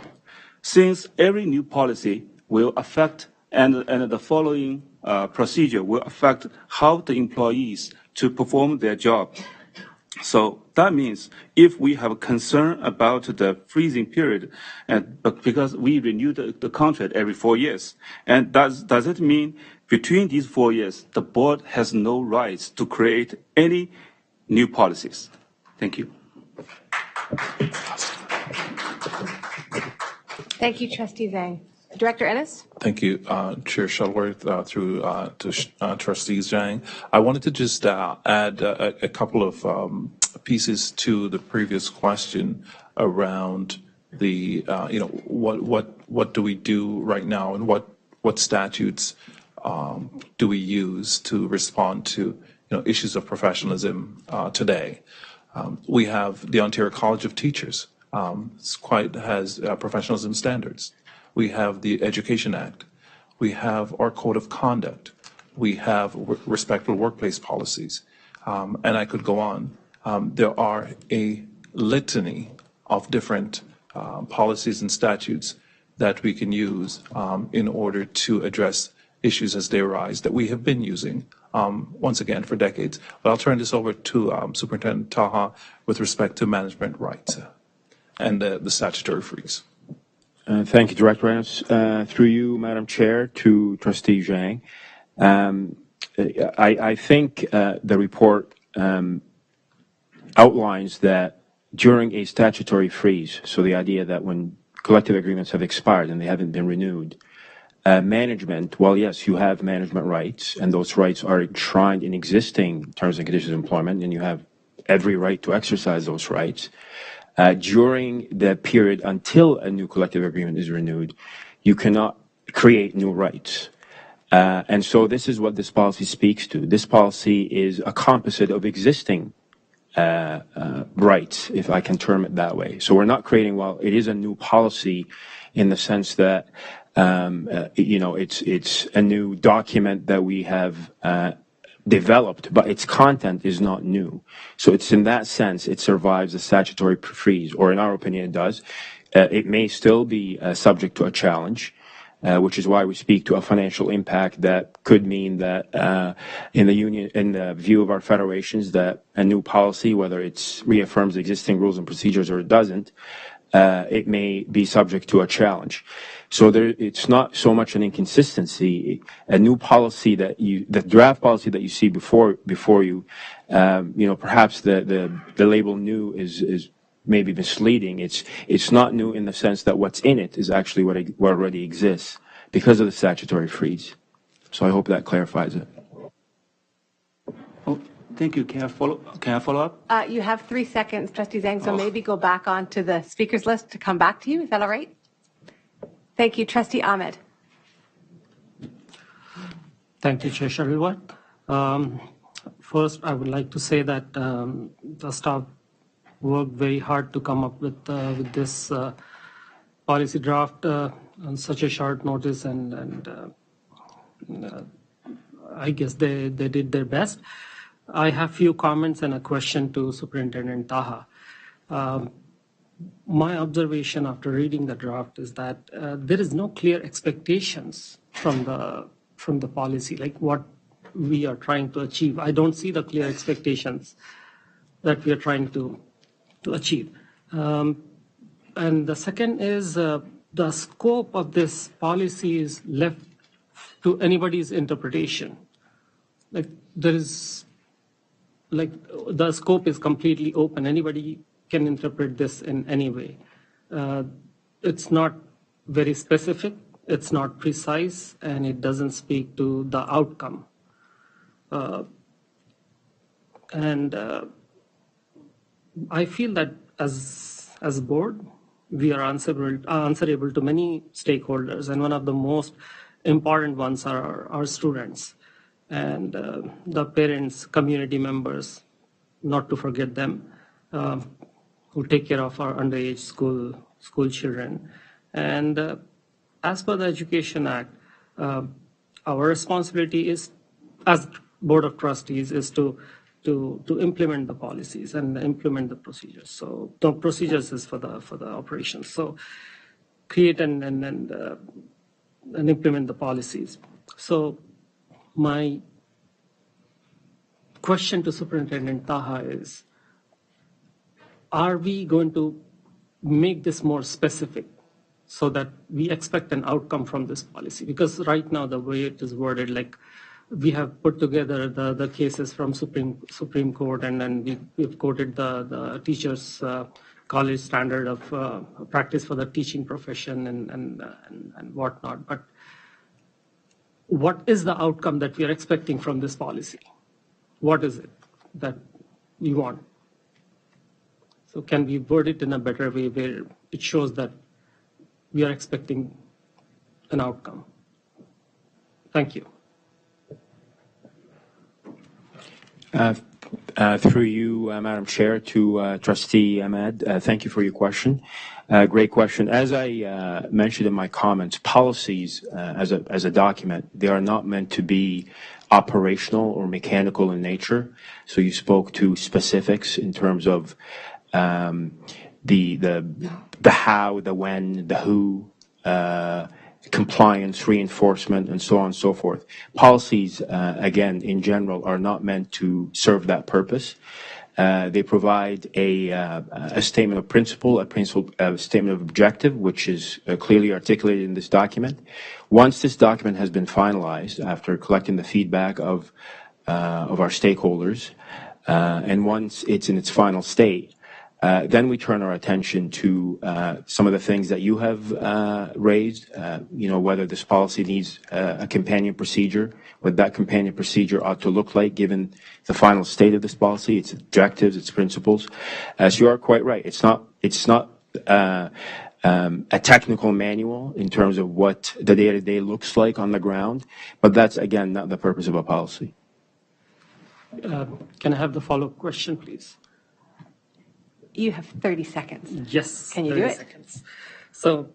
since every new policy will affect and the following procedure will affect how the employees to perform their job. So that means if we have a concern about the freezing period, but because we renew the contract every 4 years, and does it mean between these 4 years, the board has no rights to create any new policies? Thank you. Thank you, Trustee Zhang. Director Ennis? Thank you, Chair Shuttleworth, through to Trustees Zhang. I wanted to just add a couple of pieces to the previous question around the, what do we do right now, and what statutes do we use to respond to issues of professionalism today. We have the Ontario College of Teachers. Has professionalism standards. We have the Education Act. We have our Code of Conduct. We have respectful workplace policies. And I could go on. There are a litany of different policies and statutes that we can use in order to address issues as they arise that we have been using, once again, for decades. But I'll turn this over to Superintendent Taha with respect to management rights and the statutory freeze. Thank you, Director Ennis. Through you, Madam Chair, to Trustee Zhang. I think the report outlines that during a statutory freeze, so the idea that when collective agreements have expired and they haven't been renewed, management, well, yes, you have management rights, and those rights are enshrined in existing terms and conditions of employment, and you have every right to exercise those rights. During the period until a new collective agreement is renewed, you cannot create new rights. And so this is what this policy speaks to. This policy is a composite of existing rights, if I can term it that way. So we're not creating, well, it is a new policy in the sense that, it's a new document that we have developed, but its content is not new. So it's in that sense, it survives the statutory freeze, or in our opinion, it does. It may still be subject to a challenge, which is why we speak to a financial impact that could mean that in the view of our federations, that a new policy, whether it reaffirms existing rules and procedures or it doesn't, it may be subject to a challenge. So it's not so much an inconsistency. A new policy the draft policy that you see before you, perhaps the label new is maybe misleading. It's not new in the sense that what's in it is actually what already exists because of the statutory freeze. So I hope that clarifies it. Oh, thank you. Can I follow up? You have 3 seconds, Trustee Zhang, so maybe go back onto the speakers list to come back to you. Is that all right? Thank you. Trustee Ahmed. Thank you, Chair Shuttleworth. First, I would like to say that the staff worked very hard to come up with this policy draft on such a short notice, and I guess they did their best. I have few comments and a question to Superintendent Taha. My observation after reading the draft is that there is no clear expectations from the policy, like what we are trying to achieve. I don't see the clear expectations that we are trying to achieve. And the second is the scope of this policy is left to anybody's interpretation. The scope is completely open. Anybody can interpret this in any way. It's not very specific, it's not precise, and it doesn't speak to the outcome. And I feel that as a board, we are answerable to many stakeholders, and one of the most important ones are our students and the parents, community members, not to forget them, who take care of our underage school children. And as per the Education Act, our responsibility is, as Board of Trustees, is to implement the policies and implement the procedures. So the procedures is for the operations. So create and implement the policies. So my question to Superintendent Taha is, are we going to make this more specific so that we expect an outcome from this policy? Because right now, the way it is worded, like we have put together the cases from Supreme Court, and then we've quoted the teachers' college standard of practice for the teaching profession and whatnot. But what is the outcome that we are expecting from this policy? What is it that we want? So can we word it in a better way where it shows that we are expecting an outcome? Thank you. Through you, Madam Chair, to Trustee Ahmed, thank you for your question. Great question. As I mentioned in my comments, policies as a document, they are not meant to be operational or mechanical in nature. So you spoke to specifics in terms of the how, the when, the who, compliance, reinforcement, and so on and so forth. Policies, again, in general, are not meant to serve that purpose. They provide a statement of principle, a statement of objective, which is clearly articulated in this document. Once this document has been finalized, after collecting the feedback of our stakeholders, and once it's in its final state, then we turn our attention to some of the things that you have raised, whether this policy needs a companion procedure, what that companion procedure ought to look like given the final state of this policy, its objectives, its principles. So you are quite right. It's not a technical manual in terms of what the day-to-day looks like on the ground, but that's, again, not the purpose of a policy. Can I have the follow-up question, please? You have 30 seconds. Yes. Can you do it? Seconds. So,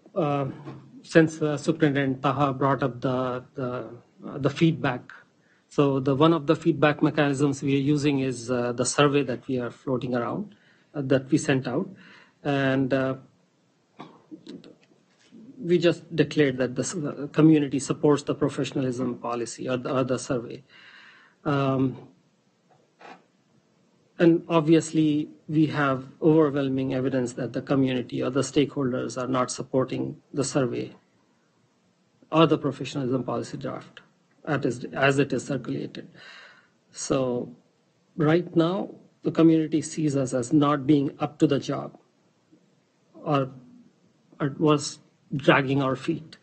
since Superintendent Taha brought up the feedback, so one of the feedback mechanisms we are using is the survey that we are floating around, that we sent out, and we just declared that the community supports the professionalism policy or the survey. And obviously, we have overwhelming evidence that the community or the stakeholders are not supporting the survey or the professionalism policy draft as it is circulated. So right now, the community sees us as not being up to the job or was dragging our feet.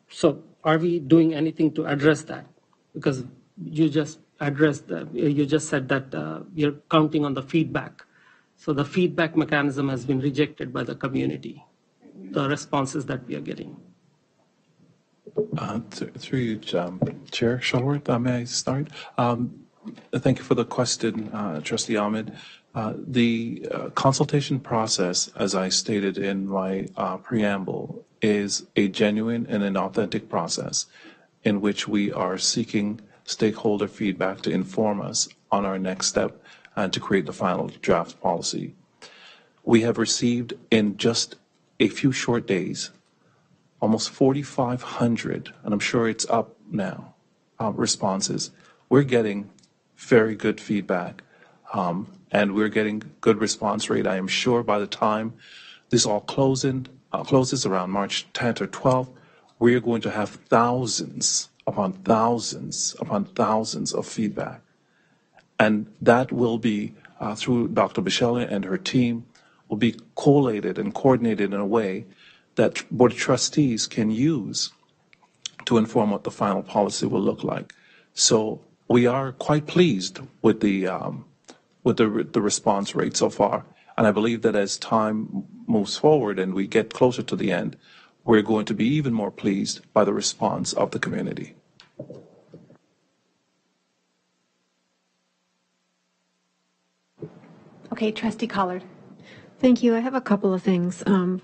So are we doing anything to address that? Because you just said that you're counting on the feedback. So the feedback mechanism has been rejected by the community, the responses that we are getting. Through you, Chair Shuttleworth, may I start? Thank you for the question, Trustee Ahmed. The consultation process, as I stated in my preamble, is a genuine and an authentic process in which we are seeking stakeholder feedback to inform us on our next step and to create the final draft policy. We have received in just a few short days almost 4,500, and I'm sure it's up now, responses. We're getting very good feedback, and we're getting good response rate. I am sure by the time this all closes around March 10th or 12th, we're going to have thousands upon thousands upon thousands of feedback. And that will be, through Dr. Bichelle and her team, will be collated and coordinated in a way that Board of Trustees can use to inform what the final policy will look like. So we are quite pleased with the with the response rate so far. And I believe that as time moves forward and we get closer to the end, we're going to be even more pleased by the response of the community. Okay, Trustee Collard. Thank you. I have a couple of things.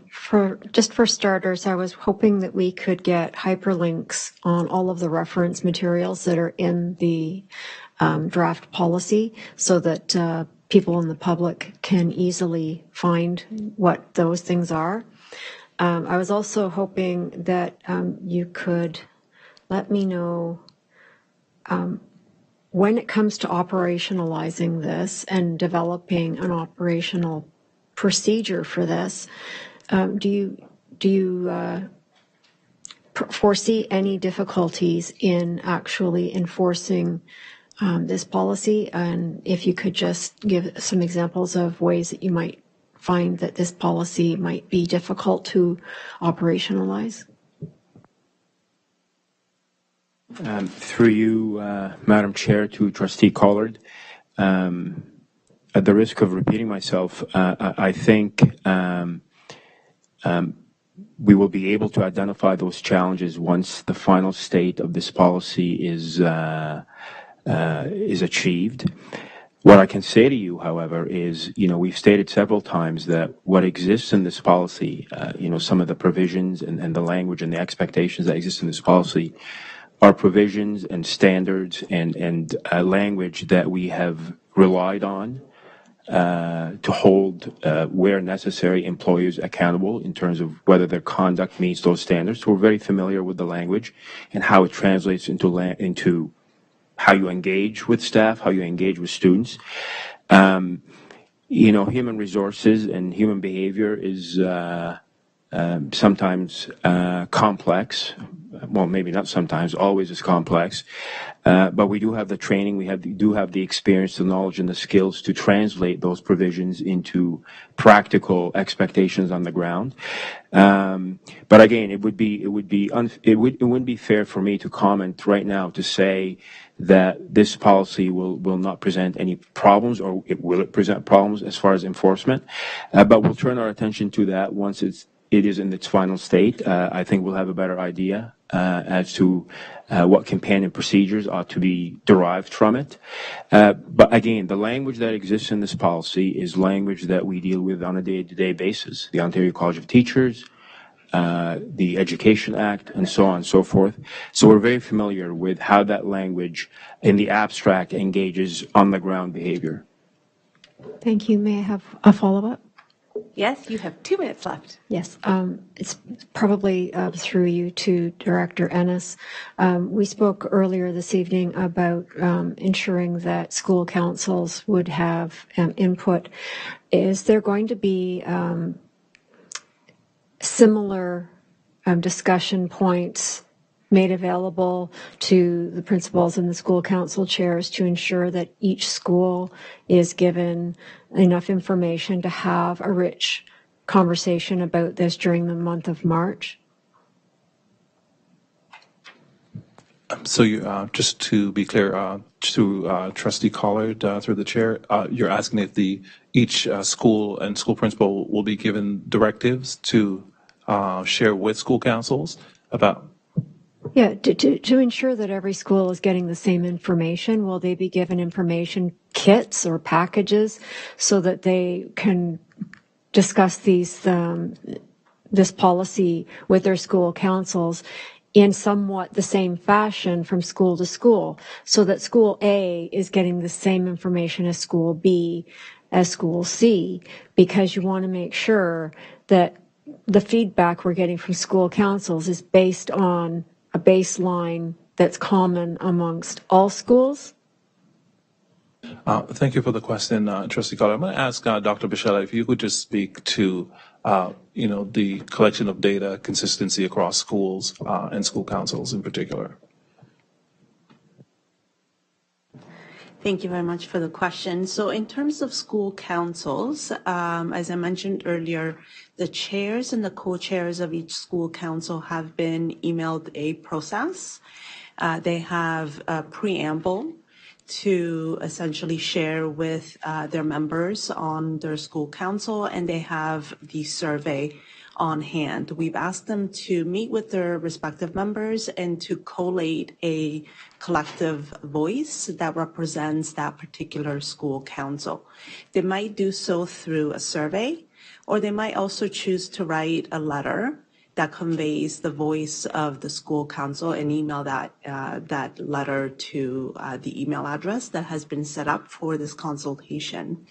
For starters, I was hoping that we could get hyperlinks on all of the reference materials that are in the draft policy so that people in the public can easily find what those things are. I was also hoping that you could let me know when it comes to operationalizing this and developing an operational procedure for this, do you foresee any difficulties in actually enforcing this policy? And if you could just give some examples of ways that you might find that this policy might be difficult to operationalize. Through you, Madam Chair, to Trustee Collard. At the risk of repeating myself, I think we will be able to identify those challenges once the final state of this policy is achieved. What I can say to you, however, is, we've stated several times that what exists in this policy, some of the provisions and the language and the expectations that exist in this policy are provisions and standards and language that we have relied on to hold, where necessary, employers accountable in terms of whether their conduct meets those standards. So we're very familiar with the language and how it translates into how you engage with staff, how you engage with students. Human resources and human behavior is sometimes complex. Well, maybe not sometimes, always is complex. But we do have the training, do have the experience, the knowledge, and the skills to translate those provisions into practical expectations on the ground. But again, it wouldn't be fair for me to comment right now to say that this policy will not present any problems, or will it present problems as far as enforcement. But we'll turn our attention to that once it is in its final state. I think we'll have a better idea as to what companion procedures ought to be derived from it. But again, the language that exists in this policy is language that we deal with on a day-to-day basis. The Ontario College of Teachers, the Education Act, and so on and so forth. So we're very familiar with how that language in the abstract engages on the ground behavior. Thank you. May I have a follow-up? Yes, you have 2 minutes left. Yes, it's probably through you to Director Ennis. We spoke earlier this evening about ensuring that school councils would have input. Is there going to be similar discussion points made available to the principals and the school council chairs to ensure that each school is given enough information to have a rich conversation about this during the month of March? So you, just to be clear, to Trustee Collard, through the chair, you're asking if each school and school principal will be given directives to share with school councils about. Yeah, to ensure that every school is getting the same information, will they be given information kits or packages so that they can discuss this policy with their school councils in somewhat the same fashion from school to school, so that school A is getting the same information as school B, as school C, because you want to make sure that the feedback we're getting from school councils is based on a baseline that's common amongst all schools? Thank you for the question, Trustee Collard. I'm going to ask Dr. Bichella if you could just speak to, the collection of data, consistency across schools and school councils in particular. Thank you very much for the question. So in terms of school councils, as I mentioned earlier, the chairs and the co-chairs of each school council have been emailed a process. They have a preamble to essentially share with their members on their school council, and they have the survey on hand. We've asked them to meet with their respective members and to collate a collective voice that represents that particular school council. They might do so through a survey, or they might also choose to write a letter that conveys the voice of the school council and email that letter to the email address that has been set up for this consultation.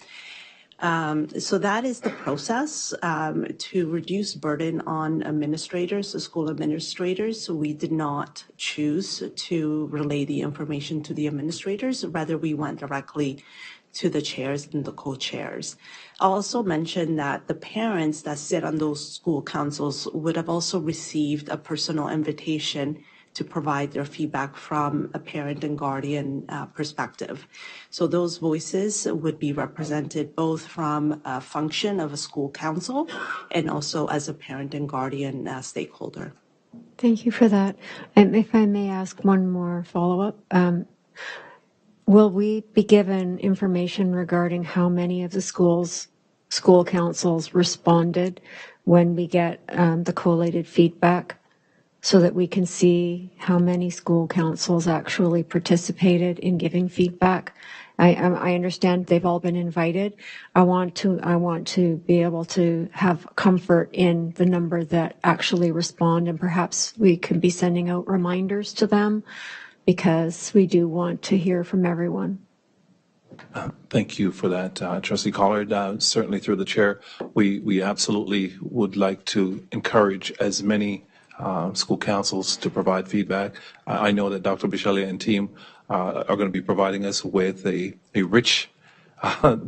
So that is the process to reduce burden on administrators, the school administrators. So we did not choose to relay the information to the administrators. Rather, we went directly to the chairs and the co-chairs. I'll also mention that the parents that sit on those school councils would have also received a personal invitation to provide their feedback from a parent and guardian perspective. So those voices would be represented both from a function of a school council and also as a parent and guardian stakeholder. Thank you for that. And if I may ask one more follow-up, will we be given information regarding how many of the school councils responded when we get the collated feedback, so that we can see how many school councils actually participated in giving feedback? I understand they've all been invited. I want to be able to have comfort in the number that actually respond, and perhaps we could be sending out reminders to them, because we do want to hear from everyone. Thank you for that, Trustee Collard. Certainly through the chair, we absolutely would like to encourage as many school councils to provide feedback. I know that Dr. Bichelia and team are going to be providing us with a rich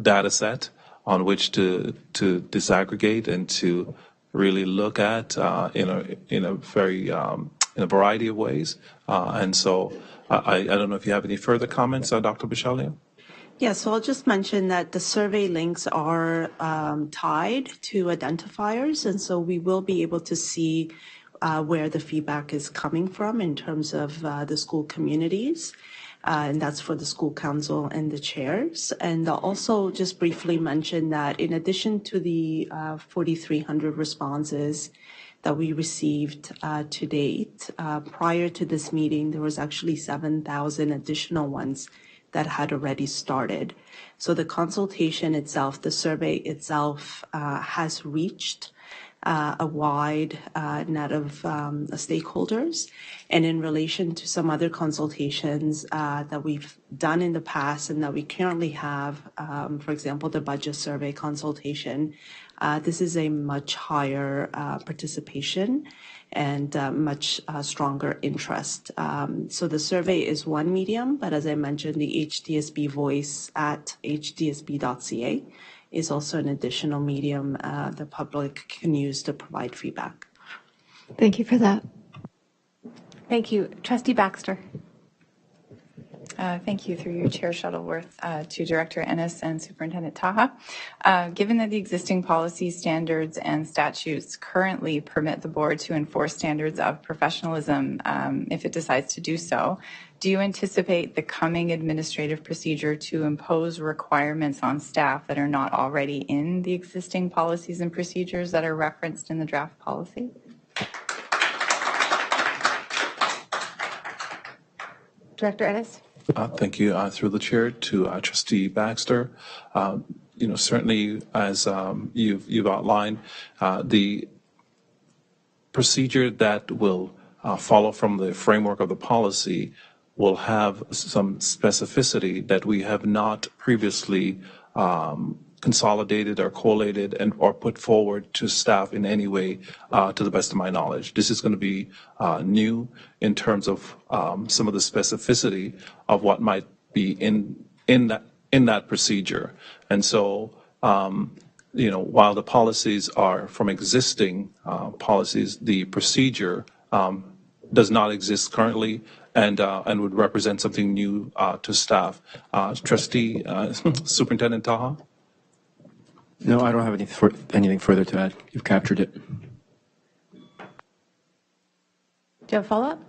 data set on which to disaggregate and to really look at in a variety of ways. And so I don't know if you have any further comments, Dr. Bichelia? Yeah, so I'll just mention that the survey links are tied to identifiers, and so we will be able to see where the feedback is coming from in terms of the school communities. And that's for the school council and the chairs. And I'll also just briefly mention that in addition to the 4,300 responses that we received to date, prior to this meeting, there was actually 7,000 additional ones that had already started. So the consultation itself, the survey itself, has reached a wide net of stakeholders. And in relation to some other consultations that we've done in the past and that we currently have, for example, the budget survey consultation, this is a much higher participation and much stronger interest. So the survey is one medium, but as I mentioned, the HDSB voice at hdsb.ca is also an additional medium the public can use to provide feedback. Thank you for that. Thank you. Trustee Baxter. Thank you, through your Chair Shuttleworth, to Director Ennis and Superintendent Taha. Given that the existing policies, standards, and statutes currently permit the board to enforce standards of professionalism if it decides to do so, do you anticipate the coming administrative procedure to impose requirements on staff that are not already in the existing policies and procedures that are referenced in the draft policy? Director Ennis. Thank you. Through the chair to Trustee Baxter. Certainly as you've outlined, the procedure that will follow from the framework of the policy will have some specificity that we have not previously consolidated or collated or put forward to staff in any way, to the best of my knowledge. This is going to be new in terms of some of the specificity of what might be in that procedure. And so, while the policies are from existing policies, the procedure does not exist currently and would represent something new to staff. Trustee Superintendent Taha? No, I don't have anything further to add. You've captured it. Do you have a follow-up?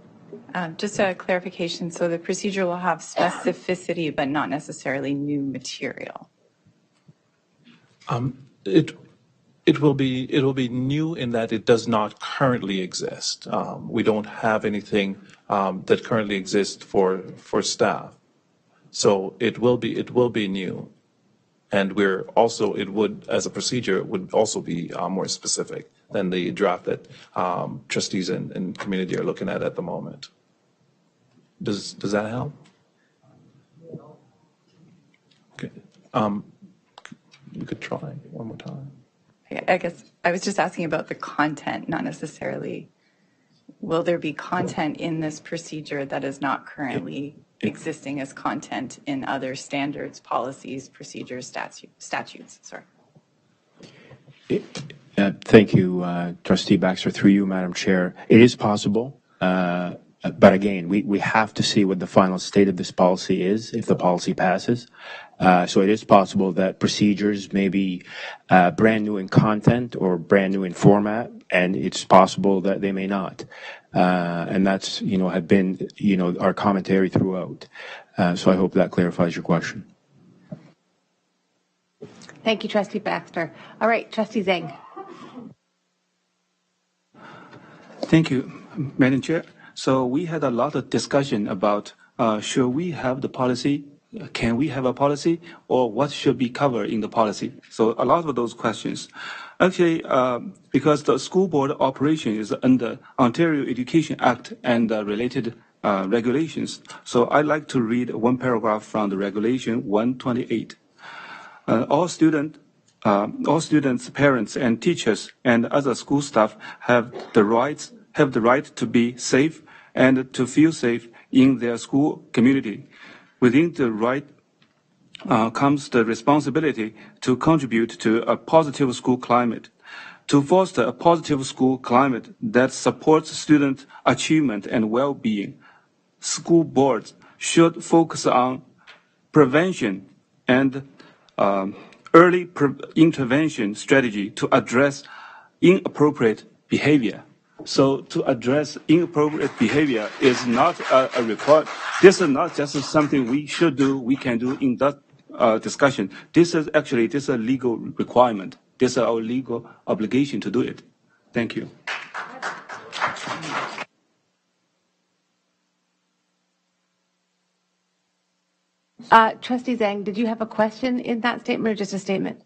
Just a clarification. So the procedure will have specificity, but not necessarily new material. It will be new in that it does not currently exist. We don't have anything that currently exists for staff. So it will be new. And it would, as a procedure, it would also be more specific than the draft that trustees and community are looking at the moment. Does that help? Okay. You could try one more time. I guess I was just asking about the content, not necessarily, will there be content in this procedure that is not currently existing as content in other standards, policies, procedures, statutes? Sorry. Thank you, Trustee Baxter. Through you, Madam Chair. It is possible, but again, we have to see what the final state of this policy is if the policy passes. So it is possible that procedures may be brand new in content or brand new in format, and it's possible that they may not. And that's, have been, our commentary throughout. So I hope that clarifies your question. Thank you, Trustee Baxter. All right, Trustee Zhang. Thank you, Madam Chair. So we had a lot of discussion about should we have the policy? Can we have a policy? Or what should be covered in the policy? So a lot of those questions. Actually, because the school board operation is under Ontario Education Act and related regulations. So I'd like to read one paragraph from the regulation 128. All students, parents, and teachers and other school staff have the right to be safe and to feel safe in their school community. Within the right comes the responsibility to contribute to a positive school climate. To foster a positive school climate that supports student achievement and well-being, school boards should focus on prevention and early intervention strategy to address inappropriate behavior. So to address inappropriate behavior is not a requirement. This is not just something we should do, we can do in that discussion. This is a legal requirement. This is our legal obligation to do it. Thank you. Trustee Zhang, did you have a question in that statement or just a statement?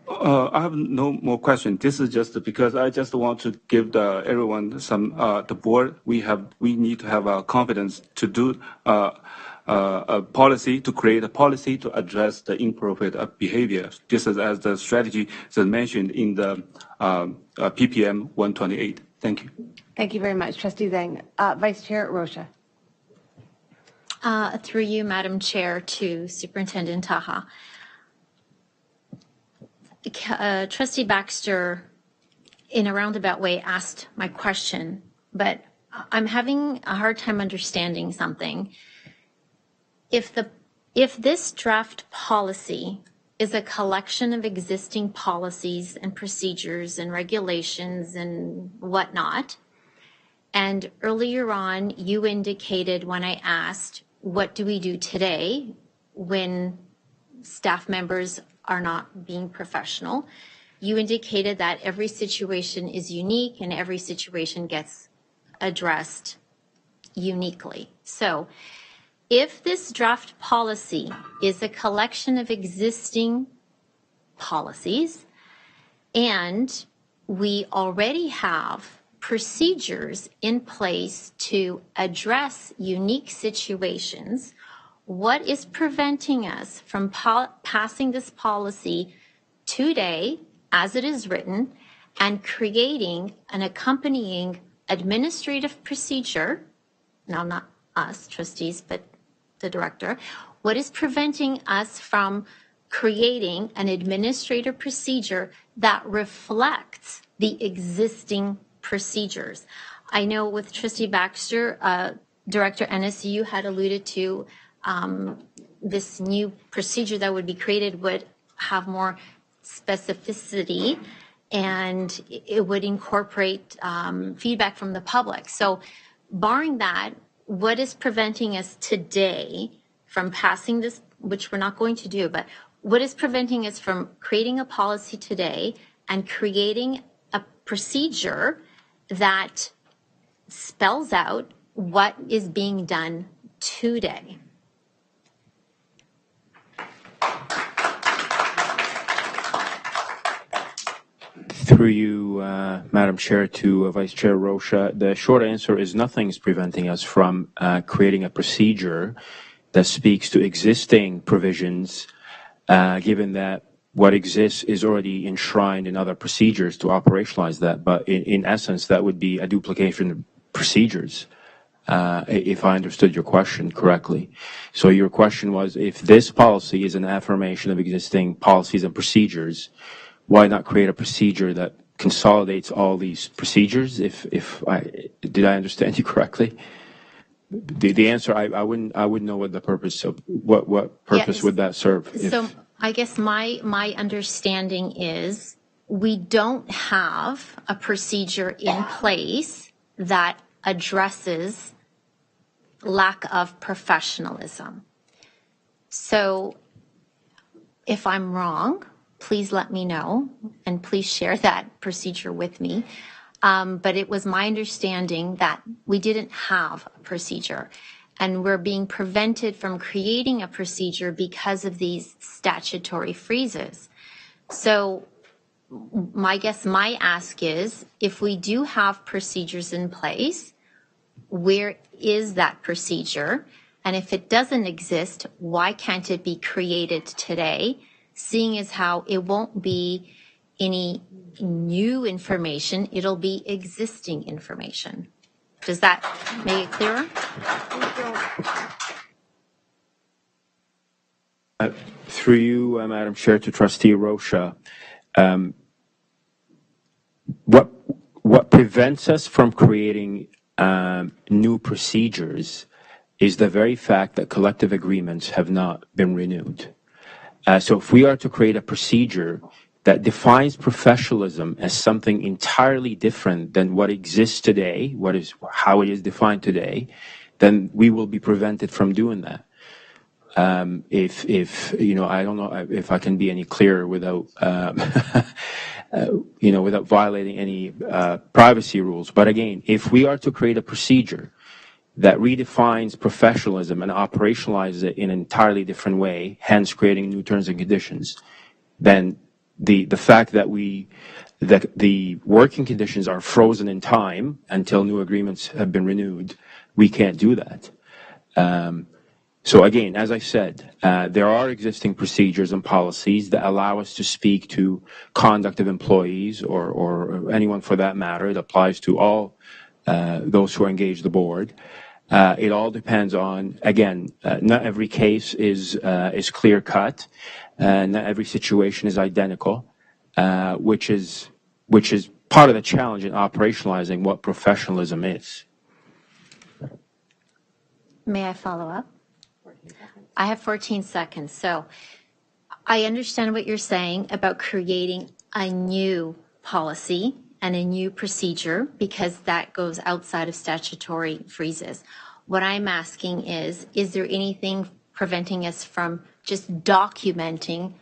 I have no more questions. This is just because I just want to give everyone some, the board, we need to have confidence to do a policy, to create a policy to address the inappropriate behavior. This is as the strategy is mentioned in the PPM 128. Thank you. Thank you very much, Trustee Zhang. Vice Chair Rocha. Through you, Madam Chair, to Superintendent Taha. Trustee Baxter, in a roundabout way, asked my question, but I'm having a hard time understanding something. If this draft policy is a collection of existing policies and procedures and regulations and whatnot, and earlier on you indicated when I asked, what do we do today when staff members are not being professional? You indicated that every situation is unique and every situation gets addressed uniquely. So if this draft policy is a collection of existing policies and we already have procedures in place to address unique situations, what is preventing us from passing this policy today as it is written and creating an accompanying administrative procedure? Now, not us trustees, but the director. What is preventing us from creating an administrative procedure that reflects the existing procedures? I know with Trustee Baxter, Director Ennis, you had alluded to this new procedure that would be created would have more specificity and it would incorporate feedback from the public. So barring that, what is preventing us today from passing this, which we're not going to do, but what is preventing us from creating a policy today and creating a procedure that spells out what is being done today? Through you, Madam Chair, to Vice Chair Rocha, the short answer is nothing's preventing us from creating a procedure that speaks to existing provisions, given that what exists is already enshrined in other procedures to operationalize that. But in essence, that would be a duplication of procedures, if I understood your question correctly. So your question was, if this policy is an affirmation of existing policies and procedures, why not create a procedure that consolidates all these procedures? Did I understand you correctly? The answer, I wouldn't know what the purpose of what purpose would that serve? So I guess my understanding is we don't have a procedure in place that addresses lack of professionalism. So if I'm wrong, please let me know, and please share that procedure with me. But it was my understanding that we didn't have a procedure, and we're being prevented from creating a procedure because of these statutory freezes. So my ask is, if we do have procedures in place, where is that procedure? And if it doesn't exist, why can't it be created today? Seeing as how it won't be any new information, it'll be existing information. Does that make it clearer? Through you, Madam Chair, to Trustee Rocha, what prevents us from creating new procedures is the very fact that collective agreements have not been renewed. So if we are to create a procedure that defines professionalism as something entirely different than what exists today, how it is defined today, then we will be prevented from doing that. If I don't know if I can be any clearer without, without violating any privacy rules. But again, if we are to create a procedure that redefines professionalism and operationalizes it in an entirely different way, hence creating new terms and conditions, then the fact that the working conditions are frozen in time until new agreements have been renewed, we can't do that. So again, as I said, there are existing procedures and policies that allow us to speak to conduct of employees or anyone for that matter. It applies to all those who engage the board. It all depends on, again, not every case is clear cut, not every situation is identical, which is part of the challenge in operationalizing what professionalism is. May I follow up? I have 14 seconds. So I understand what you're saying about creating a new policy and a new procedure because that goes outside of statutory freezes. What I'm asking is there anything preventing us from just documenting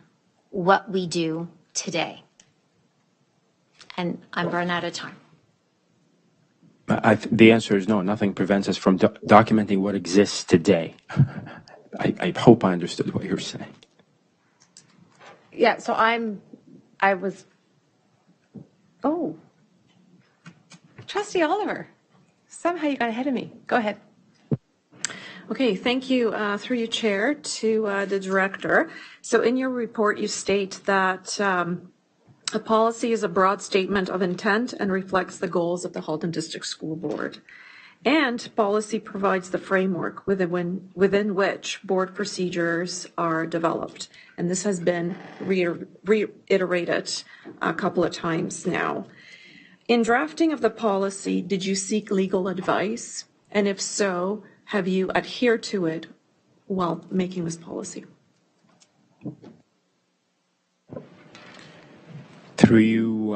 what we do today? And I'm run out of time. The answer is no. Nothing prevents us from documenting what exists today. I hope I understood what you're saying. Yeah, so Trustee Oliver, somehow you got ahead of me. Go ahead. Okay, thank you, through you, Chair, to the Director. So in your report, you state that a policy is a broad statement of intent and reflects the goals of the Halton District School Board. And policy provides the framework within which board procedures are developed. And this has been reiterated a couple of times now. In drafting of the policy, did you seek legal advice? And if so, have you adhered to it while making this policy? Through you,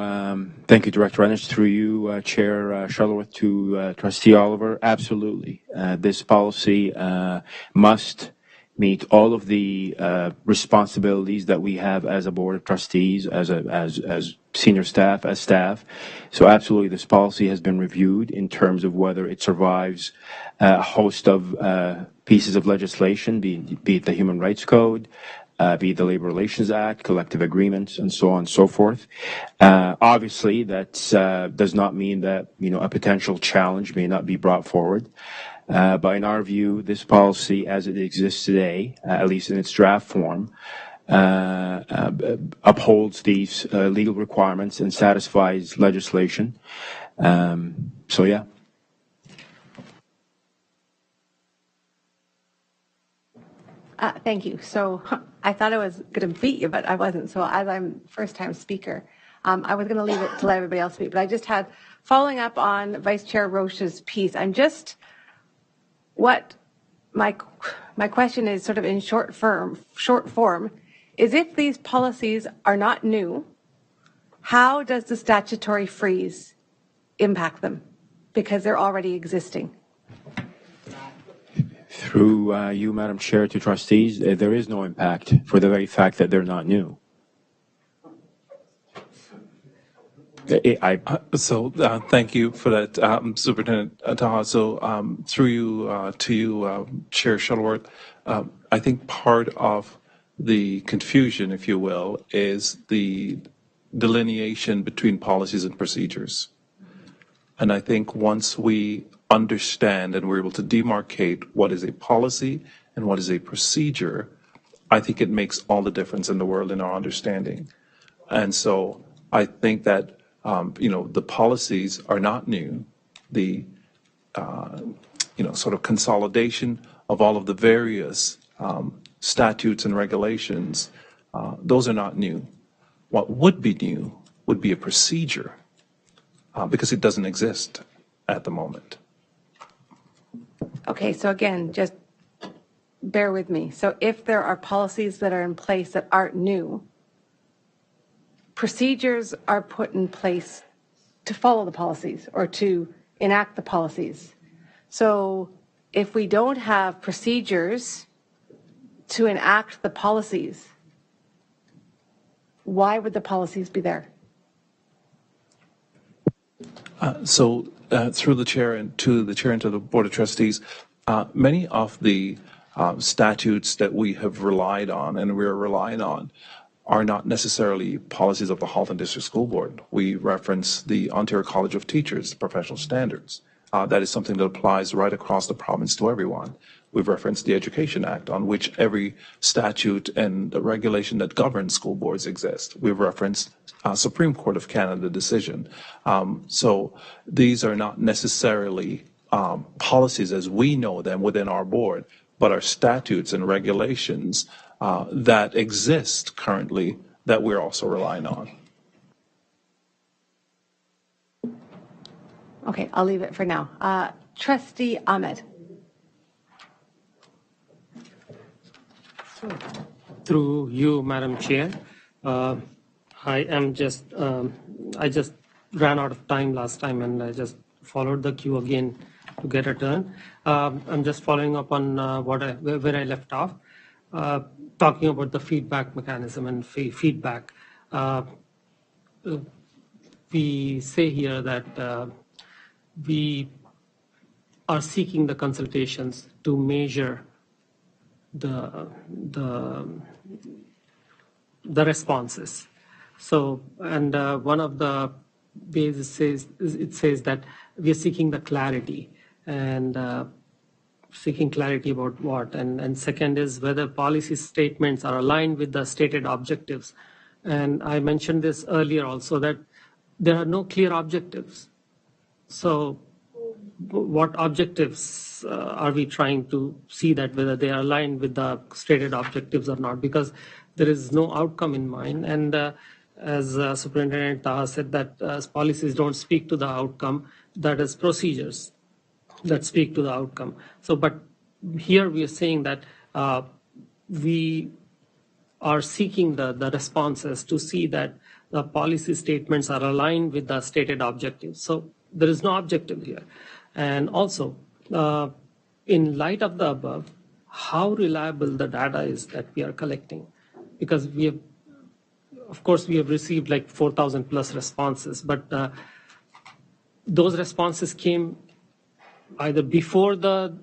thank you, Director Ennis. Through you, Chair Shuttleworth, to Trustee Oliver. Absolutely, this policy must meet all of the responsibilities that we have as a Board of Trustees, as senior staff, as staff. So absolutely, this policy has been reviewed in terms of whether it survives a host of pieces of legislation, be it the Human Rights Code, be it the Labor Relations Act, collective agreements, and so on and so forth. Obviously, that does not mean that a potential challenge may not be brought forward. But in our view, this policy, as it exists today, at least in its draft form, upholds these legal requirements and satisfies legislation. So, yeah. Thank you. So I thought I was going to beat you, but I wasn't. So as I'm first-time speaker, I was going to leave it to let everybody else speak. But I just had, following up on Vice Chair Roche's piece, what my question is sort of in short form, is if these policies are not new, how does the statutory freeze impact them? Because they're already existing. Through you, Madam Chair, to trustees, there is no impact for the very fact that they're not new. Thank you for that, Superintendent Taha. So through you to you, Chair Shuttleworth, I think part of the confusion, if you will, is the delineation between policies and procedures. And I think once we understand and we're able to demarcate what is a policy and what is a procedure, I think it makes all the difference in the world in our understanding. And so I think that the policies are not new. The sort of consolidation of all of the various statutes and regulations, those are not new. What would be new would be a procedure because it doesn't exist at the moment. Okay, so again, just bear with me. So if there are policies that are in place that aren't new, procedures are put in place to follow the policies or to enact the policies. So if we don't have procedures to enact the policies, why would the policies be there? Through the chair and to the Board of Trustees, many of the statutes that we have relied on and we're relying on are not necessarily policies of the Halton District School Board. We reference the Ontario College of Teachers professional standards. That is something that applies right across the province to everyone. We've referenced the Education Act, on which every statute and regulation that governs school boards exist. We've referenced Supreme Court of Canada decision. So these are not necessarily policies as we know them within our board, but are statutes and regulations that exist currently that we're also relying on. Okay, I'll leave it for now. Trustee Ahmed. Through you, Madam Chair, I just ran out of time last time and I just followed the queue again to get a turn. I'm just following up on where I left off, talking about the feedback mechanism and feedback. We say here that we are seeking the consultations to measure the responses. So, and one of the ways it says that we are seeking the clarity and seeking clarity about what. And second is whether policy statements are aligned with the stated objectives. And I mentioned this earlier also that there are no clear objectives. So what objectives are we trying to see that whether they are aligned with the stated objectives or not? Because there is no outcome in mind. And as Superintendent Taha said, that policies don't speak to the outcome, that is procedures that speak to the outcome. So, but here we are saying that we are seeking the responses to see that the policy statements are aligned with the stated objectives. So there is no objective here. And also, in light of the above, how reliable the data is that we are collecting? Because we have, of course, we have received like 4,000 plus responses, but those responses came either before the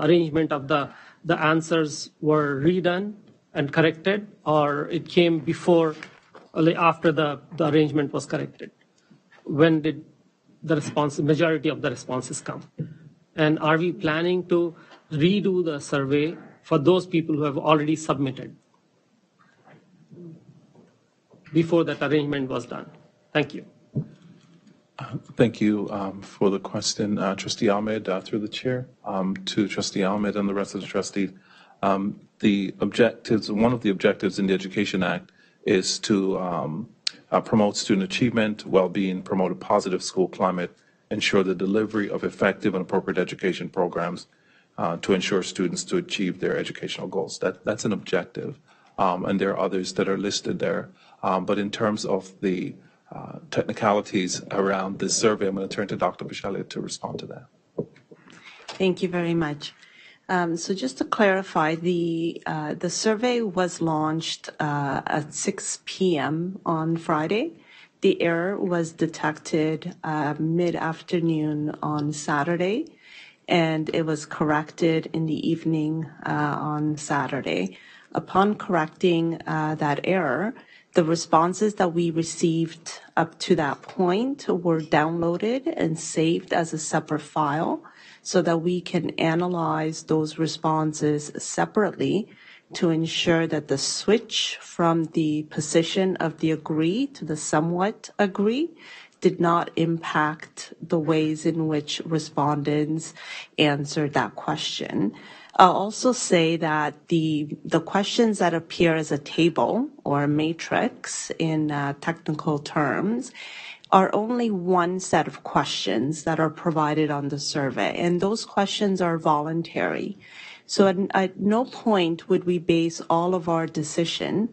arrangement of the answers were redone and corrected, or it came before, after the arrangement was corrected. When did the majority of the responses come? And are we planning to redo the survey for those people who have already submitted before that arrangement was done? Thank you. Thank you for the question, Trustee Ahmed, through the chair. To Trustee Ahmed and the rest of the trustees, the objectives, one of the objectives in the Education Act is to promote student achievement, well-being, promote a positive school climate, ensure the delivery of effective and appropriate education programs to ensure students to achieve their educational goals. That's an objective, and there are others that are listed there. But in terms of the technicalities around this survey, I'm going to turn to Dr. Bishalia to respond to that. Thank you very much. So just to clarify, the survey was launched at 6 p.m. on Friday. The error was detected mid-afternoon on Saturday, and it was corrected in the evening on Saturday. Upon correcting that error, the responses that we received up to that point were downloaded and saved as a separate file so that we can analyze those responses separately to ensure that the switch from the position of the agree to the somewhat agree did not impact the ways in which respondents answered that question. I'll also say that the questions that appear as a table or a matrix in technical terms are only one set of questions that are provided on the survey, and those questions are voluntary. So at no point would we base all of our decision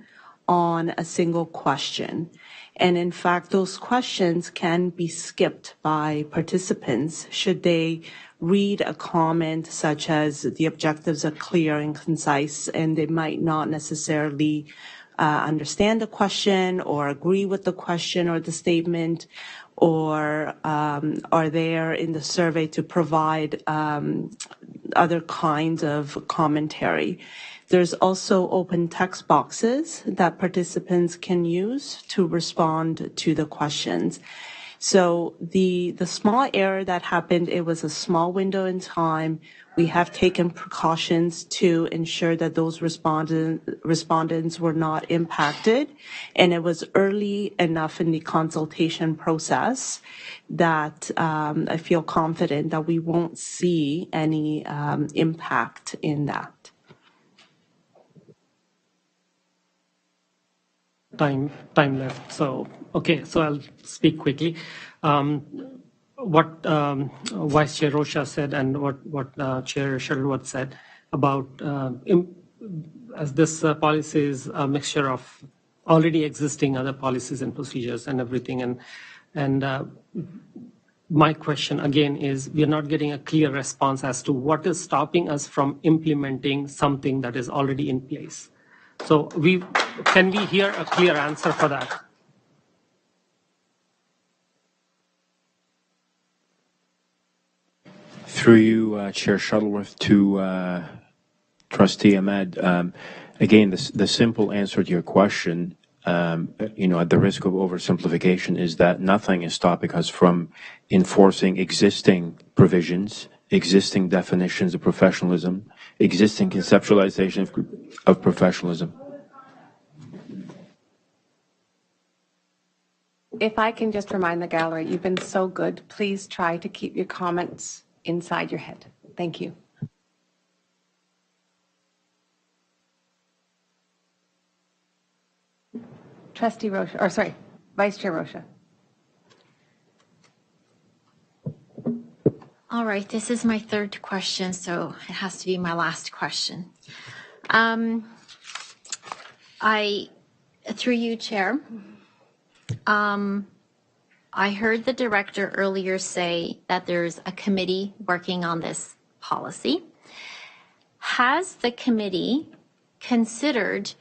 on a single question. And in fact, those questions can be skipped by participants should they read a comment such as the objectives are clear and concise, and they might not necessarily understand the question or agree with the question or the statement, or are there in the survey to provide other kinds of commentary. There's also open text boxes that participants can use to respond to the questions. So the small error that happened, it was a small window in time. We have taken precautions to ensure that those respondents were not impacted. And it was early enough in the consultation process that I feel confident that we won't see any impact in that. Time left. So, okay, so I'll speak quickly. What Vice Chair Rocha said and what Chair Shuttleworth said about as this policy is a mixture of already existing other policies and procedures and everything. And my question again is, we are not getting a clear response as to what is stopping us from implementing something that is already in place. So can we hear a clear answer for that? Through you, Chair Shuttleworth, to Trustee Ahmed. Again, the simple answer to your question, at the risk of oversimplification, is that nothing is stopping us from enforcing existing provisions, existing definitions of professionalism, existing conceptualization of professionalism. If I can just remind the gallery, you've been so good. Please try to keep your comments inside your head. Thank you. Trustee Rocha, or sorry, Vice Chair Rocha. All right, this is my third question, so it has to be my last question. I Through you, Chair. I heard the director earlier say that there's a committee working on this policy. Has the committee considered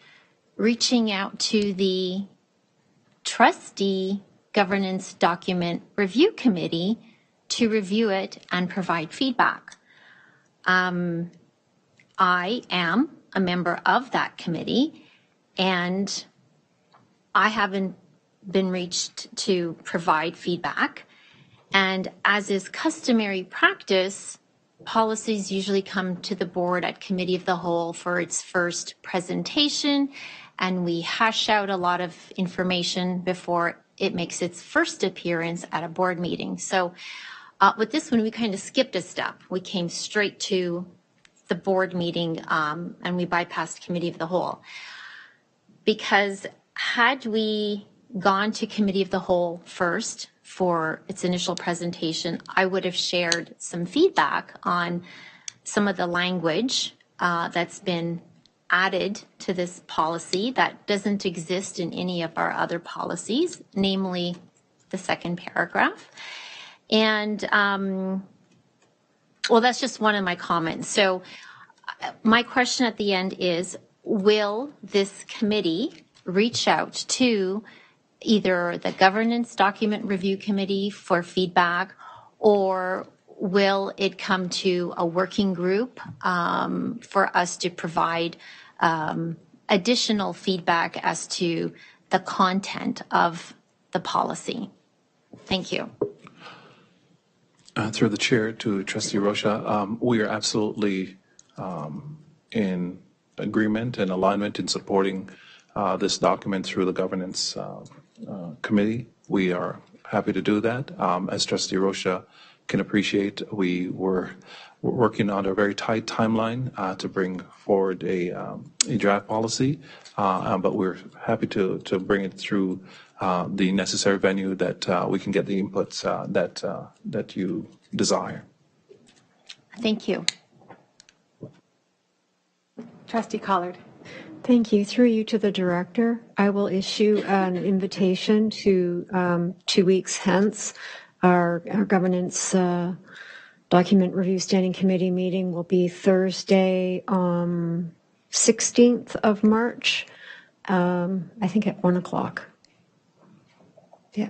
reaching out to the trustee governance document review committee to review it and provide feedback? I am a member of that committee, and I haven't been reached to provide feedback. And as is customary practice, policies usually come to the board at committee of the whole for its first presentation, and we hash out a lot of information before it makes its first appearance at a board meeting. So with this one, we kind of skipped a step. We came straight to the board meeting and we bypassed committee of the whole. Because had we gone to committee of the whole first for its initial presentation, I would have shared some feedback on some of the language that's been added to this policy that doesn't exist in any of our other policies, namely the second paragraph. And well, that's just one of my comments. So my question at the end is, will this committee reach out to either the governance document review committee for feedback, or will it come to a working group for us to provide additional feedback as to the content of the policy? Thank you. Through the chair to Trustee Rocha, we are absolutely in agreement and alignment in supporting this document through the governance committee. We are happy to do that. As Trustee Rocha can appreciate, we're working on a very tight timeline to bring forward a draft policy, but we're happy to bring it through the necessary venue that we can get the inputs that you desire. Thank you. Trustee Collard. Thank you. Through you to the director, I will issue an invitation to 2 weeks hence. Our governance document review standing committee meeting will be Thursday, 16th of March, I think at 1 o'clock. Yeah.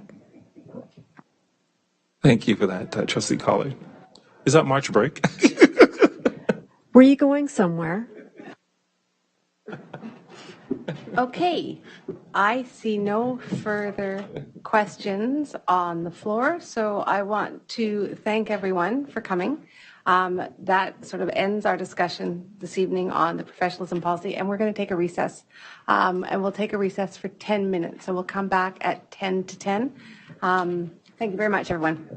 Thank you for that, Trustee Collard. Is that March break? Were you going somewhere? Okay, I see no further questions on the floor, so I want to thank everyone for coming. That sort of ends our discussion this evening on the professionalism policy, and we're going to take a recess. And we'll take a recess for 10 minutes, so we'll come back at 10 to 10. Thank you very much, everyone.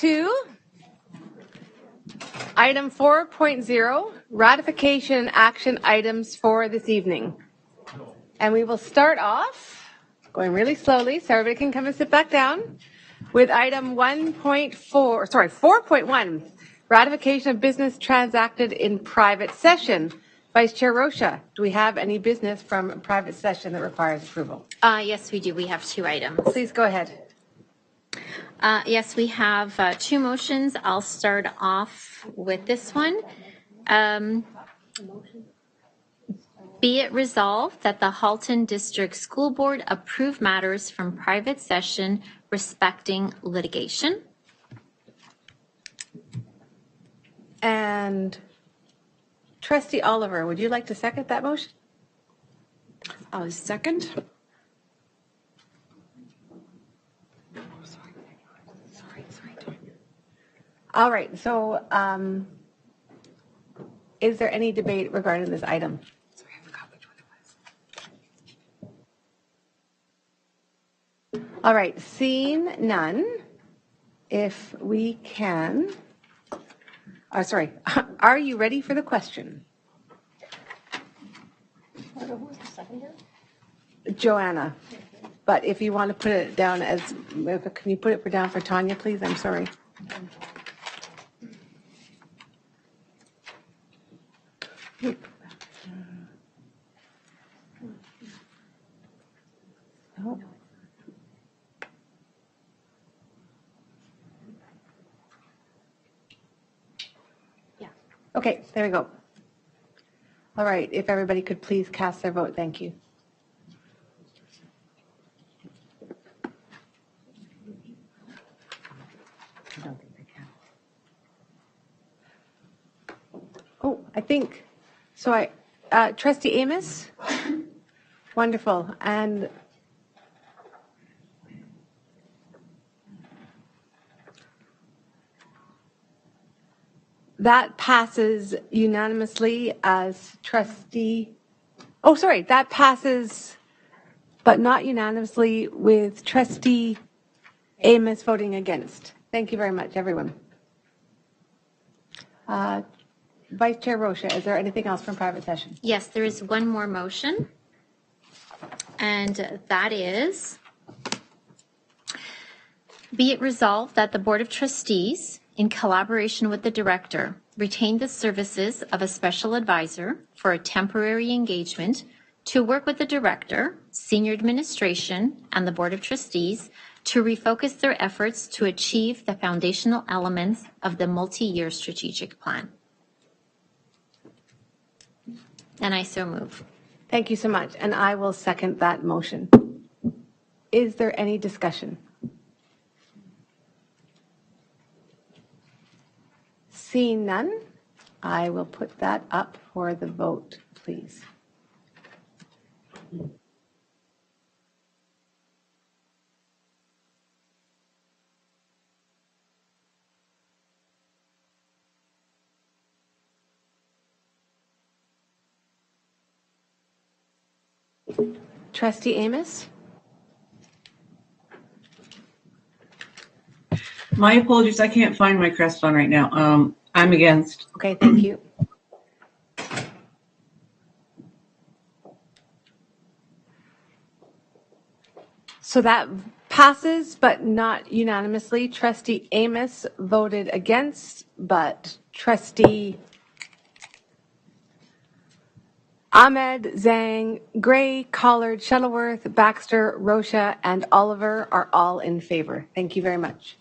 to item 4.0, ratification and action items for this evening. And we will start off, going really slowly so everybody can come and sit back down, with item 4.1, ratification of business transacted in private session. Vice Chair Rocha, do we have any business from private session that requires approval? Yes, we do. We have 2 items. Please go ahead. Yes, we have 2 motions. I'll start off with this one. Be it resolved that the Halton District School Board approve matters from private session respecting litigation. And Trustee Oliver, would you like to second that motion? I'll second. All right, so is there any debate regarding this item? Sorry, I forgot which one it was. All right, seeing none, if we can, sorry, are you ready for the question? Who was the seconder? Joanna, but if you want to put it down as, can you put it down for Tanya, please? I'm sorry. Oh. Yeah. Okay, there we go. All right, if everybody could please cast their vote, thank you. I don't think they can. Oh, I think, so Trustee Amos? Wonderful, and that passes unanimously as trustee, oh, sorry, that passes, but not unanimously with Trustee Amos voting against. Thank you very much, everyone. Vice Chair Rocha, is there anything else from private session? Yes, there is one more motion, and that is, be it resolved that the Board of Trustees, in collaboration with the Director, retain the services of a special advisor for a temporary engagement to work with the Director, Senior Administration, and the Board of Trustees to refocus their efforts to achieve the foundational elements of the multi-year strategic plan. And I so move. Thank you so much, and I will second that motion. Is there any discussion? Seeing none, I will put that up for the vote, please. Trustee Amos? My apologies, I can't find my crest on right now. I'm against. Okay, thank you. So that passes, but not unanimously. Trustee Amos voted against, but Trustee Ahmed, Zhang, Gray, Collard, Shuttleworth, Baxter, Rocha, and Oliver are all in favor. Thank you very much.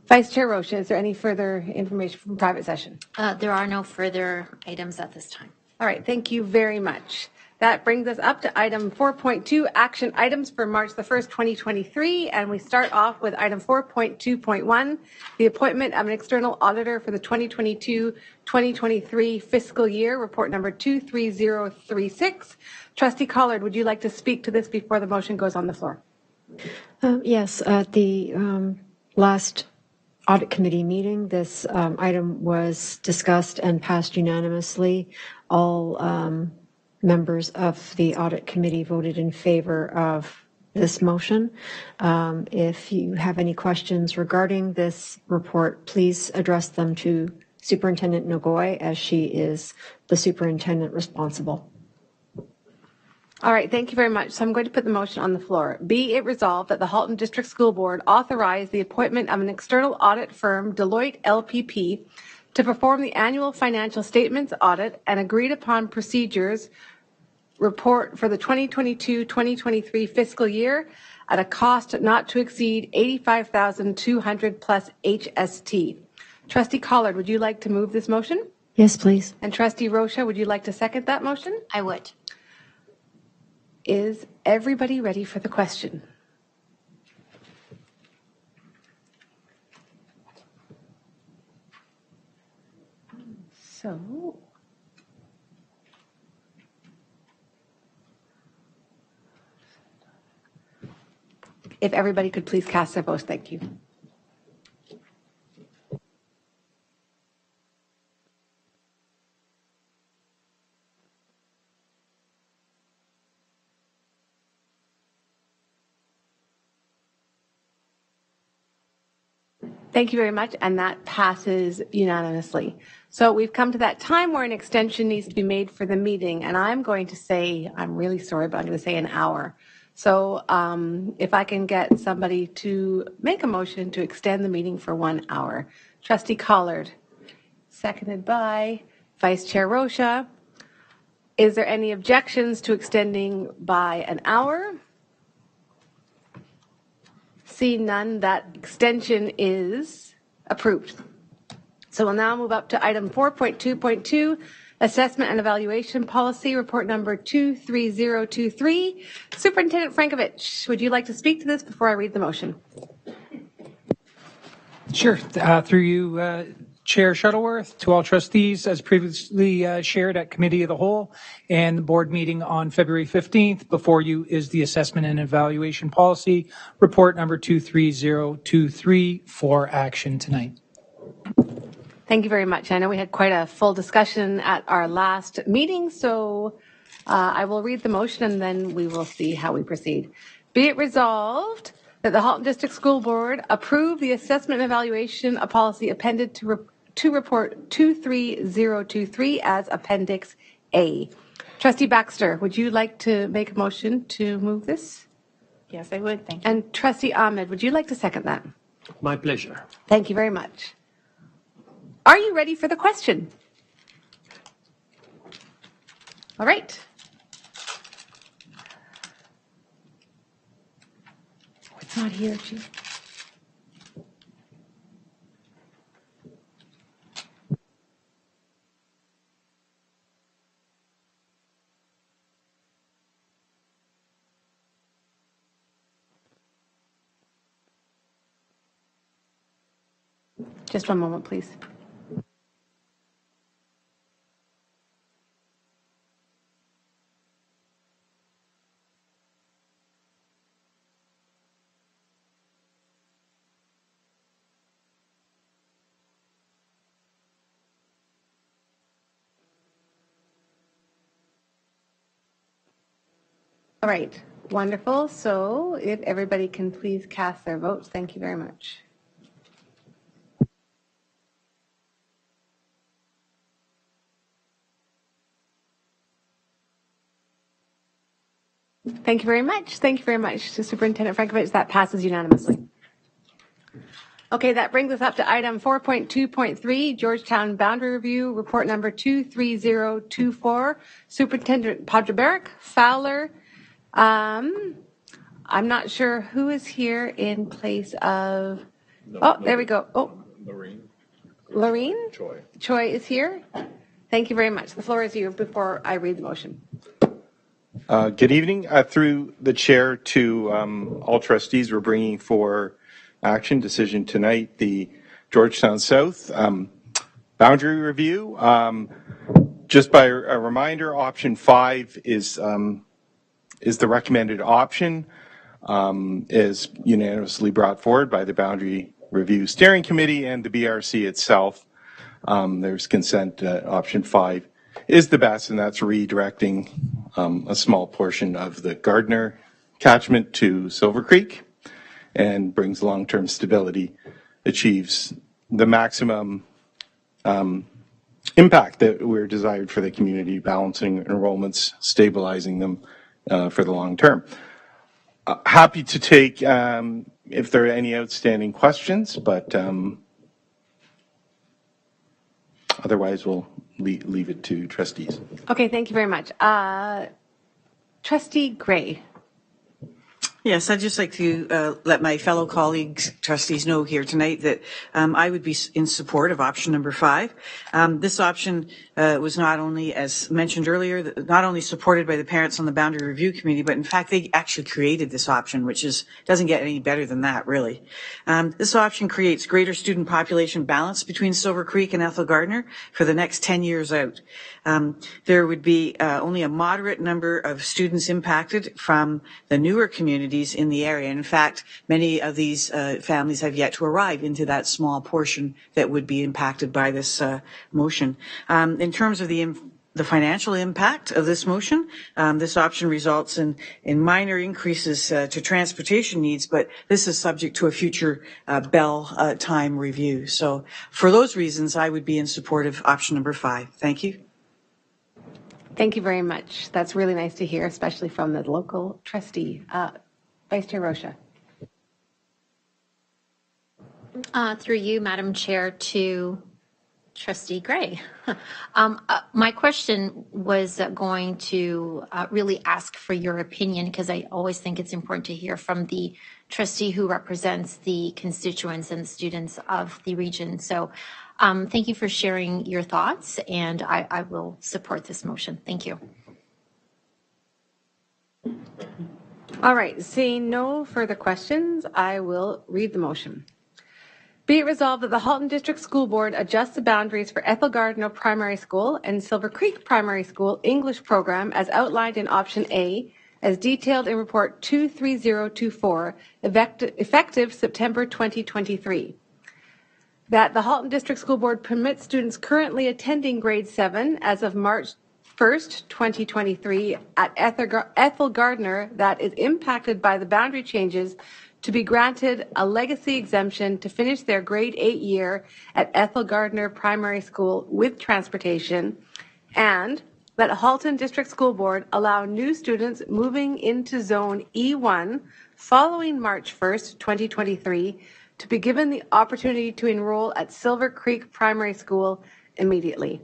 Vice Chair Rocha, is there any further information from private session? There are no further items at this time. All right, thank you very much. That brings us up to item 4.2, action items for March the 1st, 2023. And we start off with item 4.2.1, the appointment of an external auditor for the 2022-2023 fiscal year, report number 23036. Trustee Collard, would you like to speak to this before the motion goes on the floor? Yes, at the last audit committee meeting, this item was discussed and passed unanimously. All members of the audit committee voted in favor of this motion. If you have any questions regarding this report, please address them to Superintendent Nogoy, as she is the superintendent responsible. All right, thank you very much. So I'm going to put the motion on the floor. Be it resolved that the Halton District School Board authorize the appointment of an external audit firm, Deloitte LPP, to perform the annual financial statements audit and agreed upon procedures report for the 2022-2023 fiscal year at a cost not to exceed $85,200 plus HST. Trustee Collard, would you like to move this motion? Yes, please. And Trustee Rocha, would you like to second that motion? I would. Is everybody ready for the question? So, if everybody could please cast their votes, thank you. Thank you very much, and that passes unanimously. So we've come to that time where an extension needs to be made for the meeting, and I'm going to say, I'm really sorry, but I'm going to say an hour. So if I can get somebody to make a motion to extend the meeting for 1 hour. Trustee Collard, seconded by Vice Chair Rocha. Is there any objections to extending by an hour? Seeing none, that extension is approved. So we'll now move up to item 4.2.2, Assessment and Evaluation Policy, report number 23023. Superintendent Frankovich, would you like to speak to this before I read the motion? Sure. Through you, Chair Shuttleworth, to all trustees, as previously shared at Committee of the Whole and the board meeting on February 15th, before you is the Assessment and Evaluation Policy, report number 23023 for action tonight. Thank you very much. I know we had quite a full discussion at our last meeting, so I will read the motion and then we will see how we proceed. Be it resolved that the Halton District School Board approve the assessment and evaluation policy appended to report 23023 as Appendix A. Trustee Baxter, would you like to make a motion to move this? Yes, I would. Thank you. And Trustee Ahmed, would you like to second that? My pleasure. Thank you very much. Are you ready for the question? All right. Oh, it's not here, Chief. Just one moment, please. All right, wonderful. So if everybody can please cast their votes, thank you very much. Thank you very much. Thank you very much to Superintendent Frankovich. That passes unanimously. Okay, that brings us up to item 4.2.3, Georgetown Boundary Review, report number 23024, Superintendent Podreberic, Fowler. I'm not sure who is here in place of, there we go. Oh, Lorene? Choi is here. Thank you very much. The floor is yours before I read the motion. Good evening. Through the chair to all trustees, we're bringing for action decision tonight the Georgetown South boundary review. Just by a reminder, option 5 is the recommended option, is unanimously brought forward by the Boundary Review Steering Committee and the BRC itself. There's consent. Option 5 is the best, and that's redirecting a small portion of the Gardner catchment to Silver Creek and brings long-term stability, achieves the maximum impact that we're desired for the community, balancing enrollments, stabilizing them for the long term. Happy to take if there are any outstanding questions, but otherwise we'll leave it to trustees. Okay, thank you very much. Trustee Gray. Yes, I'd just like to let my fellow colleagues, trustees, know here tonight that I would be in support of option number 5. This option was not only, as mentioned earlier, not only supported by the parents on the Boundary Review Committee, but in fact they actually created this option, which doesn't get any better than that, really. This option creates greater student population balance between Silver Creek and Ethel Gardner for the next 10 years out. There would be only a moderate number of students impacted from the newer communities in the area. And in fact, many of these families have yet to arrive into that small portion that would be impacted by this motion. In terms of the financial impact of this motion, this option results in minor increases to transportation needs, but this is subject to a future bell time review. So for those reasons, I would be in support of option number 5. Thank you. Thank you very much. That's really nice to hear, especially from the local trustee. Vice Chair Rocha. Through you, Madam Chair, to Trustee Gray. My question was going to really ask for your opinion, because I always think it's important to hear from the trustee who represents the constituents and the students of the region. So thank you for sharing your thoughts, and I will support this motion. Thank you. All right, seeing no further questions, I will read the motion. Be it resolved that the Halton District School Board adjusts the boundaries for Ethel Gardner Primary School and Silver Creek Primary School English program as outlined in option A, as detailed in report 23024, effective September 2023. That the Halton District School Board permits students currently attending grade 7 as of March 1st, 2023 at Ethel Gardner that is impacted by the boundary changes to be granted a legacy exemption to finish their grade 8 year at Ethel Gardner Primary School with transportation, and that Halton District School Board allow new students moving into Zone E1 following March 1st, 2023 to be given the opportunity to enroll at Silver Creek Primary School immediately.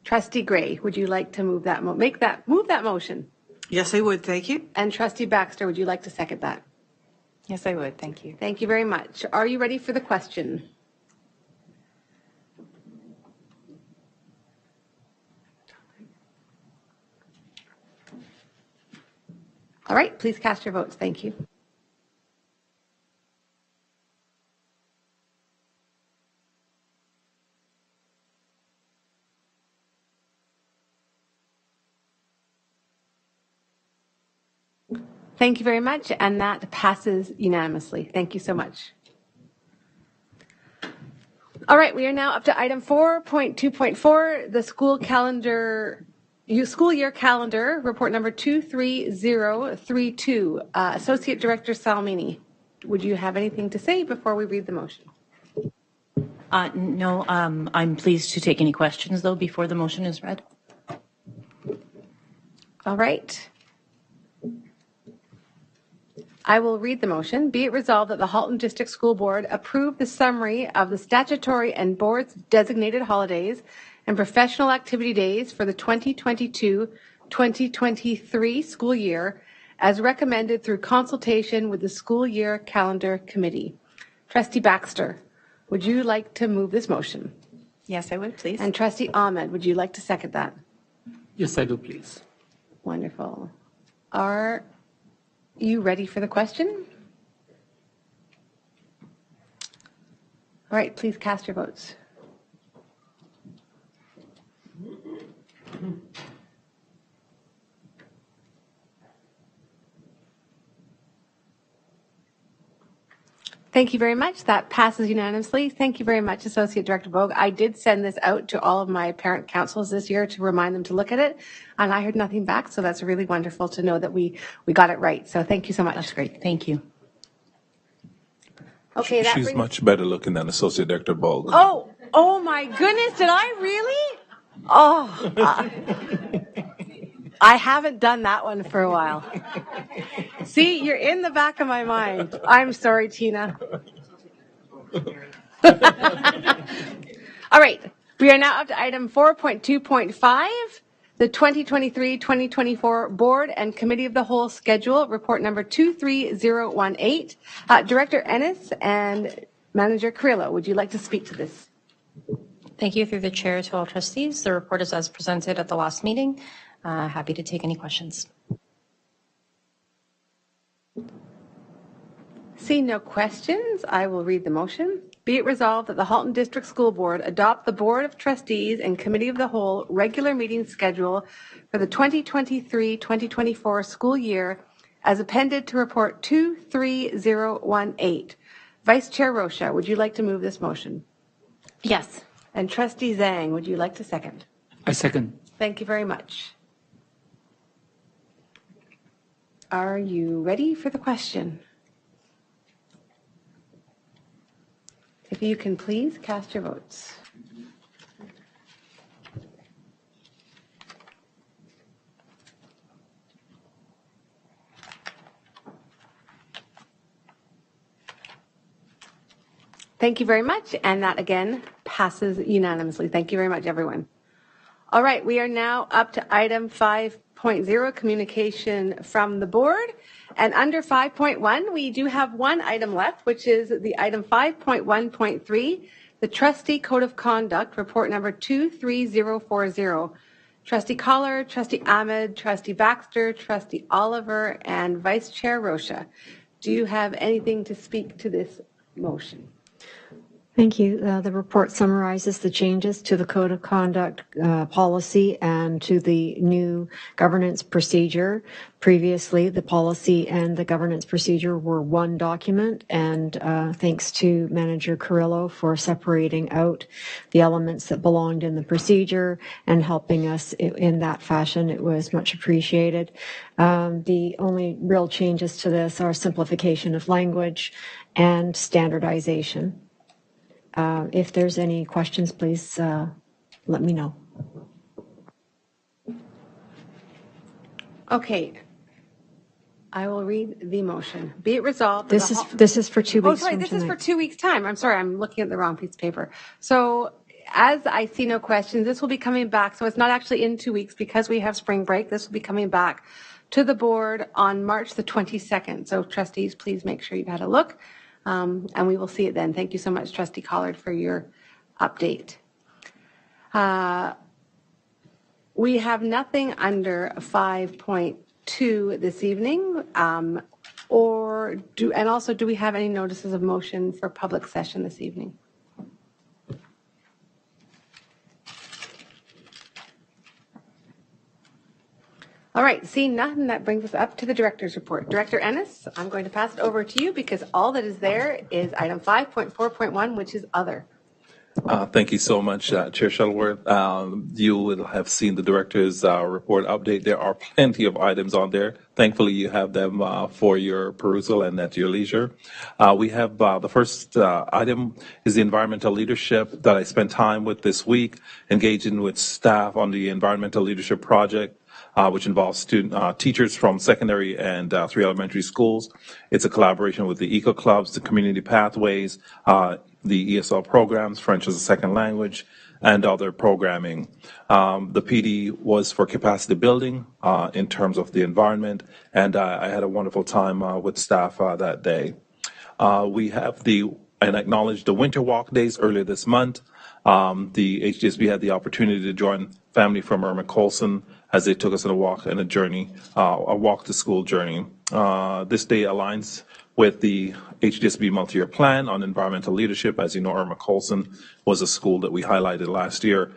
Trustee Gray, would you like to move that motion? Yes, I would. Thank you. And Trustee Baxter, would you like to second that? Yes, I would. Thank you. Thank you very much. Are you ready for the question? All right, please cast your votes. Thank you. Thank you very much, and that passes unanimously. Thank you so much. All right, we are now up to item 4.2.4, the school year calendar, report number 23032. Associate Director Salmini, would you have anything to say before we read the motion? No, I'm pleased to take any questions, though, before the motion is read. All right. I will read the motion. Be it resolved that the Halton District School Board approve the summary of the statutory and board's designated holidays and professional activity days for the 2022-2023 school year as recommended through consultation with the School Year Calendar Committee. Trustee Baxter, would you like to move this motion? Yes, I would, please. And Trustee Ahmed, would you like to second that? Yes, I do, please. Wonderful. Are you ready for the question? All right, please cast your votes. Thank you very much. That passes unanimously. Thank you very much, Associate Director Bogue. I did send this out to all of my parent councils this year to remind them to look at it, and I heard nothing back, so that's really wonderful to know that we got it right. So thank you so much. That's great. Thank you. Okay, that She's brings... much better looking than Associate Director Bogue. Oh my goodness, did I really? I haven't done that one for a while. See, you're in the back of my mind. I'm sorry, Tina. All right, we are now up to item 4.2.5, the 2023-2024 Board and Committee of the Whole Schedule, report number 23018. Director Ennis and Manager Carrillo, would you like to speak to this? Thank you through the chair to all trustees. The report is as presented at the last meeting. Happy to take any questions. Seeing no questions, I will read the motion. Be it resolved that the Halton District School Board adopt the Board of Trustees and Committee of the Whole regular meeting schedule for the 2023-2024 school year as appended to report 23018. Vice Chair Rocha, would you like to move this motion? Yes. And Trustee Zhang, would you like to second? I second. Thank you very much. Are you ready for the question? If you can please cast your votes. Thank you very much, and that again passes unanimously. Thank you very much, everyone. All right, we are now up to item 5.0, communication from the board. And under 5.1, we do have one item left, which is the item 5.1.3, the Trustee Code of Conduct, report number 23040. Trustee Collard, Trustee Ahmed, Trustee Baxter, Trustee Oliver, and Vice Chair Rocha. Do you have anything to speak to this motion? Thank you. The report summarizes the changes to the Code of Conduct policy and to the new governance procedure. Previously, the policy and the governance procedure were one document, and thanks to Manager Carrillo for separating out the elements that belonged in the procedure and helping us in that fashion. It was much appreciated. The only real changes to this are simplification of language and standardization. If there's any questions, please let me know. Okay. I will read the motion. Be it resolved. This is for 2 weeks. Oh, sorry. This is for 2 weeks' time. I'm sorry. I'm looking at the wrong piece of paper. So as I see no questions, this will be coming back. So it's not actually in 2 weeks because we have spring break. This will be coming back to the board on March the 22nd. So trustees, please make sure you've had a look. And we will see it then. Thank you so much, Trustee Collard, for your update. We have nothing under 5.2 this evening. And also, do we have any notices of motion for public session this evening? All right, seeing nothing, that brings us up to the director's report. Director Ennis, I'm going to pass it over to you because all that is there is item 5.4.1, which is other. Thank you so much, Chair Shuttleworth. You will have seen the director's report update. There are plenty of items on there. Thankfully, you have them for your perusal and at your leisure. We have the first item is the environmental leadership that I spent time with this week, engaging with staff on the environmental leadership project. Which involves teachers from secondary and 3 elementary schools. It's a collaboration with the Eco Clubs, the Community Pathways, the ESL programs, French as a second language, and other programming. The PD was for capacity building in terms of the environment, and I had a wonderful time with staff that day. We have and acknowledge the winter walk days earlier this month. The HDSB had the opportunity to join family from Irma Colson as they took us on a walk and a walk to school journey. This day aligns with the HDSB multi-year plan on environmental leadership. As you know, Irma Colson was a school that we highlighted last year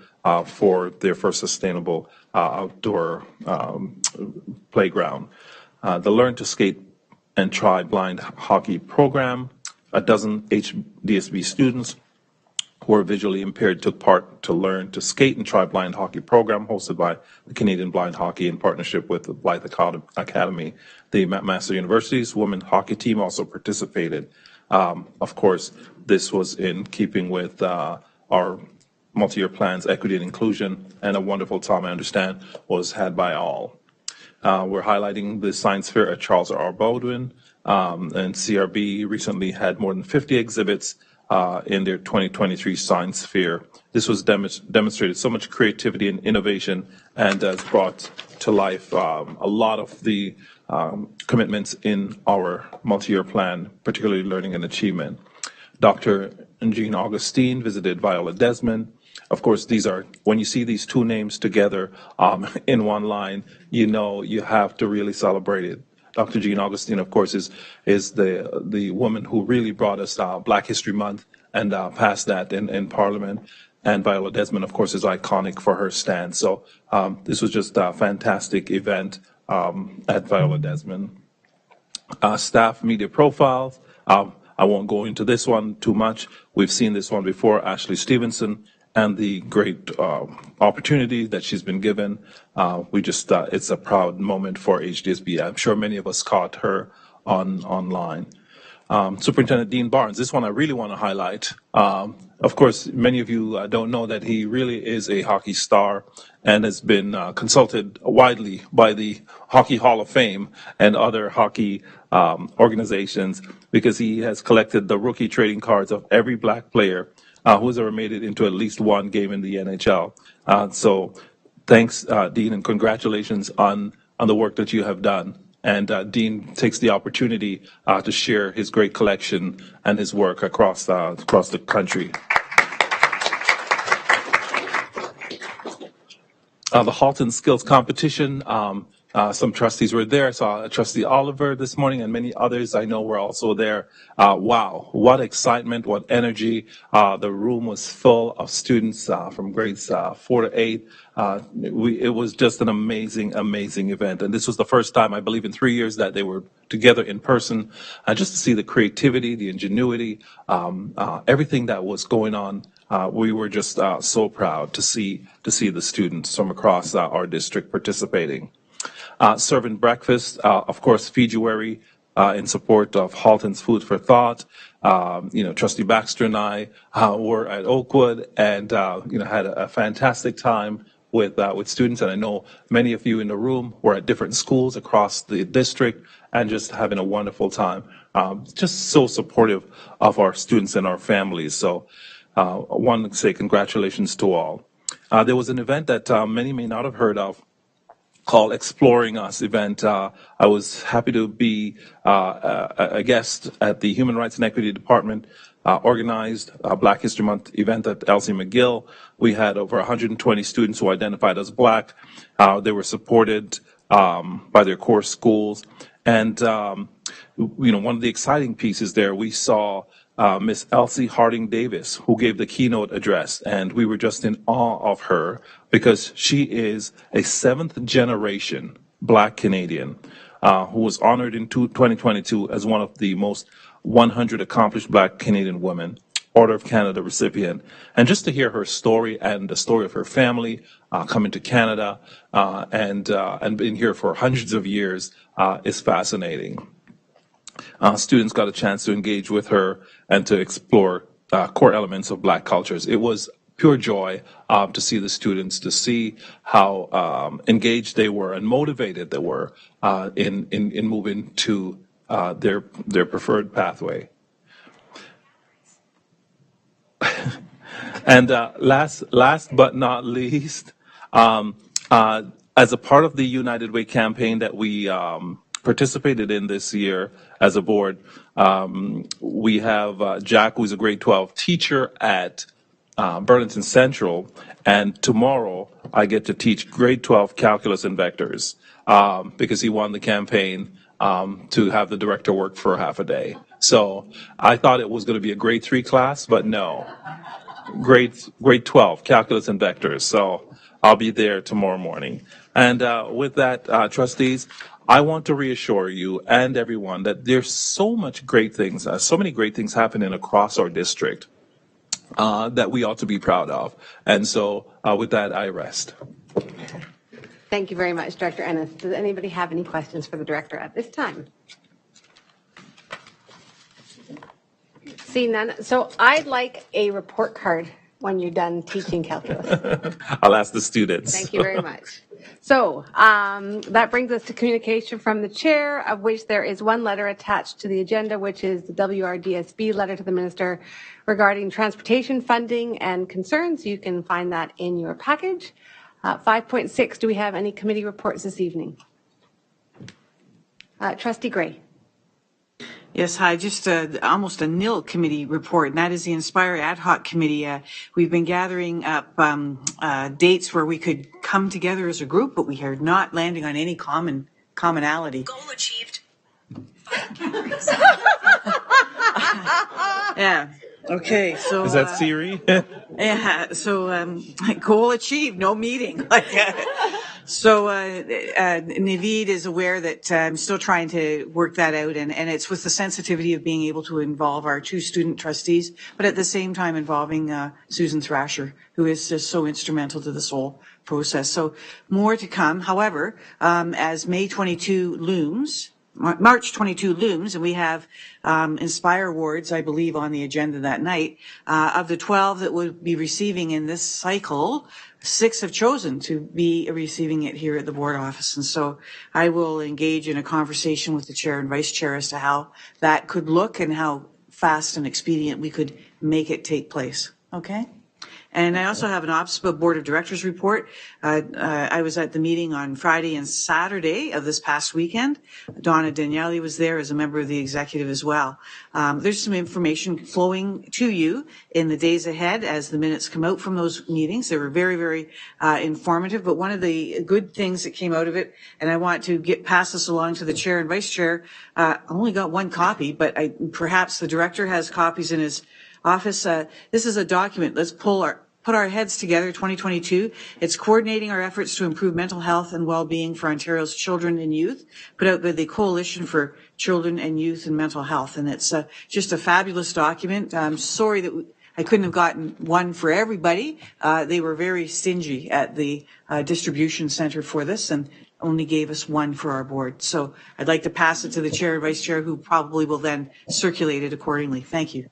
for their first sustainable outdoor playground. The Learn to Skate and Try Blind Hockey program a dozen HDSB students who are visually impaired took part to learn to skate and try blind hockey program hosted by the Canadian Blind Hockey in partnership with the Blythe Academy. The McMaster University's women's hockey team also participated. Of course, this was in keeping with our multi-year plans, equity and inclusion, and a wonderful time, I understand, was had by all. We're highlighting the science fair at Charles R. Baldwin, and CRB recently had more than 50 exhibits in their 2023 science fair. This was demonstrated so much creativity and innovation and has brought to life a lot of the commitments in our multi-year plan, particularly learning and achievement. Dr. Jean Augustine visited Viola Desmond. Of course, these are, when you see these two names together in one line, you know you have to really celebrate it. Dr. Jean Augustine, of course, is the woman who really brought us Black History Month and passed that in Parliament. And Viola Desmond, of course, is iconic for her stand. So this was just a fantastic event at Viola Desmond. Staff media profiles. I won't go into this one too much. We've seen this one before, Ashley Stevenson, and the great opportunity that she's been given. It's a proud moment for HDSB. I'm sure many of us caught her online. Superintendent Dean Barnes, this one I really want to highlight. Of course, many of you don't know that he really is a hockey star and has been consulted widely by the Hockey Hall of Fame and other hockey organizations because he has collected the rookie trading cards of every Black player who has ever made it into at least one game in the NHL. So thanks, Dean, and congratulations on the work that you have done. And Dean takes the opportunity to share his great collection and his work across the country. The Halton Skills Competition, some trustees were there. I saw Trustee Oliver this morning and many others I know were also there. Wow, what excitement, what energy. The room was full of students from grades 4 to 8. It was just an amazing, amazing event. And this was the first time, I believe, in 3 years that they were together in person. Just to see the creativity, the ingenuity, everything that was going on. We were just so proud to see the students from across our district participating. Serving breakfast, of course, February in support of Halton's Food for Thought. Trustee Baxter and I were at Oakwood and had a fantastic time with students. And I know many of you in the room were at different schools across the district and just having a wonderful time. Just so supportive of our students and our families. So I want to say congratulations to all. There was an event that many may not have heard of called Exploring Us event. I was happy to be a guest at the Human Rights and Equity Department organized Black History Month event at Elsie McGill. We had over 120 students who identified as Black. They were supported by their core schools. And, one of the exciting pieces there, we saw Miss Elsie Harding Davis, who gave the keynote address, and we were just in awe of her because she is a seventh generation Black Canadian who was honored in 2022 as one of the most 100 accomplished Black Canadian women, Order of Canada recipient. And just to hear her story and the story of her family coming to Canada and being here for hundreds of years is fascinating. Students got a chance to engage with her and to explore core elements of Black cultures. It was pure joy to see the students, to see how engaged they were and motivated they were in moving to their preferred pathway. And last but not least, as a part of the United Way campaign that we participated in this year as a board, we have Jack, who's a grade 12 teacher at Burlington Central, and tomorrow I get to teach grade 12 calculus and vectors because he won the campaign to have the director work for half a day. So I thought it was going to be a grade 3 class, but no, grade 12 calculus and vectors. So I'll be there tomorrow morning. And with that, trustees, I want to reassure you and everyone that there's so many great things happening across our district that we ought to be proud of. And so with that, I rest. Thank you very much, Director Ennis. Does anybody have any questions for the director at this time? Seeing none. So I'd like a report card when you're done teaching calculus. I'll ask the students. Thank you very much. So that brings us to communication from the chair, of which there is one letter attached to the agenda, which is the WRDSB letter to the minister regarding transportation funding and concerns. You can find that in your package. 5.6, do we have any committee reports this evening? Trustee Gray. Yes, hi. Just almost a nil committee report, and that is the Inspire Ad Hoc Committee. We've been gathering up dates where we could come together as a group, but we are not landing on any commonality. Goal achieved. Yeah. Okay. So is that Siri? Yeah. So goal achieved. No meeting. So Naveed is aware that I'm still trying to work that out, and it's with the sensitivity of being able to involve our two student trustees, but at the same time involving Susan Thrasher, who is just so instrumental to this whole process. So more to come. However, as March 22 looms, and we have Inspire Awards, I believe, on the agenda that night. Of the 12 that will be receiving in this cycle, 6 have chosen to be receiving it here at the board office. And so I will engage in a conversation with the chair and vice chair as to how that could look and how fast and expedient we could make it take place. Okay? And I also have an OPSPA Board of Directors report. I was at the meeting on Friday and Saturday of this past weekend. Donna Daniele was there as a member of the executive as well. There's some information flowing to you in the days ahead as the minutes come out from those meetings. They were very, very informative. But one of the good things that came out of it, and I want to pass this along to the chair and vice chair. I only got one copy, but perhaps the director has copies in his office. This is a document. Let's put our heads together 2022. It's coordinating our efforts to improve mental health and well-being for Ontario's children and youth, put out by the Coalition for Children and Youth and Mental Health. And it's just a fabulous document. I'm sorry that I couldn't have gotten one for everybody. They were very stingy at the distribution center for this and only gave us one for our board. So I'd like to pass it to the chair and vice chair, who probably will then circulate it accordingly. Thank you.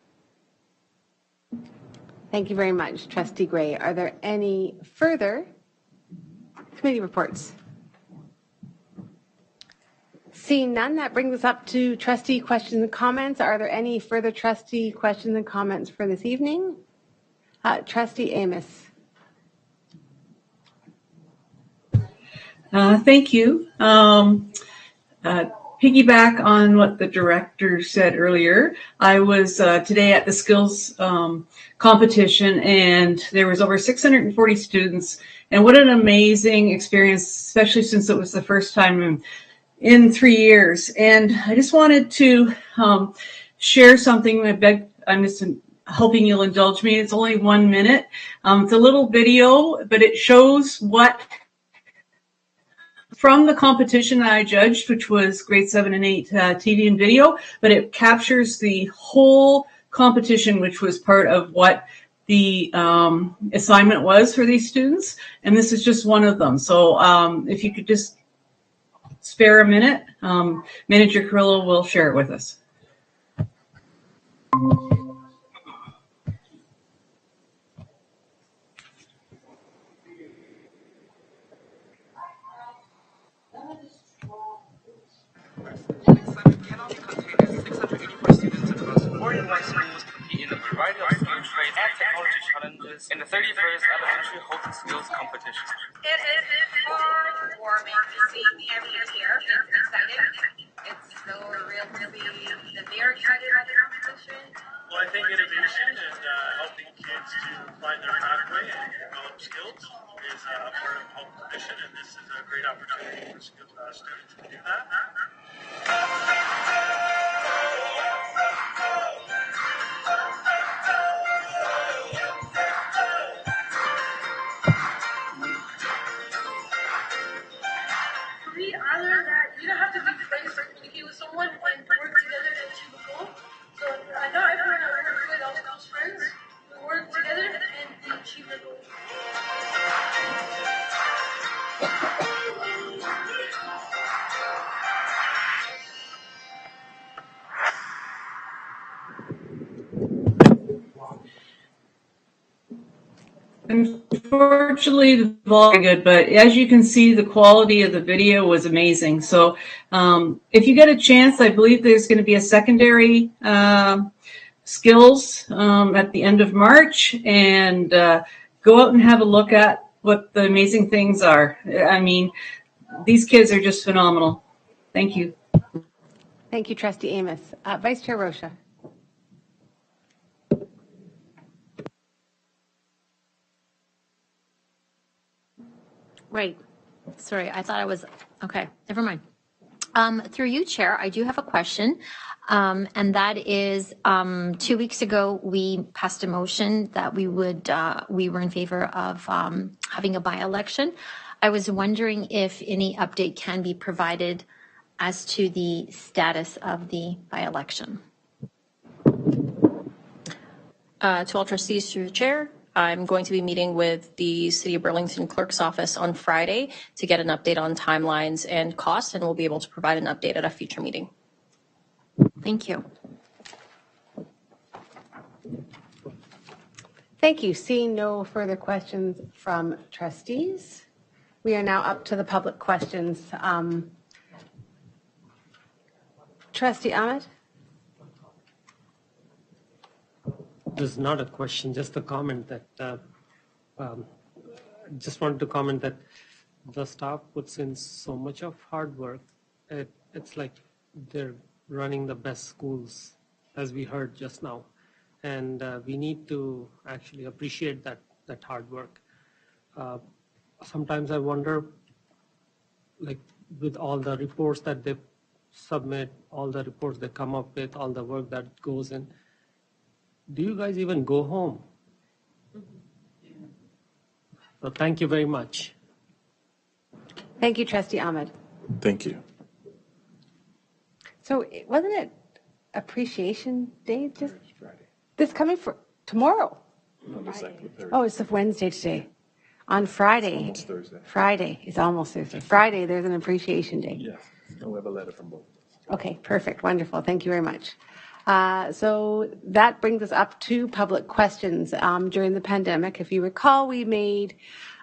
Thank you very much, Trustee Gray. Are there any further committee reports? Seeing none, that brings us up to trustee questions and comments. Are there any further trustee questions and comments for this evening? Trustee Amos. Thank you. Piggyback on what the director said earlier, I was today at the skills competition, and there was over 640 students, and what an amazing experience, especially since it was the first time in 3 years. And I just wanted to share something. I'm just hoping you'll indulge me. It's only 1 minute. It's a little video, but it shows what from the competition that I judged, which was grade 7 and 8 TV and video, but it captures the whole competition, which was part of what the assignment was for these students. And this is just one of them. So if you could just spare a minute, Manager Carrillo will share it with us. In the 31st Elementary Halton Skills Competition. It is heartwarming to see everyone here. It's exciting. It's so real to see that they're excited about the competition. Well, I think innovation and helping kids to find their pathway and develop skills is a part of Halton Mission, and this is a great opportunity for students to do that. Unfortunately, the volume good, but as you can see, the quality of the video was amazing. So if you get a chance, I believe there's going to be a secondary skills at the end of March, and go out and have a look at what the amazing things are. I mean, these kids are just phenomenal. Thank you. Thank you, Trustee Amos. Vice Chair Rocha. Right. Sorry, I thought I was, okay, never mind. Through you, Chair, I do have a question. And that is, 2 weeks ago, we passed a motion that we were in favor of having a by-election. I was wondering if any update can be provided as to the status of the by-election. To all trustees, through the chair, I'm going to be meeting with the City of Burlington Clerk's Office on Friday to get an update on timelines and costs, and we'll be able to provide an update at a future meeting. Thank you. Thank you. Seeing no further questions from trustees, we are now up to the public questions. Trustee Ahmed? This is not a question, just a comment that just wanted to comment that the staff puts in so much of hard work. It's like they're running the best schools, as we heard just now, and we need to actually appreciate that hard work. Sometimes I wonder, like with all the reports that they submit, all the reports they come up with, all the work that goes in, do you guys even go home? So thank you very much. Thank you, Trustee Ahmed. Thank you. So wasn't it Appreciation Day just this coming for tomorrow? Oh, it's Wednesday today. On Friday. It's Thursday. Friday. It's almost Thursday. Friday, there's an Appreciation Day. Yes. And we have a letter from both. Okay, perfect. Wonderful. Thank you very much. So that brings us up to public questions. During the pandemic, if you recall, we made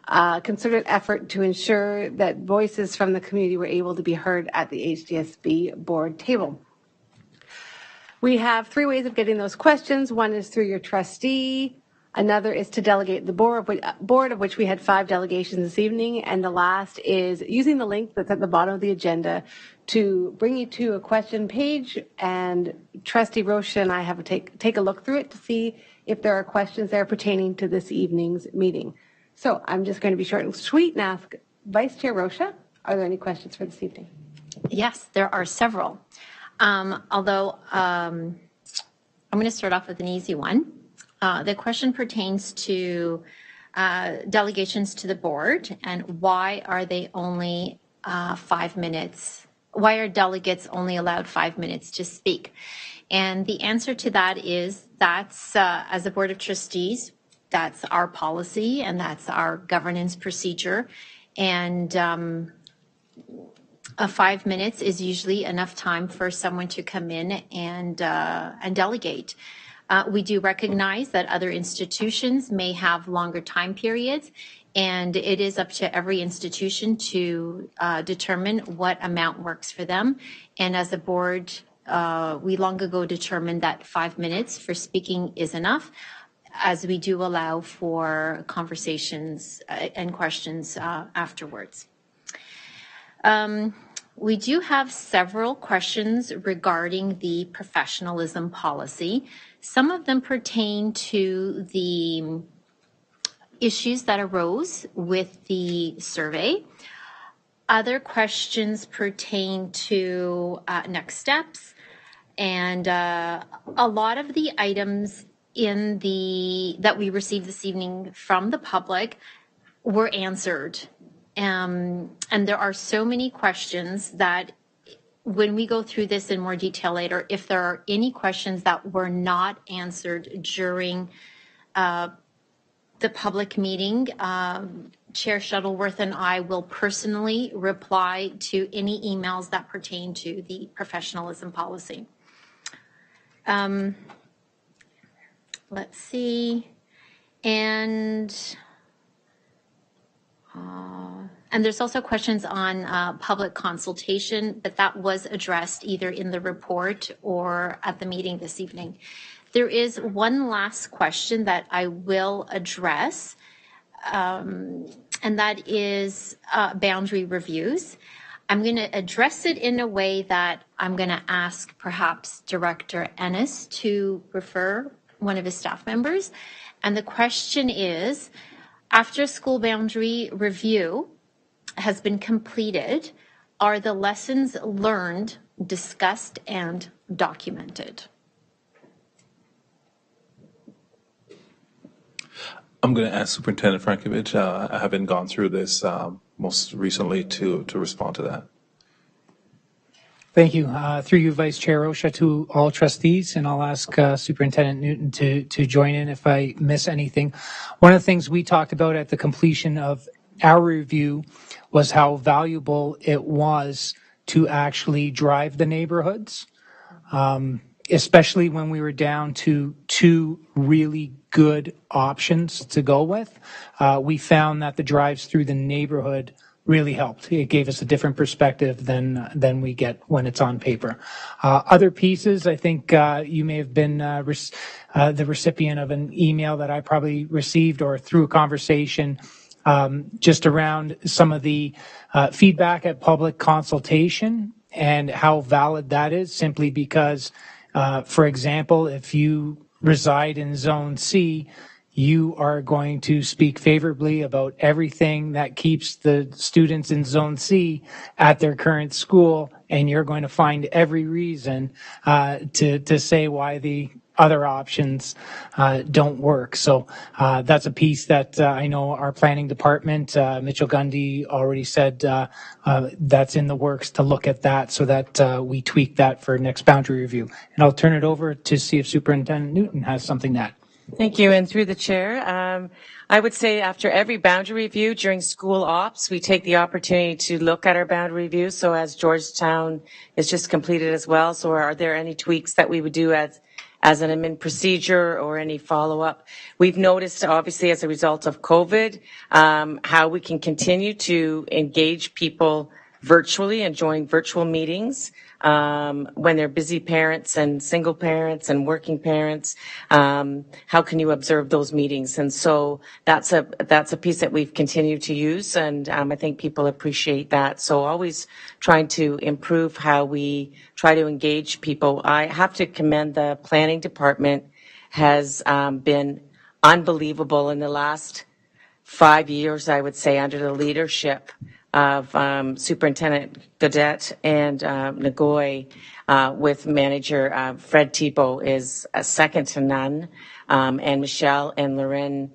a concerted effort to ensure that voices from the community were able to be heard at the HDSB board table. We have three ways of getting those questions. One is through your trustee. Another is to delegate the board, of which we had 5 delegations this evening. And the last is using the link that's at the bottom of the agenda to bring you to a question page. And Trustee Rocha and I have to take a look through it to see if there are questions there pertaining to this evening's meeting. So I'm just going to be short and sweet and ask Vice Chair Rocha, are there any questions for this evening? Yes, there are several. Although I'm going to start off with an easy one. The question pertains to delegations to the board and why are they only 5 minutes? Why are delegates only allowed 5 minutes to speak? And the answer to that is that's as a Board of Trustees, that's our policy and that's our governance procedure. And 5 minutes is usually enough time for someone to come in and delegate. We do recognize that other institutions may have longer time periods, and it is up to every institution to determine what amount works for them. And as a board, we long ago determined that 5 minutes for speaking is enough, as we do allow for conversations and questions afterwards. We do have several questions regarding the professionalism policy. Some of them pertain to the issues that arose with the survey. Other questions pertain to next steps. And a lot of the items that we received this evening from the public were answered. And there are so many questions that when we go through this in more detail later, if there are any questions that were not answered during the public meeting, Chair Shuttleworth and I will personally reply to any emails that pertain to the professionalism policy. Let's see. And there's also questions on public consultation, but that was addressed either in the report or at the meeting this evening. There is one last question that I will address, and that is boundary reviews. I'm going to address it in a way that I'm going to ask perhaps Director Ennis to refer one of his staff members. And the question is, after school boundary review has been completed, are the lessons learned discussed and documented? I'm going to ask Superintendent Frankovich. I haven't gone through this most recently to respond to that. Thank you. Through you, Vice Chair Rocha, to all trustees, and I'll ask Superintendent Newton to join in if I miss anything. One of the things we talked about at the completion of our review was how valuable it was to actually drive the neighborhoods, especially when we were down to two really good options to go with. We found that the drives through the neighborhood really helped. It gave us a different perspective than we get when it's on paper. Other pieces, I think you may have been the recipient of an email that I probably received or through a conversation just around some of the feedback at public consultation and how valid that is, simply because, for example, if you reside in Zone C, you are going to speak favorably about everything that keeps the students in Zone C at their current school, and you're going to find every reason to say why the other options don't work. So that's a piece that I know our planning department, Mitchell Gundy, already said that's in the works to look at that so that we tweak that for next boundary review. And I'll turn it over to see if Superintendent Newton has something to add. Thank you. And through the chair, I would say after every boundary review during school ops, we take the opportunity to look at our boundary review. So as Georgetown is just completed as well, so are there any tweaks that we would do as an admin procedure or any follow-up? We've noticed, obviously, as a result of COVID, how we can continue to engage people virtually and join virtual meetings when they're busy parents and single parents and working parents. How can you observe those meetings? And so that's a piece that we've continued to use, and I think people appreciate that. So always trying to improve how we try to engage people. I have to commend the planning department has been unbelievable in the last 5 years, I would say, under the leadership of Superintendent Gaudette and Nagoy, with manager Fred Thibault is second to none, and Michelle and Lauren,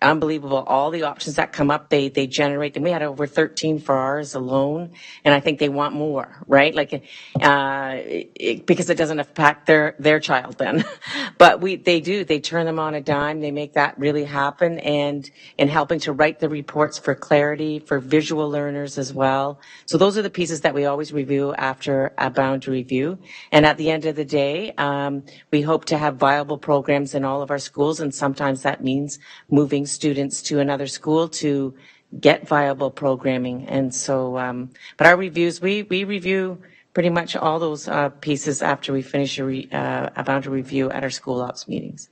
unbelievable. All the options that come up, they generate, and we had over 13 for ours alone, and I think they want more, right? Like, because it doesn't impact their child then. But they turn them on a dime, they make that really happen, and in helping to write the reports for clarity, for visual learners as well. So those are the pieces that we always review after a boundary review. And at the end of the day, we hope to have viable programs in all of our schools, and sometimes that means moving students to another school to get viable programming. And so, but our reviews, we review pretty much all those pieces after we finish a boundary review at our school ops meetings.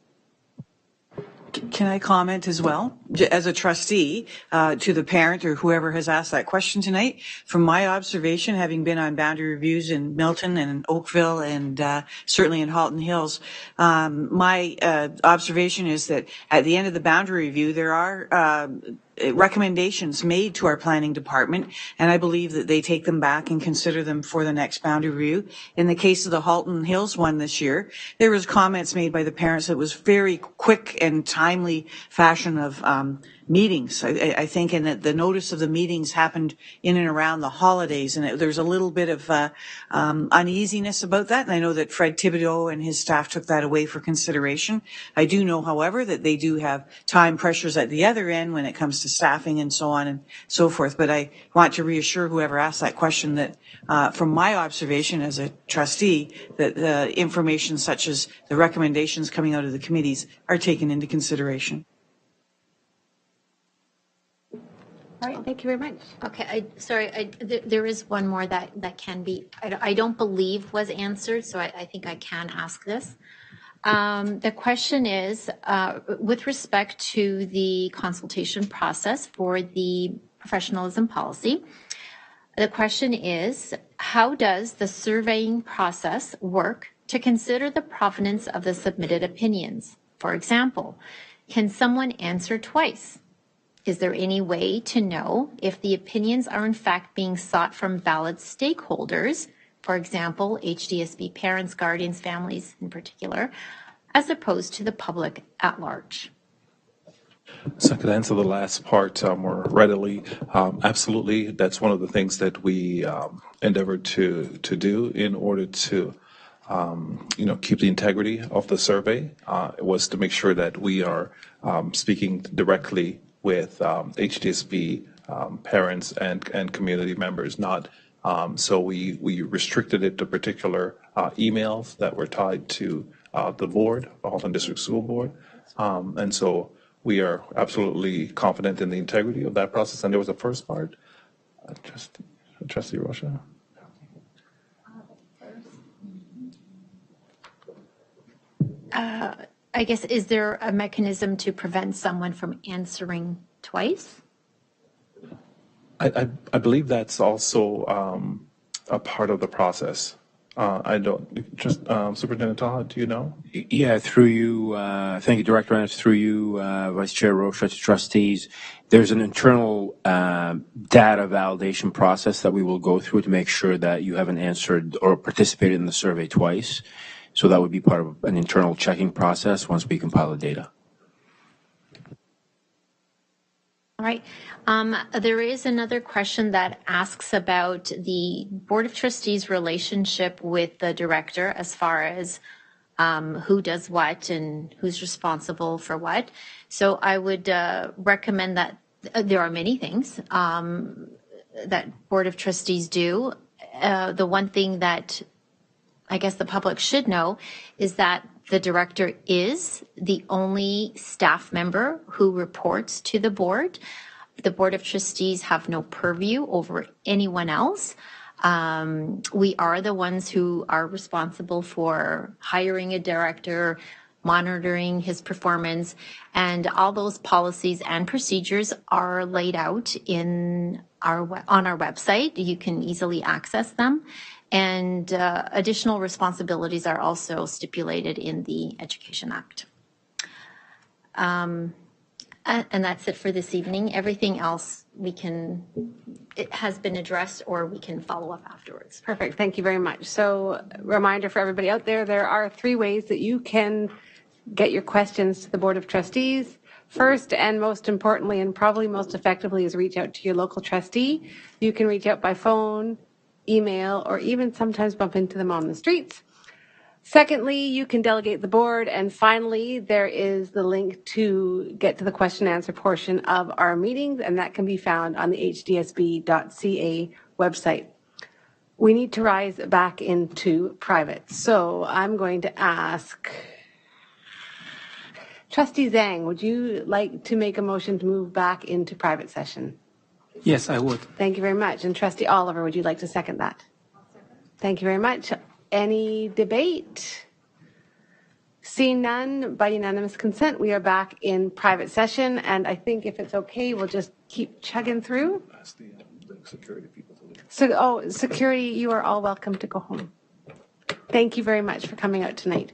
Can I comment as well? As a trustee, to the parent or whoever has asked that question tonight, from my observation, having been on boundary reviews in Milton and in Oakville and certainly in Halton Hills, my observation is that at the end of the boundary review, there are recommendations made to our planning department, and I believe that they take them back and consider them for the next boundary review. In the case of the Halton Hills one this year, there was comments made by the parents that was very quick and timely fashion of meetings. I think, and that the notice of the meetings happened in and around the holidays, and there's a little bit of uneasiness about that. And I know that Fred Thibodeau and his staff took that away for consideration. I do know, however, that they do have time pressures at the other end when it comes to staffing and so on and so forth. But I want to reassure whoever asked that question that from my observation as a trustee, that information such as the recommendations coming out of the committees are taken into consideration. All right, thank you very much. Okay, there is one more that can be, I don't believe was answered, so I think I can ask this. The question is, with respect to the consultation process for the professionalism policy, the question is, how does the surveying process work to consider the provenance of the submitted opinions? For example, can someone answer twice? Is there any way to know if the opinions are in fact being sought from valid stakeholders, for example, HDSB parents, guardians, families in particular, as opposed to the public at large? So I could answer the last part more readily. Absolutely, that's one of the things that we endeavored to do in order to keep the integrity of the survey. It was to make sure that we are speaking directly with HDSB parents and community members, not so we restricted it to particular emails that were tied to the board, the Halton District School Board, and so we are absolutely confident in the integrity of that process. And there was a first part, Trustee Rocha. I guess, is there a mechanism to prevent someone from answering twice? I believe that's also a part of the process. I don't, just Superintendent Taha, do you know? Yeah, through you, thank you, Director Ennis, through you, Vice Chair Rocha, to trustees. There's an internal data validation process that we will go through to make sure that you haven't answered or participated in the survey twice. So that would be part of an internal checking process once we compile the data. All right. There is another question that asks about the Board of Trustees' relationship with the director as far as who does what and who's responsible for what. So I would recommend that there are many things that Board of Trustees do. The one thing that I guess the public should know is that the director is the only staff member who reports to the board. The Board of Trustees have no purview over anyone else. We are the ones who are responsible for hiring a director, monitoring his performance, and all those policies and procedures are laid out on our website. You can easily access them. And additional responsibilities are also stipulated in the Education Act. And that's it for this evening. Everything else it has been addressed, or we can follow up afterwards. Perfect. Thank you very much. So, reminder for everybody out there, there are 3 ways that you can get your questions to the Board of Trustees. First and most importantly, and probably most effectively, is reach out to your local trustee. You can reach out by phone, email, or even sometimes bump into them on the streets. Secondly, you can delegate the board. And finally, there is the link to get to the question and answer portion of our meetings, and that can be found on the hdsb.ca website. We need to rise back into private. So I'm going to ask Trustee Zhang, would you like to make a motion to move back into private session? Yes, I would. Thank you very much. And Trustee Oliver, would you like to second that? Thank you very much. Any debate? Seeing none, by unanimous consent, we are back in private session. And I think if it's okay, we'll just keep chugging through. So, security, you are all welcome to go home. Thank you very much for coming out tonight.